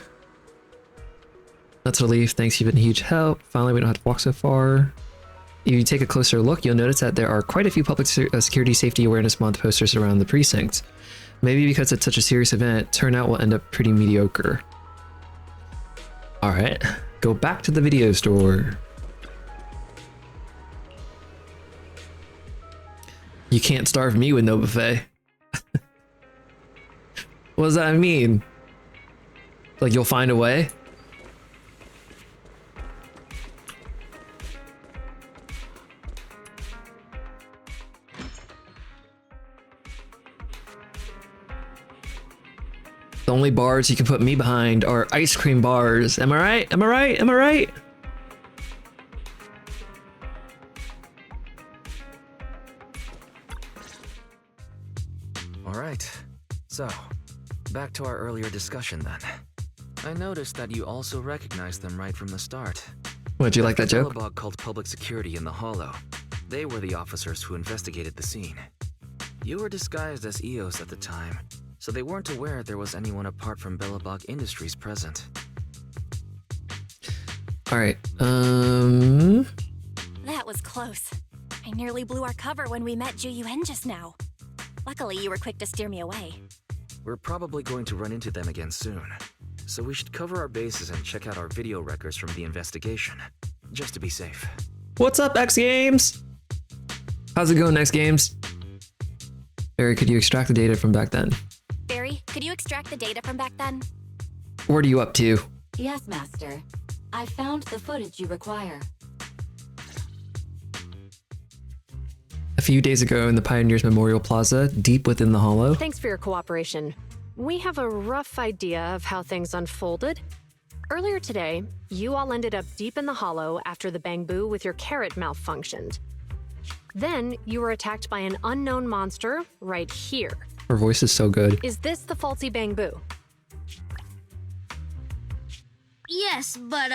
That's a relief. Thanks, you've been a huge help. Finally, we don't have to walk so far. If you take a closer look, you'll notice that there are quite a few public security safety awareness month posters around the precinct. Maybe because it's such a serious event, turnout will end up pretty mediocre. Alright, go back to the video store. You can't starve me with no buffet. What does that mean? Like you'll find a way? The only bars you can put me behind are ice cream bars. Am I right? Am I right? Am I right? All right. So, back to our earlier discussion then. I noticed that you also recognized them right from the start. Would you like that joke? Billabong called public security in the Hollow. They were the officers who investigated the scene. You were disguised as EOS at the time, so they weren't aware there was anyone apart from Billabong Industries present. Alright, That was close. I nearly blew our cover when we met Ju-Yuen just now. Luckily, you were quick to steer me away. We're probably going to run into them again soon, so we should cover our bases and check out our video records from the investigation, just to be safe. what's up, X Games? How's it going, X Games? Barry, could you extract the data from back then? Barry, could you extract the data from back then? What are you up to? Yes, Master. I found the footage you require. A few days ago in the Pioneers Memorial Plaza, deep within the Hollow. Thanks for your cooperation. We have a rough idea of how things unfolded. Earlier today, you all ended up deep in the Hollow after the bamboo with your carrot malfunctioned. Then, you were attacked by an unknown monster right here. Her voice is so good. Is this the faulty bamboo? Yes, but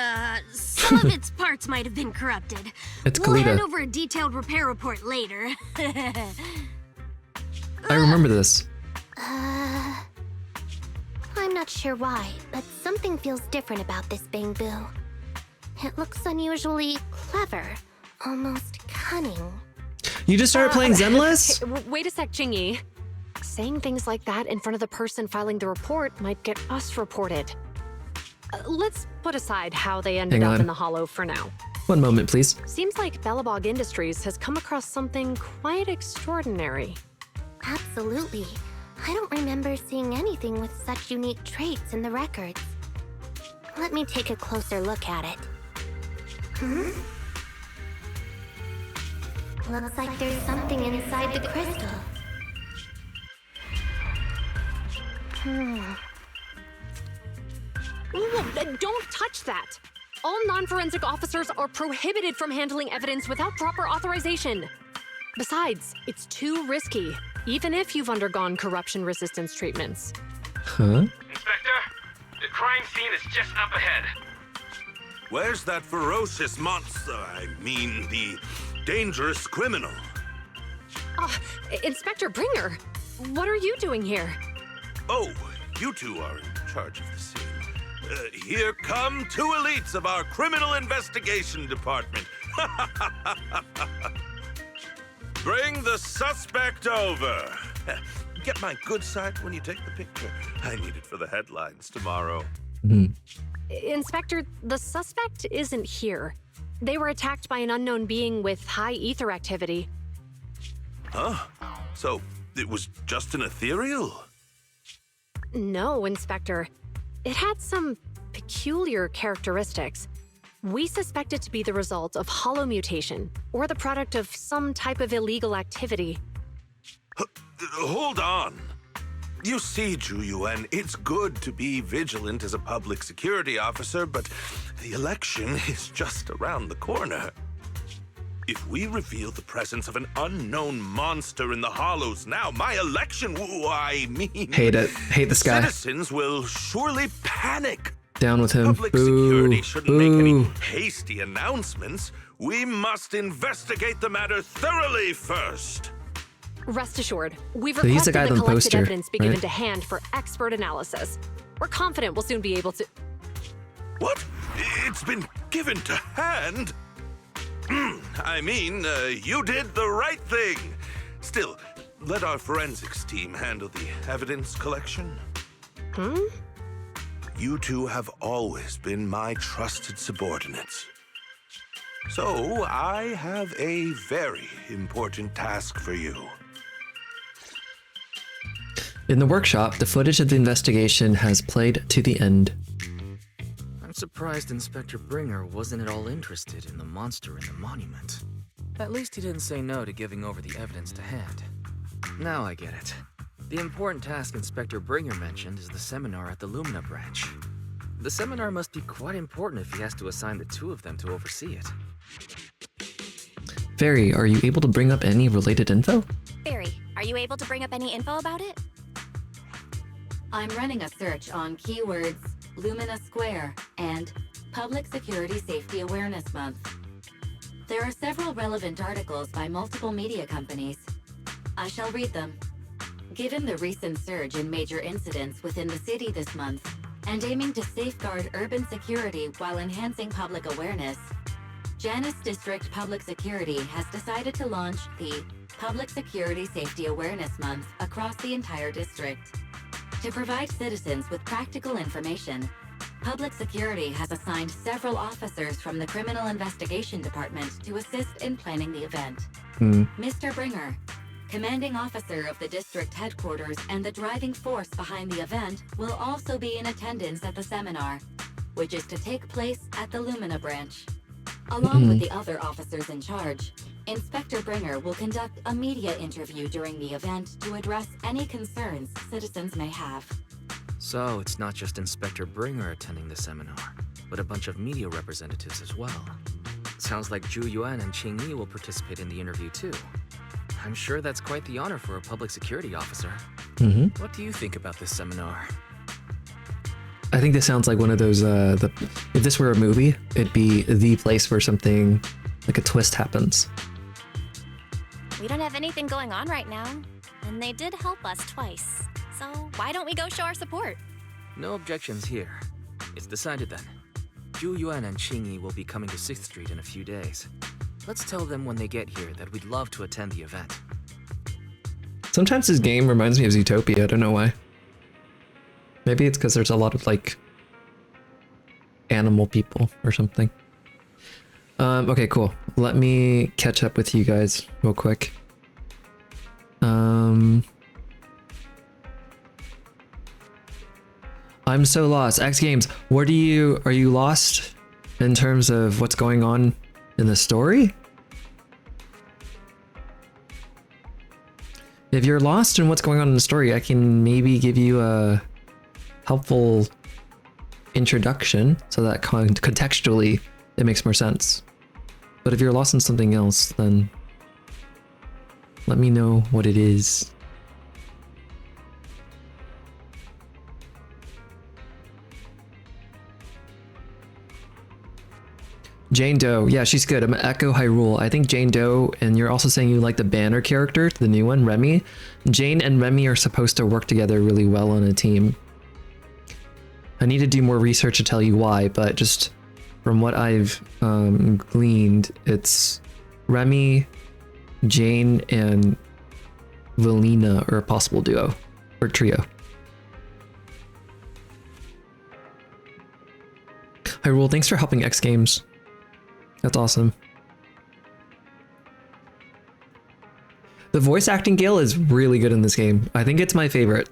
some of its parts might have been corrupted. It's We'll hand Kalita. over a detailed repair report later. I remember this. I'm not sure why, but something feels different about this bamboo. It looks unusually clever, almost cunning. You just started playing Zenless? Wait a sec, Jingyi. Saying things like that in front of the person filing the report might get us reported. Let's put aside how they ended Hang up on. in the Hollow for now. One moment, please. Seems like Billabong Industries has come across something quite extraordinary. Absolutely. I don't remember seeing anything with such unique traits in the records. Let me take a closer look at it. Looks like there's something inside the crystal. Ooh, don't touch that! All non-forensic officers are prohibited from handling evidence without proper authorization. Besides, it's too risky, even if you've undergone corruption resistance treatments. Huh? Inspector, the crime scene is just up ahead. Where's that ferocious monster? I mean, the dangerous criminal. Inspector Bringer, what are you doing here? Oh, you two are in charge of the scene. Here come two elites of our criminal investigation department. Bring the suspect over. Get my good side when you take the picture. I need it for the headlines tomorrow. Inspector, the suspect isn't here. They were attacked by an unknown being with high ether activity. Huh? So, it was just an ethereal? No, Inspector. It had some peculiar characteristics. We suspect it to be the result of hollow mutation, or the product of some type of illegal activity. Hold on. You see, Ju-Yuan, it's good to be vigilant as a public security officer, but the election is just around the corner. If we reveal the presence of an unknown monster in the Hollows now, my election, I mean... Hate it. Hate this guy. Citizens will surely panic. Down with him. Public Boo. security shouldn't make Boo. any hasty announcements. We must investigate the matter thoroughly first. Rest assured, we've So he's the requested guy the on the collected poster, evidence be given right? to hand for expert analysis. We're confident we'll soon be able to... What? It's been given to hand? I mean, you did the right thing. Still, let our forensics team handle the evidence collection. You two have always been my trusted subordinates. So, I have a very important task for you. In the workshop, the footage of the investigation has played to the end. I'm surprised Inspector Bringer wasn't at all interested in the monster in the monument. At least he didn't say no to giving over the evidence to hand. Now I get it. The important task Inspector Bringer mentioned is the seminar at the Lumina branch. The seminar must be quite important if he has to assign the two of them to oversee it. Fairy, are you able to bring up any related info? Barry, are you able to bring up any info about it? I'm running a search on keywords Lumina Square and Public Security Safety Awareness Month. There are several relevant articles by multiple media companies. I shall read them. Given the recent surge in major incidents within the city this month, and aiming to safeguard urban security while enhancing public awareness, Janus District Public Security has decided to launch the Public Security Safety Awareness Month across the entire district. To provide citizens with practical information, Public Security has assigned several officers from the Criminal Investigation Department to assist in planning the event. Mr. Bringer, commanding officer of the district headquarters and the driving force behind the event, will also be in attendance at the seminar, which is to take place at the Lumina branch. Along with the other officers in charge, Inspector Bringer will conduct a media interview during the event to address any concerns citizens may have. So it's not just Inspector Bringer attending the seminar, but a bunch of media representatives as well. Sounds like Ju Yuan and Qing Yi will participate in the interview too. I'm sure that's quite the honor for a public security officer. What do you think about this seminar? I think this sounds like one of those, if this were a movie, it'd be the place where something like a twist happens. We don't have anything going on right now, and they did help us twice. So why don't we go show our support? No objections here. It's decided then. Ju Yuan and Qing Yi will be coming to 6th Street in a few days. Let's tell them when they get here that we'd love to attend the event. Sometimes this game reminds me of Zootopia, I don't know why. Maybe it's because there's a lot of, like, animal people or something. Okay, cool. Let me catch up with you guys real quick. I'm so lost. X Games, are you lost in terms of what's going on in the story? If you're lost in what's going on in the story, I can maybe give you a helpful introduction so that contextually it makes more sense. But if you're lost in something else, then let me know what it is. Jane Doe, yeah, she's good. I'm gonna echo Hyrule. I think Jane Doe, and you're also saying you like the banner character, the new one, Remi. Jane and Remi are supposed to work together really well on a team. I need to do more research to tell you why, but just from what I've gleaned, it's Remi, Jane, and Valina are a possible duo or trio. Hyrule, thanks for helping X Games. That's awesome. The voice acting, Gale, is really good in this game. I think it's my favorite.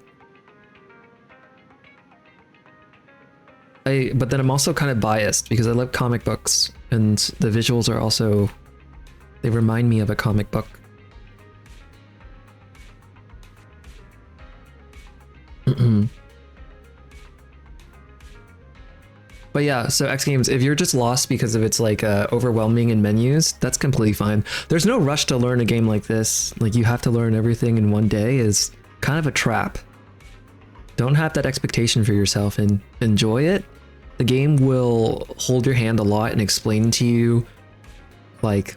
But then I'm also kind of biased because I love comic books and the visuals are also, they remind me of a comic book. But yeah, so X Games, if you're just lost because of its like overwhelming in menus, that's completely fine. There's no rush to learn a game like this. Like you have to learn everything in one day is kind of a trap. Don't have that expectation for yourself and enjoy it. The game will hold your hand a lot and explain to you like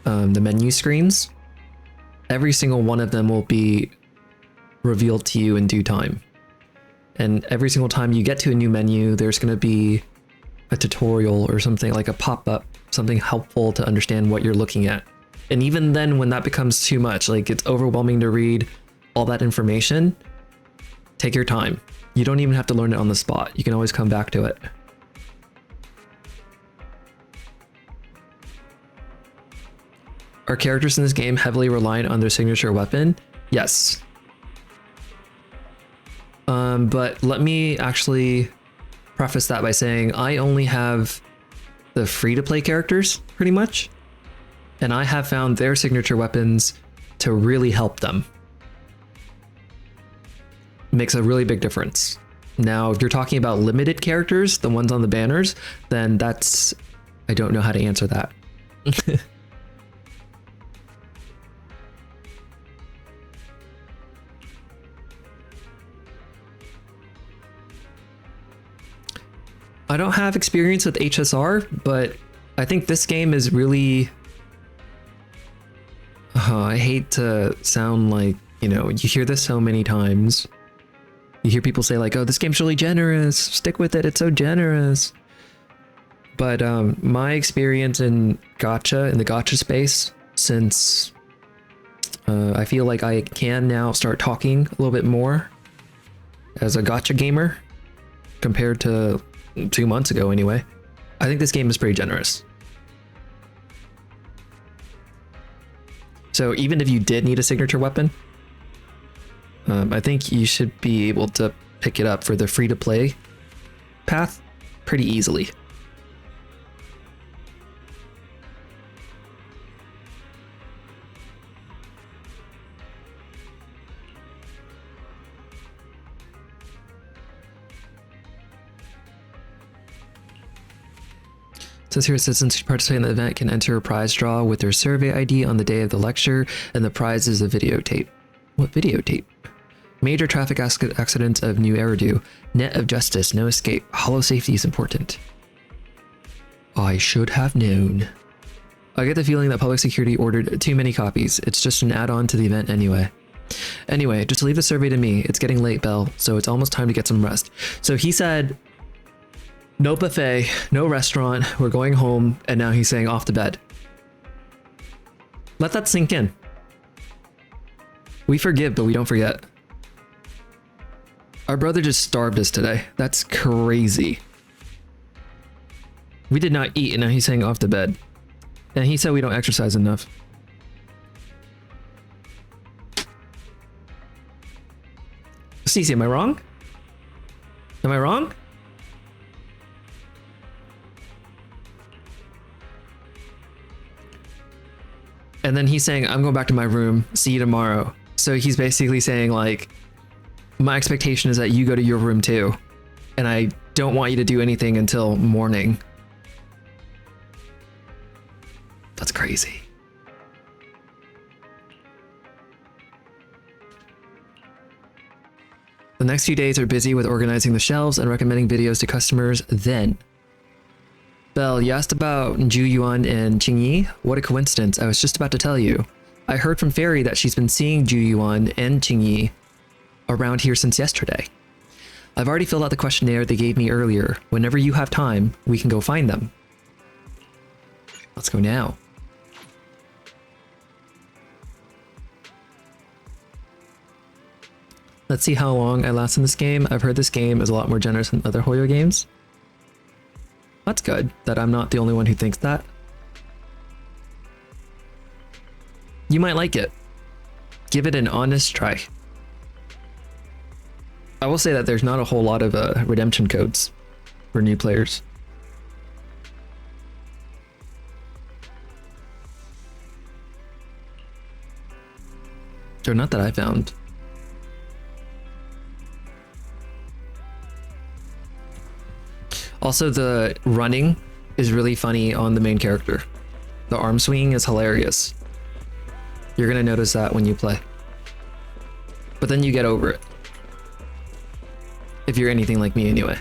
the menu screens. Every single one of them will be revealed to you in due time. And every single time you get to a new menu, there's going to be a tutorial or something like a pop-up, something helpful to understand what you're looking at. And even then, when that becomes too much, like it's overwhelming to read all that information, take your time. You don't even have to learn it on the spot. You can always come back to it. Are characters in this game heavily reliant on their signature weapon? Yes. But let me actually preface that by saying I only have the free-to-play characters, pretty much. And I have found their signature weapons to really help them. Makes a really big difference. Now, if you're talking about limited characters, the ones on the banners, then that's... I don't know how to answer that. I don't have experience with HSR, but I think this game is really... I hate to sound like, you know, you hear this so many times. You hear people say like, oh, this game's really generous. Stick with it. It's so generous. But my experience in the gacha space, since I feel like I can now start talking a little bit more as a gacha gamer compared to 2 months ago anyway. I think this game is pretty generous. So even if you did need a signature weapon, I think you should be able to pick it up for the free-to-play path pretty easily. Since here, citizens who participate in the event can enter a prize draw with their survey ID on the day of the lecture, and the prize is a videotape. What videotape? Major traffic accidents of New Eridu. Net of justice, no escape. Hollow safety is important. I should have known. I get the feeling that public security ordered too many copies. It's just an add-on to the event anyway. Anyway, just leave the survey to me. It's getting late, Belle, so it's almost time to get some rest. So he said... no buffet, no restaurant, we're going home, and now he's saying off to bed. Let that sink in. We forgive, but we don't forget. Our brother just starved us today. That's crazy. We did not eat, and now he's saying off to bed. And he said we don't exercise enough. Cece, am I wrong? Am I wrong? And then he's saying, I'm going back to my room. See you tomorrow. So he's basically saying like, my expectation is that you go to your room too. And I don't want you to do anything until morning. That's crazy. The next few days are busy with organizing the shelves and recommending videos to customers. Then, Belle, you asked about Ju Yuan and Qingyi? What a coincidence. I was just about to tell you. I heard from Fairy that she's been seeing Ju Yuan and Qingyi around here since yesterday. I've already filled out the questionnaire they gave me earlier. Whenever you have time, we can go find them. Let's go now. Let's see how long I last in this game. I've heard this game is a lot more generous than other Hoyo games. That's good that I'm not the only one who thinks that. You might like it. Give it an honest try. I will say that there's not a whole lot of redemption codes for new players. Or not that I found. Also, the running is really funny on the main character. The arm swinging is hilarious. You're gonna notice that when you play. But then you get over it. If you're anything like me anyway.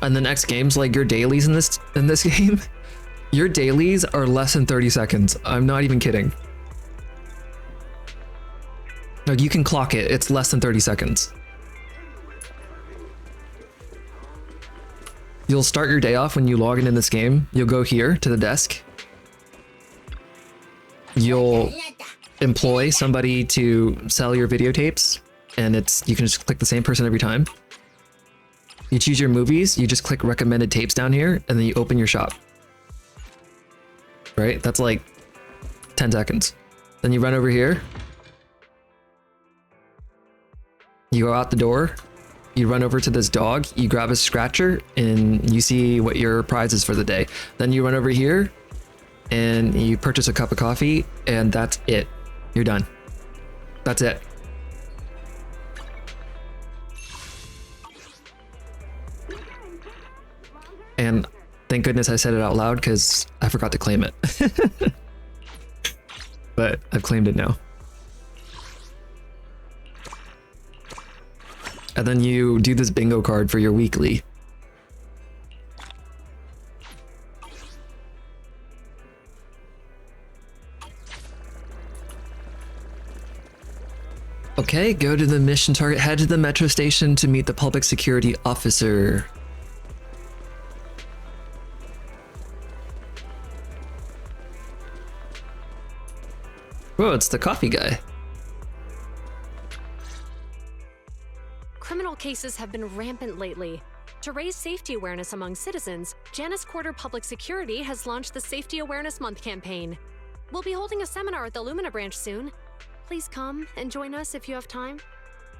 And the next game's like your dailies in this game. Your dailies are less than 30 seconds. I'm not even kidding. No, you can clock it. It's less than 30 seconds. You'll start your day off when you log in this game. You'll go here to the desk. You'll employ somebody to sell your videotapes, and you can just click the same person every time. You choose your movies, you just click recommended tapes down here, and then you open your shop. Right? That's like 10 seconds. Then you run over here. You go out the door. You run over to this dog. You grab a scratcher and you see what your prize is for the day. Then you run over here and you purchase a cup of coffee, and that's it. You're done. That's it. And thank goodness I said it out loud because I forgot to claim it. But I've claimed it now. And then you do this bingo card for your weekly. Okay, go to the mission target. Head to the metro station to meet the public security officer. Whoa, it's the coffee guy. Criminal cases have been rampant lately. To raise safety awareness among citizens, Janus Quarter Public Security has launched the Safety Awareness Month campaign. We'll be holding a seminar at the Lumina branch soon. Please come and join us if you have time.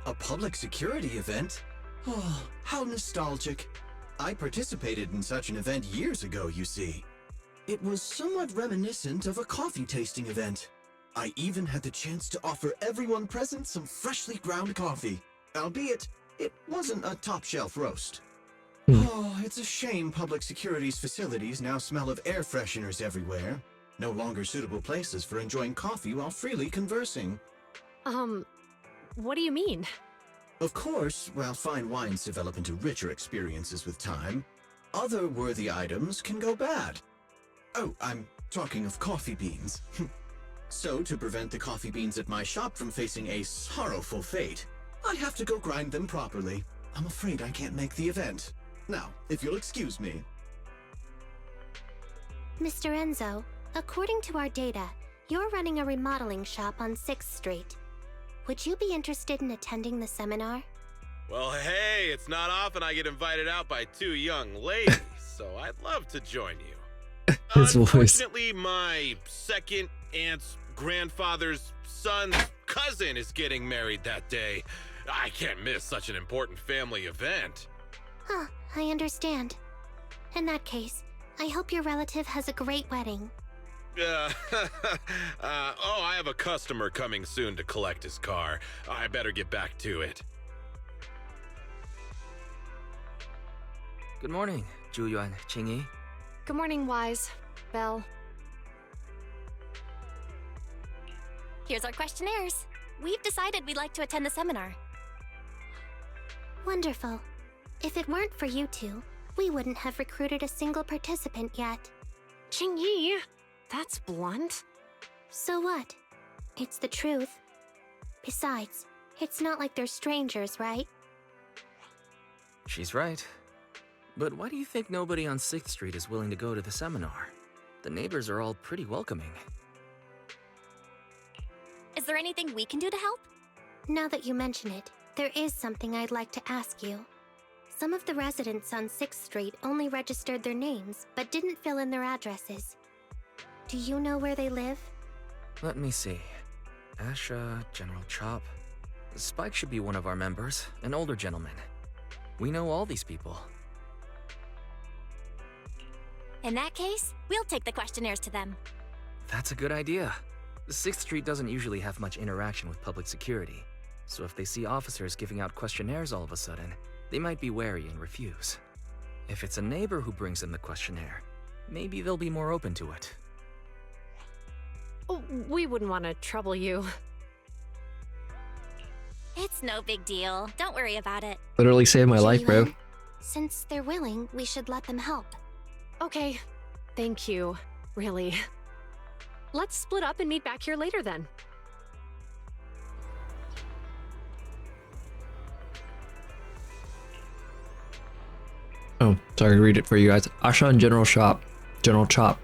A public security event? Oh, how nostalgic. I participated in such an event years ago, you see. It was somewhat reminiscent of a coffee tasting event. I even had the chance to offer everyone present some freshly ground coffee. Albeit, it wasn't a top-shelf roast. Oh, it's a shame public security's facilities now smell of air fresheners everywhere. No longer suitable places for enjoying coffee while freely conversing. What do you mean? Of course, while fine wines develop into richer experiences with time, other worthy items can go bad. Oh, I'm talking of coffee beans. So, to prevent the coffee beans at my shop from facing a sorrowful fate, I have to go grind them properly. I'm afraid I can't make the event. Now, if you'll excuse me. Mr. Enzo, according to our data, you're running a remodeling shop on 6th Street. Would you be interested in attending the seminar? Well, hey, it's not often I get invited out by two young ladies, so I'd love to join you. Unfortunately, my second aunt's grandfather's son's cousin is getting married that day. I can't miss such an important family event. Huh, I understand. In that case, I hope your relative has a great wedding. I have a customer coming soon to collect his car. I better get back to it. Good morning, Zhu Qingyi. Good morning, Wise. Belle. Here's our questionnaires. We've decided we'd like to attend the seminar. Wonderful. If it weren't for you two, we wouldn't have recruited a single participant yet. Qingyi, that's blunt. So what? It's the truth. Besides, it's not like they're strangers, right? She's right. But why do you think nobody on 6th Street is willing to go to the seminar? The neighbors are all pretty welcoming. Is there anything we can do to help? Now that you mention it, there is something I'd like to ask you. Some of the residents on 6th Street only registered their names, but didn't fill in their addresses. Do you know where they live? Let me see. Asha, General Chop. Spike should be one of our members, an older gentleman. We know all these people. In that case, we'll take the questionnaires to them. That's a good idea. 6th Street doesn't usually have much interaction with public security, so if they see officers giving out questionnaires all of a sudden, they might be wary and refuse. If it's a neighbor who brings in the questionnaire, maybe they'll be more open to it. Oh, we wouldn't want to trouble you. It's no big deal. Don't worry about it. Literally saved my life, bro. Since they're willing, we should let them help. Okay. Thank you. Really. Let's split up and meet back here later then. Oh, sorry, read it for you guys. Asha and General Chop.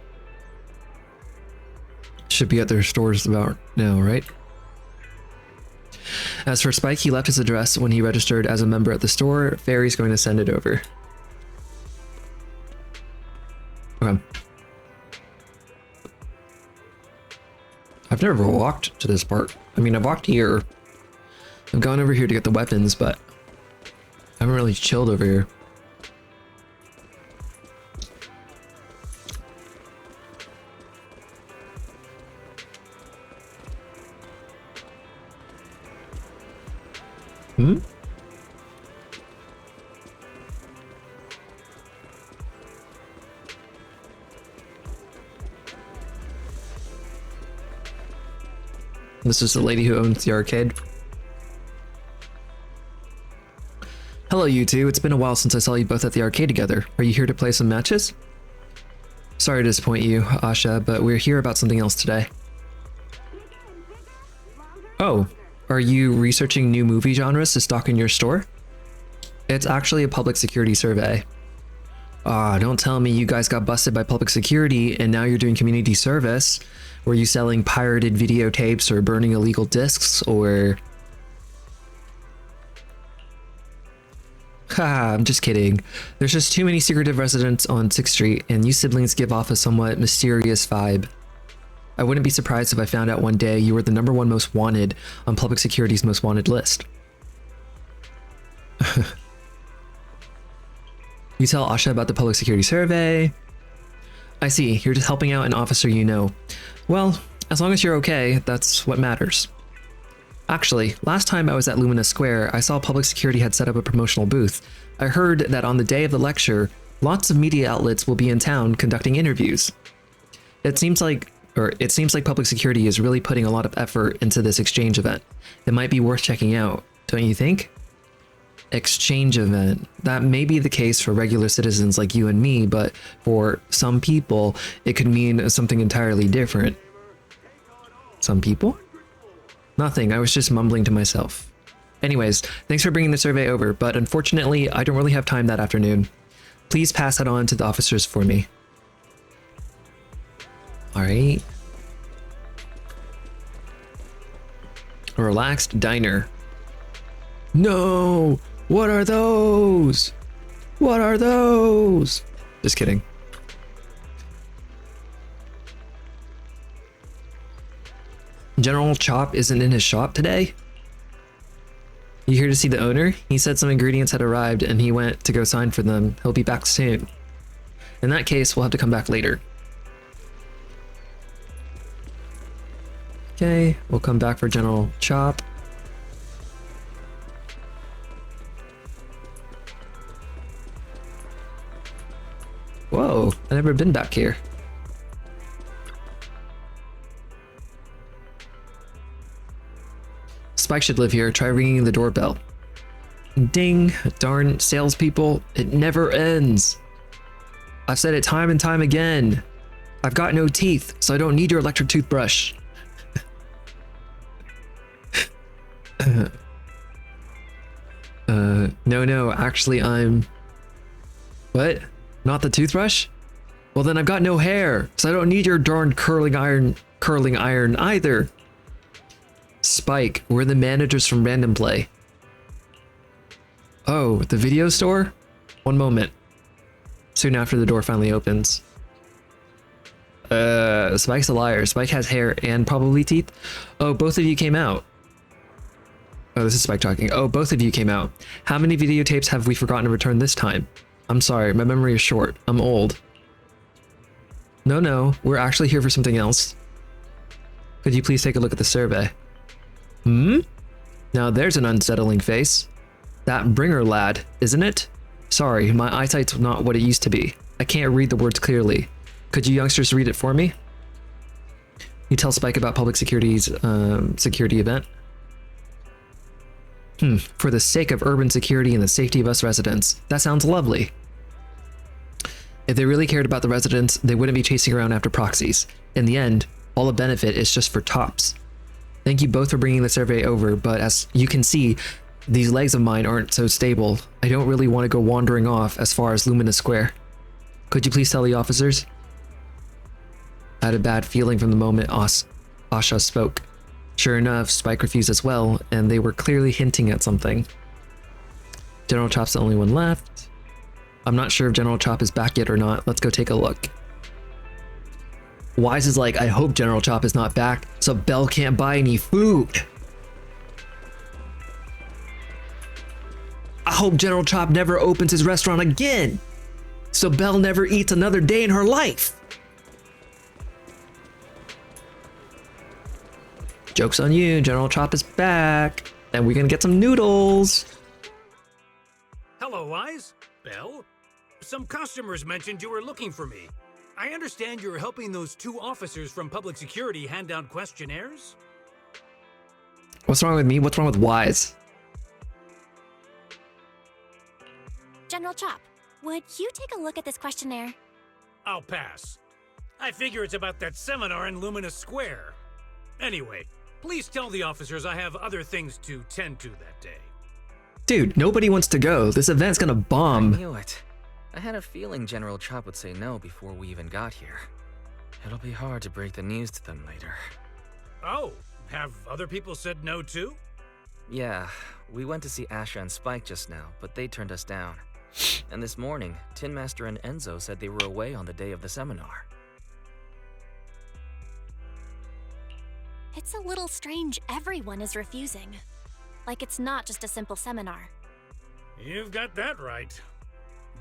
Should be at their stores about now, right? As for Spike, he left his address when he registered as a member at the store. Fairy's going to send it over. Okay. I've never walked to this part. I mean, I've walked here. I've gone over here to get the weapons, but I haven't really chilled over here. Hmm? This is the lady who owns the arcade. Hello, you two. It's been a while since I saw you both at the arcade together. Are you here to play some matches? Sorry to disappoint you, Asha, but we're here about something else today. Oh, are you researching new movie genres to stock in your store? It's actually a public security survey. Don't tell me you guys got busted by public security and now you're doing community service. Were you selling pirated videotapes or burning illegal discs or... Haha, I'm just kidding. There's just too many secretive residents on 6th Street and you siblings give off a somewhat mysterious vibe. I wouldn't be surprised if I found out one day you were the #1 most wanted on public security's most wanted list. You tell Asha about the public security survey. I see, you're just helping out an officer you know. Well, as long as you're okay, that's what matters. Actually, last time I was at Lumina Square, I saw public security had set up a promotional booth. I heard that on the day of the lecture, lots of media outlets will be in town conducting interviews. It seems like public security is really putting a lot of effort into this exchange event. It might be worth checking out, don't you think? Exchange event. That may be the case for regular citizens like you and me, but for some people, it could mean something entirely different. Some people? Nothing, I was just mumbling to myself. Anyways, thanks for bringing the survey over, but unfortunately, I don't really have time that afternoon. Please pass it on to the officers for me. Alright. A relaxed diner. No! What are those? What are those? Just kidding. General Chop isn't in his shop today? You here to see the owner? He said some ingredients had arrived and he went to go sign for them. He'll be back soon. In that case, we'll have to come back later. Okay, we'll come back for General Chop. Whoa, I've never been back here. Spike should live here. Try ringing the doorbell. Ding, darn salespeople, it never ends. I've said it time and time again. I've got no teeth, so I don't need your electric toothbrush. No, actually I'm... What? Not the toothbrush? Well then I've got no hair, so I don't need your darn curling iron either. Spike, we're the managers from Random Play. Oh, the video store? One moment. Soon after the door finally opens. Spike's a liar. Spike has hair and probably teeth. Oh, both of you came out. Oh, this is Spike talking. Oh, both of you came out. How many videotapes have we forgotten to return this time? I'm sorry, my memory is short. I'm old. No, we're actually here for something else. Could you please take a look at the survey? Now there's an unsettling face. That Bringer lad, isn't it? Sorry, my eyesight's not what it used to be. I can't read the words clearly. Could you youngsters read it for me? You tell Spike about public security's security event? For the sake of urban security and the safety of us residents. That sounds lovely. If they really cared about the residents, they wouldn't be chasing around after proxies. In the end, all the benefit is just for tops. Thank you both for bringing the survey over, but as you can see, these legs of mine aren't so stable. I don't really want to go wandering off as far as Lumina Square. Could you please tell the officers? I had a bad feeling from the moment Asha spoke. Sure enough, Spike refused as well, and they were clearly hinting at something. General Chop's the only one left. I'm not sure if General Chop is back yet or not. Let's go take a look. Wise is like, I hope General Chop is not back, so Belle can't buy any food. I hope General Chop never opens his restaurant again, so Belle never eats another day in her life. Joke's on you, General Chop is back, and we're gonna get some noodles. Hello, Wise. Belle? Some customers mentioned you were looking for me. I understand you're helping those two officers from public security hand out questionnaires? What's wrong with me? What's wrong with Wise? General Chop, would you take a look at this questionnaire? I'll pass. I figure it's about that seminar in Lumina Square. Anyway, please tell the officers I have other things to tend to that day. Dude, nobody wants to go. This event's gonna bomb. I knew it. I had a feeling General Chop would say no before we even got here. It'll be hard to break the news to them later. Oh, have other people said no too? Yeah, we went to see Asha and Spike just now, but they turned us down. And this morning, Tin Master and Enzo said they were away on the day of the seminar. It's a little strange everyone is refusing. Like it's not just a simple seminar. You've got that right.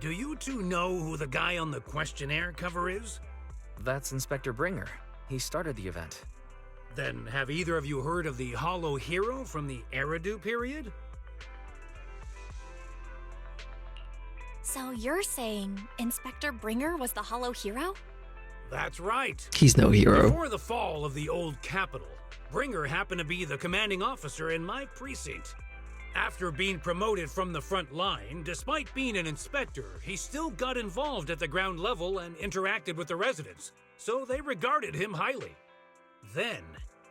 Do you two know who the guy on the questionnaire cover is? That's Inspector Bringer. He started the event. Then have either of you heard of the Hollow Hero from the Eridu period? So you're saying Inspector Bringer was the Hollow Hero? That's right. He's no hero. Before the fall of the old capital, Bringer happened to be the commanding officer in my precinct. After being promoted from the front line, despite being an inspector, he still got involved at the ground level and interacted with the residents, so they regarded him highly. Then,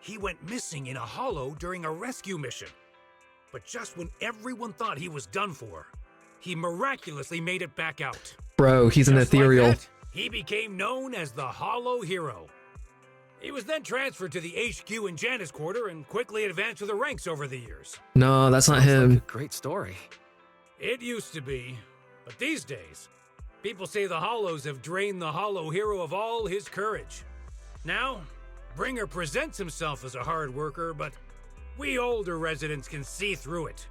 he went missing in a hollow during a rescue mission. But just when everyone thought he was done for, he miraculously made it back out. Bro, he's an ethereal. Like that, he became known as the Hollow Hero. He was then transferred to the HQ in Janus Quarter and quickly advanced through the ranks over the years. No, that's not him. Like a great story. It used to be, but these days, people say the Hollows have drained the Hollow Hero of all his courage. Now, Bringer presents himself as a hard worker, but we older residents can see through it.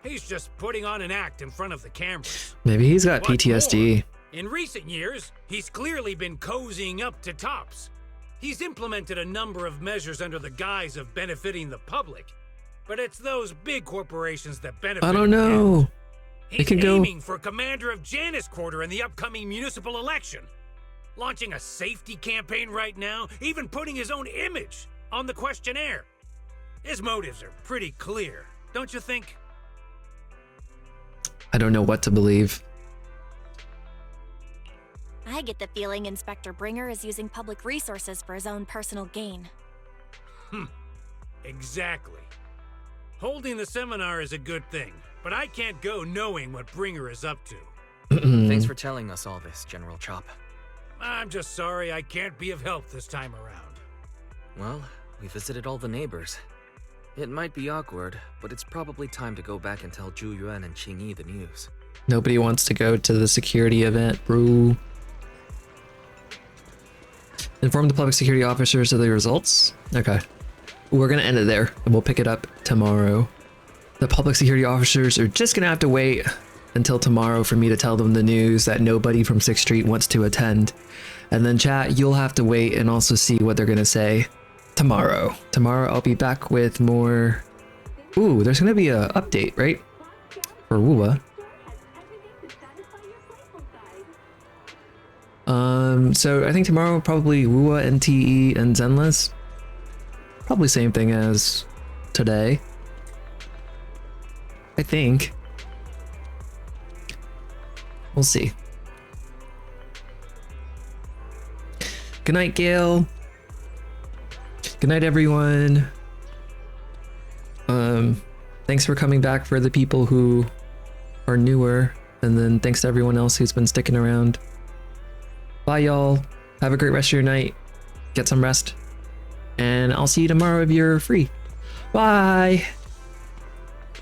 He's just putting on an act in front of the cameras. Maybe he's got What's PTSD. more, In recent years, he's clearly been cozying up to Tops. He's implemented a number of measures under the guise of benefiting the public, but it's those big corporations that benefit. I don't know. He's aiming for commander of Janus Quarter in the upcoming municipal election. Launching a safety campaign right now, even putting his own image on the questionnaire. His motives are pretty clear, don't you think? I don't know what to believe. I get the feeling Inspector Bringer is using public resources for his own personal gain. Exactly. Holding the seminar is a good thing, but I can't go knowing what Bringer is up to. Thanks for telling us all this, General Chop. I'm just sorry I can't be of help this time around. Well, we visited all the neighbors. It might be awkward, but it's probably time to go back and tell Zhu Yuan and Qing Yi the news. Nobody wants to go to the security event, bro. Inform the public security officers of the results? Okay. We're gonna end it there, and we'll pick it up tomorrow. The public security officers are just gonna have to wait until tomorrow for me to tell them the news that nobody from 6th Street wants to attend. And then chat, you'll have to wait and also see what they're gonna say tomorrow. Tomorrow I'll be back with more... Ooh, there's gonna be a update, right? For wuwa. So I think tomorrow probably wuwa, NTE, and Zenless. Probably same thing as today. I think. We'll see. Good night, Gail. Good night, everyone. Thanks for coming back for the people who are newer, and then thanks to everyone else who's been sticking around. Bye, y'all. Have a great rest of your night. Get some rest. And I'll see you tomorrow if you're free. Bye.